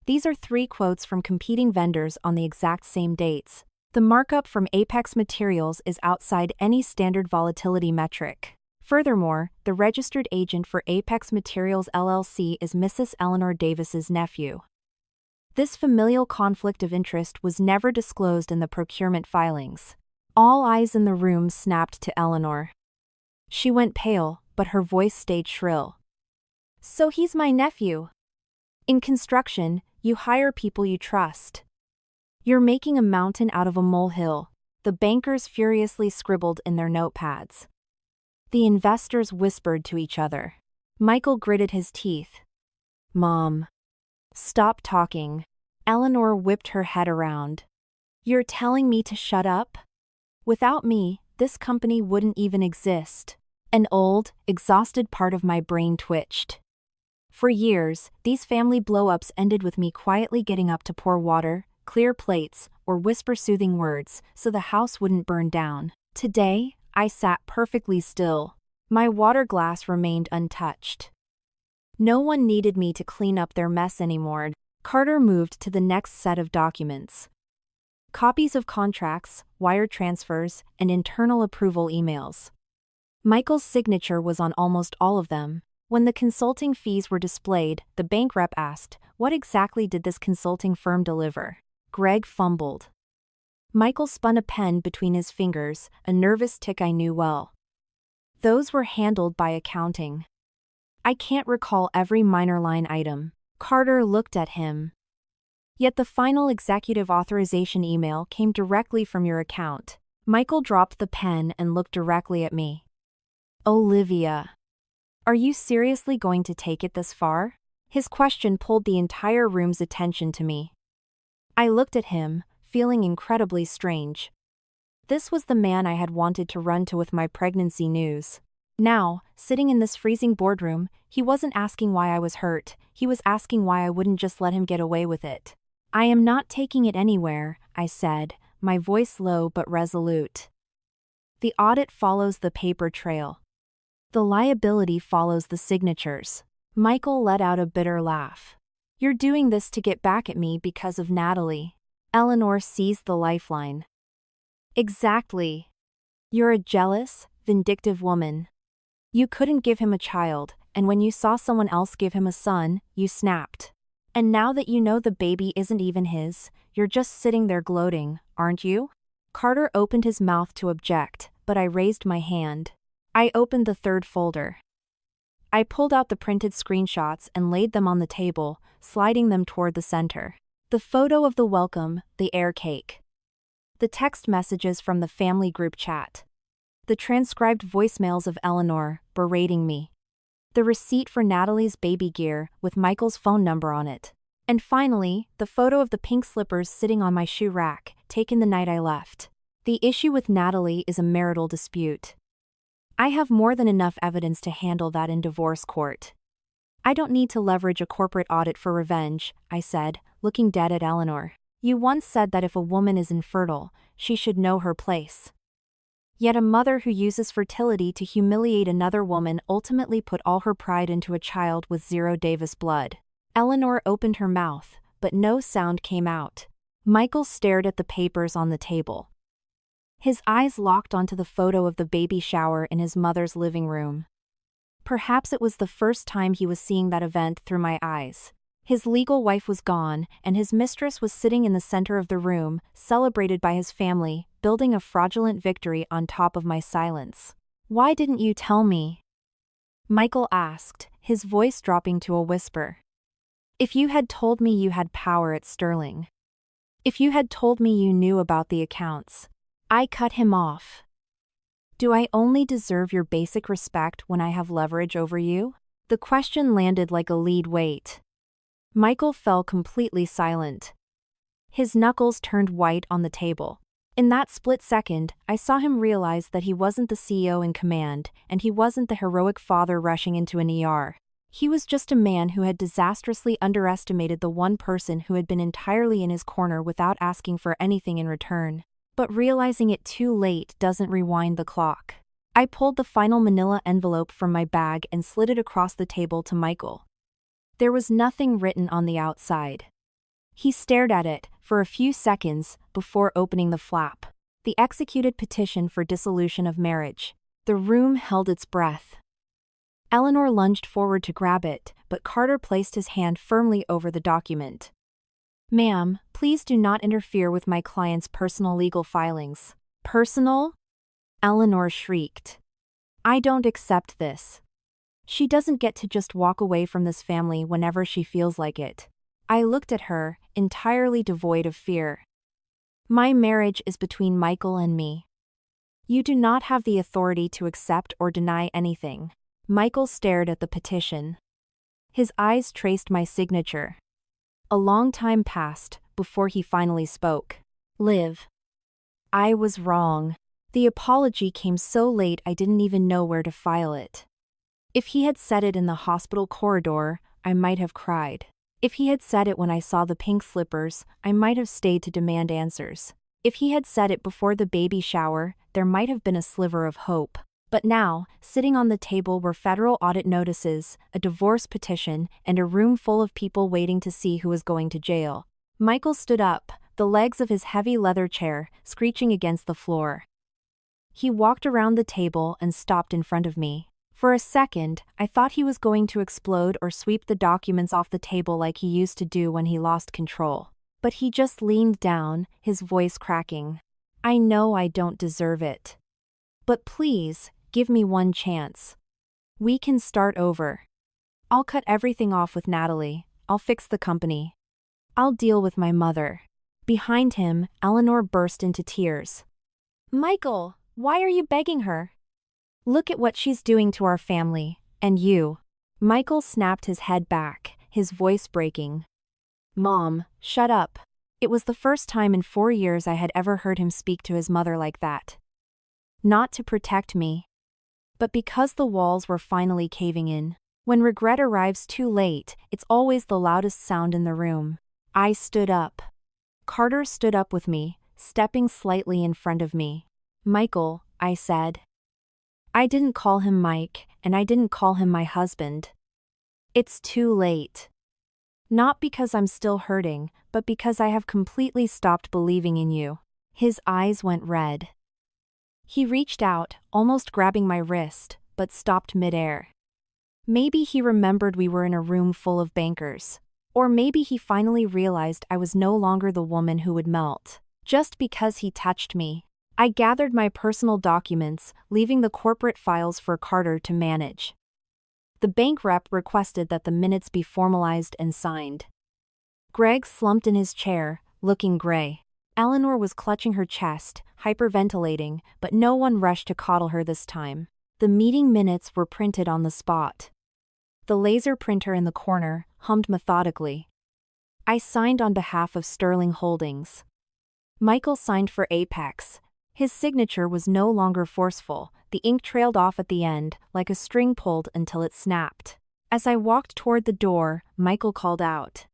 "These are 3 quotes from competing vendors on the exact same dates. The markup from Apex Materials is outside any standard volatility metric. Furthermore, the registered agent for Apex Materials LLC is Mrs. Eleanor Davis's nephew. This familial conflict of interest was never disclosed in the procurement filings." All eyes in the room snapped to Eleanor. She went pale, but her voice stayed shrill. "So he's my nephew. In construction, you hire people you trust. You're making a mountain out of a molehill." The bankers furiously scribbled in their notepads. The investors whispered to each other. Michael gritted his teeth. "Mom. Stop talking." Eleanor whipped her head around. "You're telling me to shut up? Without me, this company wouldn't even exist." An old, exhausted part of my brain twitched. For years, these family blow-ups ended with me quietly getting up to pour water, clear plates, or whisper soothing words so the house wouldn't burn down. Today, I sat perfectly still. My water glass remained untouched. No one needed me to clean up their mess anymore. Carter moved to the next set of documents. Copies of contracts, wire transfers, and internal approval emails. Michael's signature was on almost all of them. When the consulting fees were displayed, the bank rep asked, "What exactly did this consulting firm deliver?" Greg fumbled. Michael spun a pen between his fingers, a nervous tic I knew well. "Those were handled by accounting. I can't recall every minor line item." Carter looked at him. "Yet the final executive authorization email came directly from your account." Michael dropped the pen and looked directly at me. "Olivia. Are you seriously going to take it this far?" His question pulled the entire room's attention to me. I looked at him, feeling incredibly strange. This was the man I had wanted to run to with my pregnancy news. Now, sitting in this freezing boardroom, he wasn't asking why I was hurt, he was asking why I wouldn't just let him get away with it. "I am not taking it anywhere," I said, my voice low but resolute. "The audit follows the paper trail. The liability follows the signatures." Michael let out a bitter laugh. "You're doing this to get back at me because of Natalie." Eleanor seized the lifeline. "Exactly. You're a jealous, vindictive woman. You couldn't give him a child, and when you saw someone else give him a son, you snapped. And now that you know the baby isn't even his, you're just sitting there gloating, aren't you? Carter opened his mouth to object, but I raised my hand. I opened the third folder. I pulled out the printed screenshots and laid them on the table, sliding them toward the center. The photo of the welcome, the air cake. The text messages from the family group chat. The transcribed voicemails of Eleanor, berating me. The receipt for Natalie's baby gear with Michael's phone number on it. And finally, the photo of the pink slippers sitting on my shoe rack, taken the night I left. The issue with Natalie is a marital dispute. I have more than enough evidence to handle that in divorce court. I don't need to leverage a corporate audit for revenge, I said, looking dead at Eleanor. You once said that if a woman is infertile, she should know her place. Yet a mother who uses fertility to humiliate another woman ultimately put all her pride into a child with zero Davis blood. Eleanor opened her mouth, but no sound came out. Michael stared at the papers on the table. His eyes locked onto the photo of the baby shower in his mother's living room. Perhaps it was the first time he was seeing that event through my eyes. His legal wife was gone, and his mistress was sitting in the center of the room, celebrated by his family, building a fraudulent victory on top of my silence. Why didn't you tell me? Michael asked, his voice dropping to a whisper. If you had told me you had power at Sterling. If you had told me you knew about the accounts. I cut him off. Do I only deserve your basic respect when I have leverage over you? The question landed like a lead weight. Michael fell completely silent. His knuckles turned white on the table. In that split second, I saw him realize that he wasn't the CEO in command, and he wasn't the heroic father rushing into an ER. He was just a man who had disastrously underestimated the one person who had been entirely in his corner without asking for anything in return. But realizing it too late doesn't rewind the clock. I pulled the final manila envelope from my bag and slid it across the table to Michael. There was nothing written on the outside. He stared at it for a few seconds before opening the flap. The executed petition for dissolution of marriage. The room held its breath. Eleanor lunged forward to grab it, but Carter placed his hand firmly over the document. Ma'am, please do not interfere with my client's personal legal filings. Personal? Eleanor shrieked. I don't accept this. She doesn't get to just walk away from this family whenever she feels like it. I looked at her, entirely devoid of fear. My marriage is between Michael and me. You do not have the authority to accept or deny anything. Michael stared at the petition. His eyes traced my signature. A long time passed before he finally spoke. Liv. I was wrong. The apology came so late I didn't even know where to file it. If he had said it in the hospital corridor, I might have cried. If he had said it when I saw the pink slippers, I might have stayed to demand answers. If he had said it before the baby shower, there might have been a sliver of hope. But now, sitting on the table were federal audit notices, a divorce petition, and a room full of people waiting to see who was going to jail. Michael stood up, the legs of his heavy leather chair screeching against the floor. He walked around the table and stopped in front of me. For a second, I thought he was going to explode or sweep the documents off the table like he used to do when he lost control. But he just leaned down, his voice cracking. I know I don't deserve it. But please, give me one chance. We can start over. I'll cut everything off with Natalie. I'll fix the company. I'll deal with my mother. Behind him, Eleanor burst into tears. Michael, why are you begging her? Look at what she's doing to our family, and you. Michael snapped his head back, his voice breaking. Mom, shut up. It was the first time in 4 years I had ever heard him speak to his mother like that. Not to protect me, but because the walls were finally caving in. When regret arrives too late, it's always the loudest sound in the room. I stood up. Carter stood up with me, stepping slightly in front of me. Michael, I said. I didn't call him Mike, and I didn't call him my husband. It's too late. Not because I'm still hurting, but because I have completely stopped believing in you. His eyes went red. He reached out, almost grabbing my wrist, but stopped midair. Maybe he remembered we were in a room full of bankers. Or maybe he finally realized I was no longer the woman who would melt, just because he touched me. I gathered my personal documents, leaving the corporate files for Carter to manage. The bank rep requested that the minutes be formalized and signed. Greg slumped in his chair, looking gray. Eleanor was clutching her chest, hyperventilating, but no one rushed to coddle her this time. The meeting minutes were printed on the spot. The laser printer in the corner hummed methodically. I signed on behalf of Sterling Holdings. Michael signed for Apex. His signature was no longer forceful. The ink trailed off at the end, like a string pulled until it snapped. As I walked toward the door, Michael called out,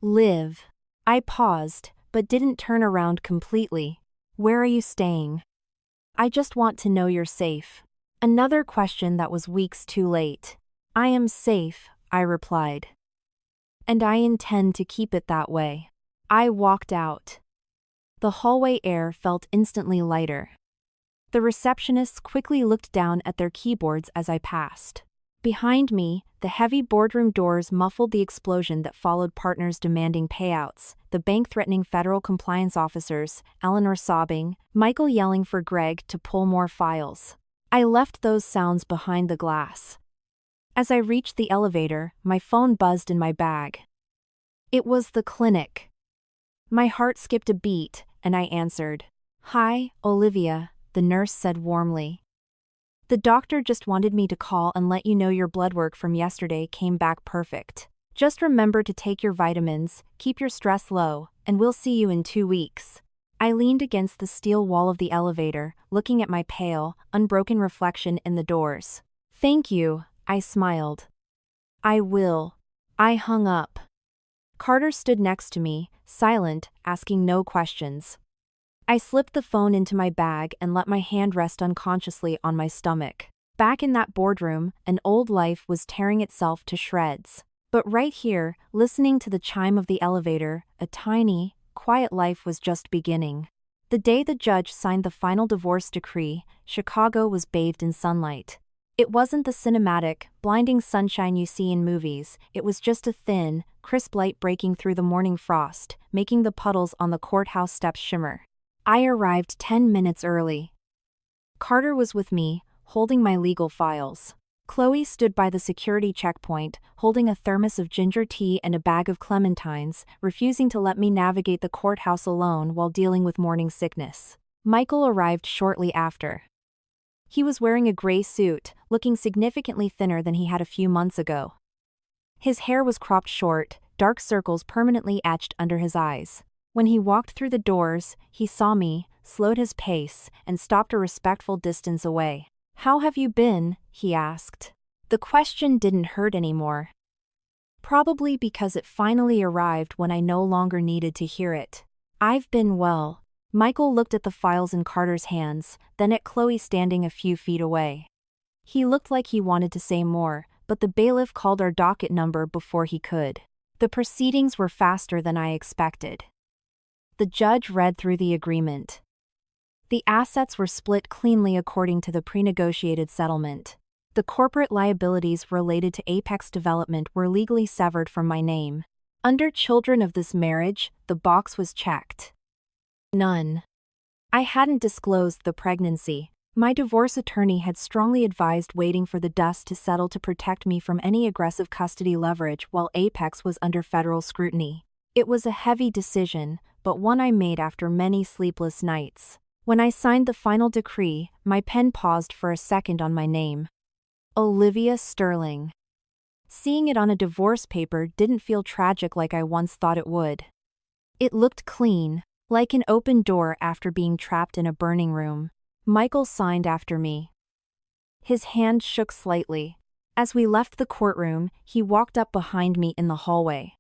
"Liv." I paused, but didn't turn around completely. "Where are you staying?" "I just want to know you're safe." Another question that was weeks too late. "I am safe," I replied. "And I intend to keep it that way." I walked out. The hallway air felt instantly lighter. The receptionists quickly looked down at their keyboards as I passed. Behind me, the heavy boardroom doors muffled the explosion that followed, partners demanding payouts, the bank threatening federal compliance officers, Eleanor sobbing, Michael yelling for Greg to pull more files. I left those sounds behind the glass. As I reached the elevator, my phone buzzed in my bag. It was the clinic. My heart skipped a beat, and I answered. "Hi, Olivia," the nurse said warmly. "The doctor just wanted me to call and let you know your blood work from yesterday came back perfect. Just remember to take your vitamins, keep your stress low, and we'll see you in 2 weeks." I leaned against the steel wall of the elevator, looking at my pale, unbroken reflection in the doors. "Thank you," I smiled. "I will." I hung up. Carter stood next to me, silent, asking no questions. I slipped the phone into my bag and let my hand rest unconsciously on my stomach. Back in that boardroom, an old life was tearing itself to shreds. But right here, listening to the chime of the elevator, a tiny, quiet life was just beginning. The day the judge signed the final divorce decree, Chicago was bathed in sunlight. It wasn't the cinematic, blinding sunshine you see in movies. It was just a thin, crisp light breaking through the morning frost, making the puddles on the courthouse steps shimmer. I arrived 10 minutes early. Carter was with me, holding my legal files. Chloe stood by the security checkpoint, holding a thermos of ginger tea and a bag of clementines, refusing to let me navigate the courthouse alone while dealing with morning sickness. Michael arrived shortly after. He was wearing a gray suit, looking significantly thinner than he had a few months ago. His hair was cropped short, dark circles permanently etched under his eyes. When he walked through the doors, he saw me, slowed his pace, and stopped a respectful distance away. "How have you been?" he asked. The question didn't hurt anymore. Probably because it finally arrived when I no longer needed to hear it. "I've been well." Michael looked at the files in Carter's hands, then at Chloe standing a few feet away. He looked like he wanted to say more, but the bailiff called our docket number before he could. The proceedings were faster than I expected. The judge read through the agreement. The assets were split cleanly according to the pre-negotiated settlement. The corporate liabilities related to Apex Development were legally severed from my name. Under children of this marriage, the box was checked. None. I hadn't disclosed the pregnancy. My divorce attorney had strongly advised waiting for the dust to settle to protect me from any aggressive custody leverage while Apex was under federal scrutiny. It was a heavy decision, but one I made after many sleepless nights. When I signed the final decree, my pen paused for a second on my name. Olivia Sterling. Seeing it on a divorce paper didn't feel tragic like I once thought it would. It looked clean, like an open door after being trapped in a burning room. Michael signed after me. His hand shook slightly. As we left the courtroom, he walked up behind me in the hallway.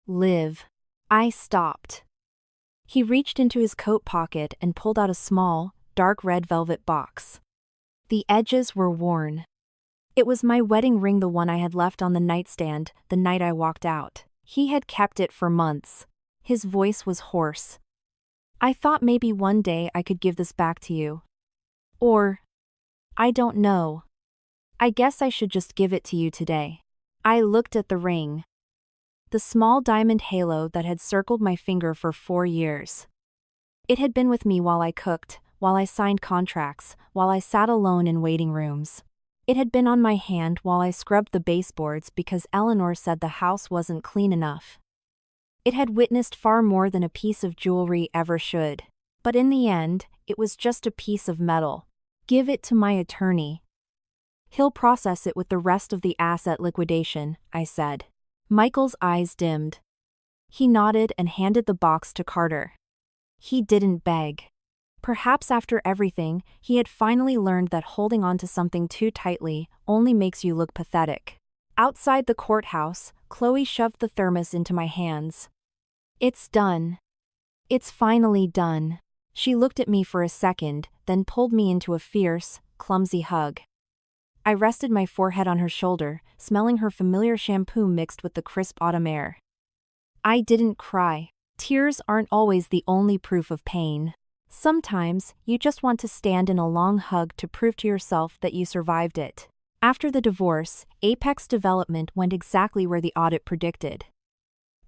"Liv." I stopped. He reached into his coat pocket and pulled out a small, dark red velvet box. The edges were worn. It was my wedding ring, the one I had left on the nightstand the night I walked out. He had kept it for months. His voice was hoarse. "I thought maybe one day I could give this back to you. Or, I don't know. I guess I should just give it to you today." I looked at the ring. the small diamond halo that had circled my finger for 4 years. It had been with me while I cooked, while I signed contracts, while I sat alone in waiting rooms. It had been on my hand while I scrubbed the baseboards because Eleanor said the house wasn't clean enough. It had witnessed far more than a piece of jewelry ever should. But in the end, it was just a piece of metal. Give it to my attorney. He'll process it with the rest of the asset liquidation, I said. Michael's eyes dimmed. He nodded and handed the box to Carter. He didn't beg. Perhaps after everything, he had finally learned that holding on to something too tightly only makes you look pathetic. Outside the courthouse, Chloe shoved the thermos into my hands. It's done. It's finally done. She looked at me for a second, then pulled me into a fierce, clumsy hug. I rested my forehead on her shoulder, smelling her familiar shampoo mixed with the crisp autumn air. I didn't cry. Tears aren't always the only proof of pain. Sometimes, you just want to stand in a long hug to prove to yourself that you survived it. After the divorce, Apex Development went exactly where the audit predicted.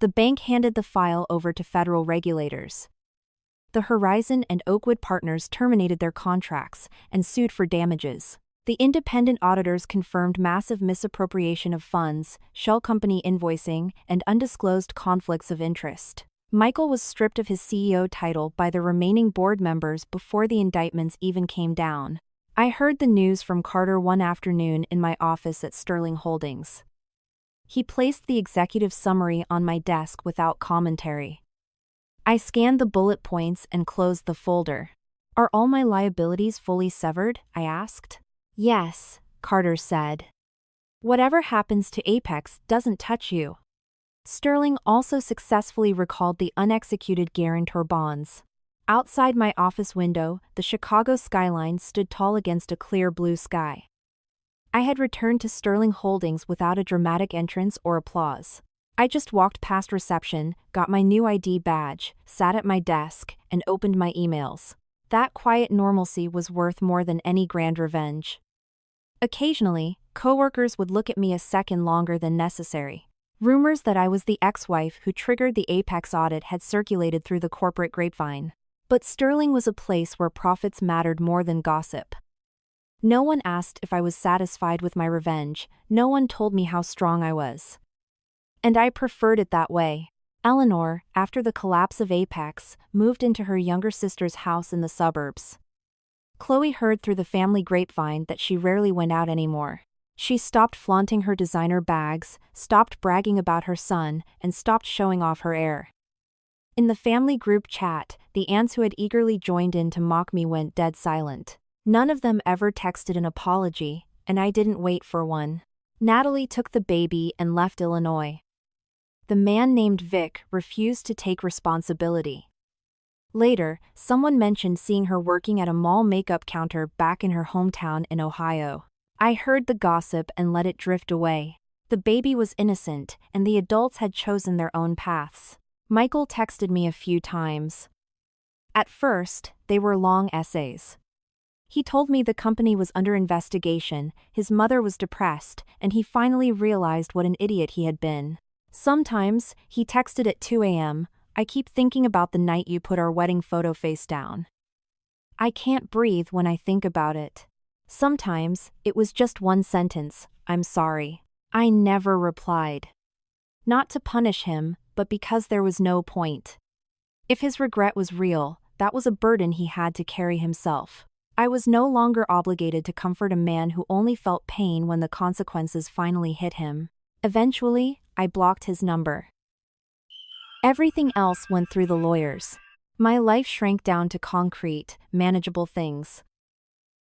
The bank handed the file over to federal regulators. The Horizon and Oakwood partners terminated their contracts and sued for damages. The independent auditors confirmed massive misappropriation of funds, shell company invoicing, and undisclosed conflicts of interest. Michael was stripped of his CEO title by the remaining board members before the indictments even came down. I heard the news from Carter one afternoon in my office at Sterling Holdings. He placed the executive summary on my desk without commentary. I scanned the bullet points and closed the folder. Are all my liabilities fully severed? I asked. Yes, Carter said. Whatever happens to Apex doesn't touch you. Sterling also successfully recalled the unexecuted guarantor bonds. Outside my office window, the Chicago skyline stood tall against a clear blue sky. I had returned to Sterling Holdings without a dramatic entrance or applause. I just walked past reception, got my new ID badge, sat at my desk, and opened my emails. That quiet normalcy was worth more than any grand revenge. Occasionally, coworkers would look at me a second longer than necessary. Rumors that I was the ex-wife who triggered the Apex audit had circulated through the corporate grapevine. But Sterling was a place where profits mattered more than gossip. No one asked if I was satisfied with my revenge, no one told me how strong I was. And I preferred it that way. Eleanor, after the collapse of Apex, moved into her younger sister's house in the suburbs. Chloe heard through the family grapevine that she rarely went out anymore. She stopped flaunting her designer bags, stopped bragging about her son, and stopped showing off her heir. In the family group chat, the aunts who had eagerly joined in to mock me went dead silent. None of them ever texted an apology, and I didn't wait for one. Natalie took the baby and left Illinois. The man named Vic refused to take responsibility. Later, someone mentioned seeing her working at a mall makeup counter back in her hometown in Ohio. I heard the gossip and let it drift away. The baby was innocent, and the adults had chosen their own paths. Michael texted me a few times. At first, they were long essays. He told me the company was under investigation, his mother was depressed, and he finally realized what an idiot he had been. Sometimes, he texted at 2 a.m., I keep thinking about the night you put our wedding photo face down. I can't breathe when I think about it. Sometimes, it was just one sentence, I'm sorry. I never replied. Not to punish him, but because there was no point. If his regret was real, that was a burden he had to carry himself. I was no longer obligated to comfort a man who only felt pain when the consequences finally hit him. Eventually, I blocked his number. Everything else went through the lawyers. My life shrank down to concrete, manageable things.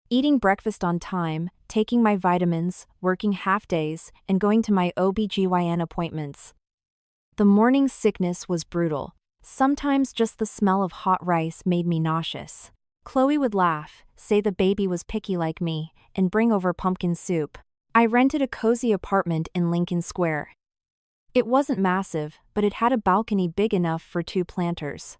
Eating breakfast on time, taking my vitamins, working half-days, and going to my OB/GYN appointments. The morning sickness was brutal. Sometimes just the smell of hot rice made me nauseous. Chloe would laugh, say the baby was picky like me, and bring over pumpkin soup. I rented a cozy apartment in Lincoln Square. It wasn't massive, but it had a balcony big enough for 2 planters.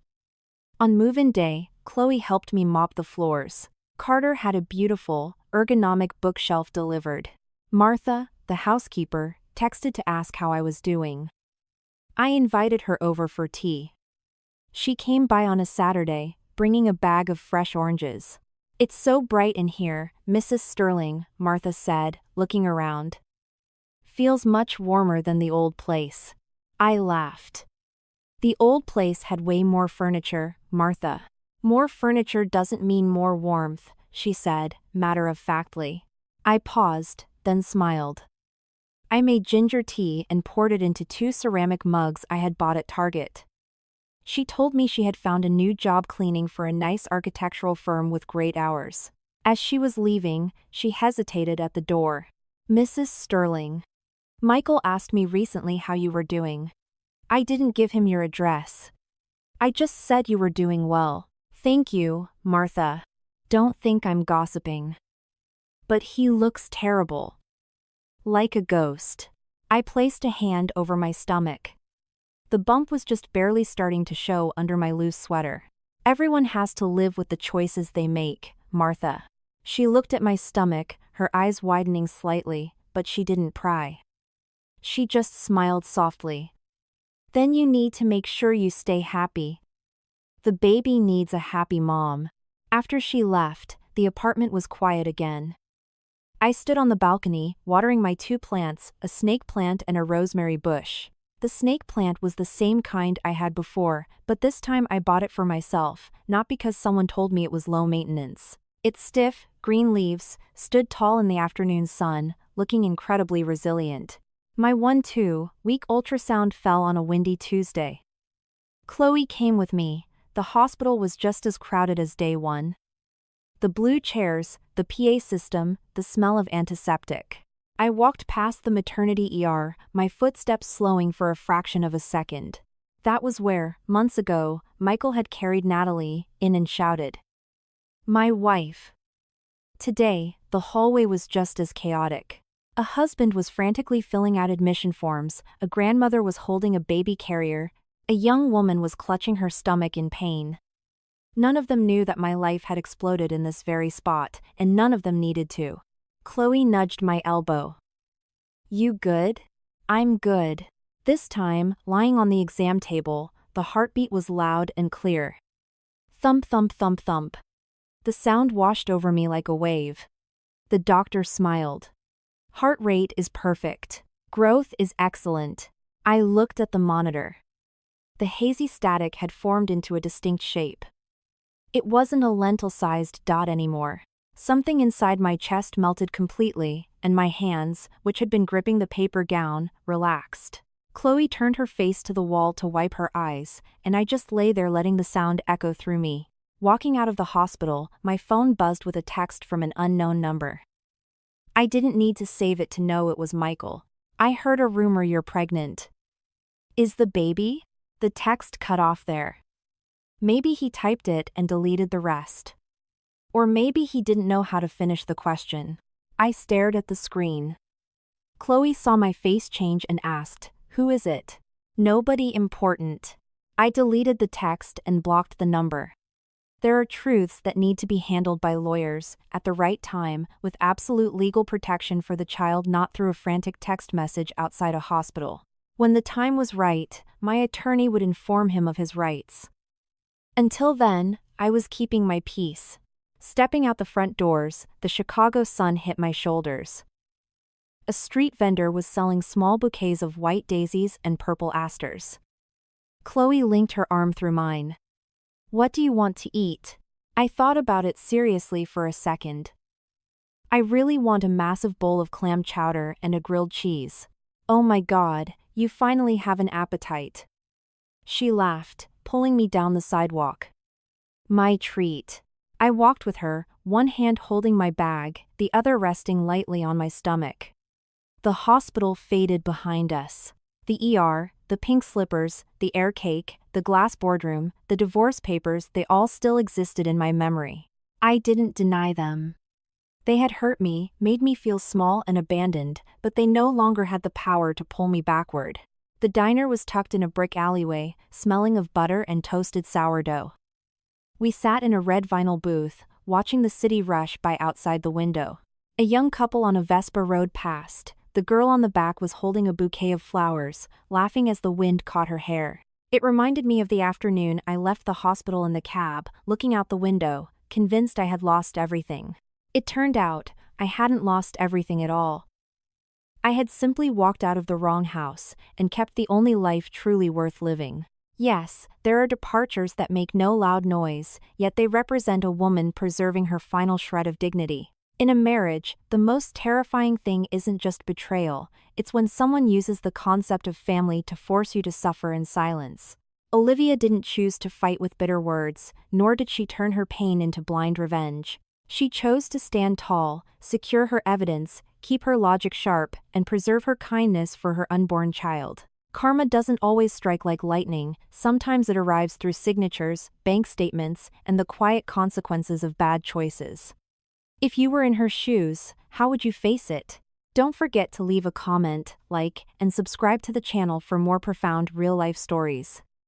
On move-in day, Chloe helped me mop the floors. Carter had a beautiful, ergonomic bookshelf delivered. Martha, the housekeeper, texted to ask how I was doing. I invited her over for tea. She came by on a Saturday, bringing a bag of fresh oranges. "It's so bright in here, Mrs. Sterling," Martha said, looking around. "Feels much warmer than the old place." I laughed. "The old place had way more furniture, Martha." "More furniture doesn't mean more warmth," she said, matter-of-factly. I paused, then smiled. I made ginger tea and poured it into 2 ceramic mugs I had bought at Target. She told me she had found a new job cleaning for a nice architectural firm with great hours. As she was leaving, she hesitated at the door. "Mrs. Sterling, Michael asked me recently how you were doing. I didn't give him your address. I just said you were doing well." "Thank you, Martha. Don't think I'm gossiping. But he looks terrible. Like a ghost." I placed a hand over my stomach. The bump was just barely starting to show under my loose sweater. "Everyone has to live with the choices they make, Martha." She looked at my stomach, her eyes widening slightly, but she didn't pry. She just smiled softly. "Then you need to make sure you stay happy. The baby needs a happy mom." After she left, the apartment was quiet again. I stood on the balcony, watering my 2 plants, a snake plant and a rosemary bush. The snake plant was the same kind I had before, but this time I bought it for myself, not because someone told me it was low maintenance. Its stiff, green leaves stood tall in the afternoon sun, looking incredibly resilient. My 1-2-week ultrasound fell on a windy Tuesday. Chloe came with me. The hospital was just as crowded as day 1. The blue chairs, the PA system, the smell of antiseptic. I walked past the maternity ER, my footsteps slowing for a fraction of a second. That was where, months ago, Michael had carried Natalie in and shouted, "My wife." Today, the hallway was just as chaotic. A husband was frantically filling out admission forms, a grandmother was holding a baby carrier, a young woman was clutching her stomach in pain. None of them knew that my life had exploded in this very spot, and none of them needed to. Chloe nudged my elbow. "You good?" "I'm good." This time, lying on the exam table, the heartbeat was loud and clear. Thump thump thump thump. The sound washed over me like a wave. The doctor smiled. "Heart rate is perfect. Growth is excellent." I looked at the monitor. The hazy static had formed into a distinct shape. It wasn't a lentil-sized dot anymore. Something inside my chest melted completely, and my hands, which had been gripping the paper gown, relaxed. Chloe turned her face to the wall to wipe her eyes, and I just lay there letting the sound echo through me. Walking out of the hospital, my phone buzzed with a text from an unknown number. I didn't need to save it to know it was Michael. "I heard a rumor you're pregnant. Is the baby?" The text cut off there. Maybe he typed it and deleted the rest. Or maybe he didn't know how to finish the question. I stared at the screen. Chloe saw my face change and asked, "Who is it?" "Nobody important." I deleted the text and blocked the number. There are truths that need to be handled by lawyers, at the right time, with absolute legal protection for the child, not through a frantic text message outside a hospital. When the time was right, my attorney would inform him of his rights. Until then, I was keeping my peace. Stepping out the front doors, the Chicago sun hit my shoulders. A street vendor was selling small bouquets of white daisies and purple asters. Chloe linked her arm through mine. "What do you want to eat?" I thought about it seriously for a second. "I really want a massive bowl of clam chowder and a grilled cheese." "Oh my God, you finally have an appetite." She laughed, pulling me down the sidewalk. "My treat." I walked with her, one hand holding my bag, the other resting lightly on my stomach. The hospital faded behind us. The ER, the pink slippers, the air cake, the glass boardroom, the divorce papers, they all still existed in my memory. I didn't deny them. They had hurt me, made me feel small and abandoned, but they no longer had the power to pull me backward. The diner was tucked in a brick alleyway, smelling of butter and toasted sourdough. We sat in a red vinyl booth, watching the city rush by outside the window. A young couple on a Vespa rode past, The girl on the back was holding a bouquet of flowers, laughing as the wind caught her hair. It reminded me of the afternoon I left the hospital in the cab, looking out the window, convinced I had lost everything. It turned out, I hadn't lost everything at all. I had simply walked out of the wrong house and kept the only life truly worth living. Yes, there are departures that make no loud noise, yet they represent a woman preserving her final shred of dignity. In a marriage, the most terrifying thing isn't just betrayal, it's when someone uses the concept of family to force you to suffer in silence. Olivia didn't choose to fight with bitter words, nor did she turn her pain into blind revenge. She chose to stand tall, secure her evidence, keep her logic sharp, and preserve her kindness for her unborn child. Karma doesn't always strike like lightning, sometimes it arrives through signatures, bank statements, and the quiet consequences of bad choices. If you were in her shoes, how would you face it? Don't forget to leave a comment, like, and subscribe to the channel for more profound real-life stories.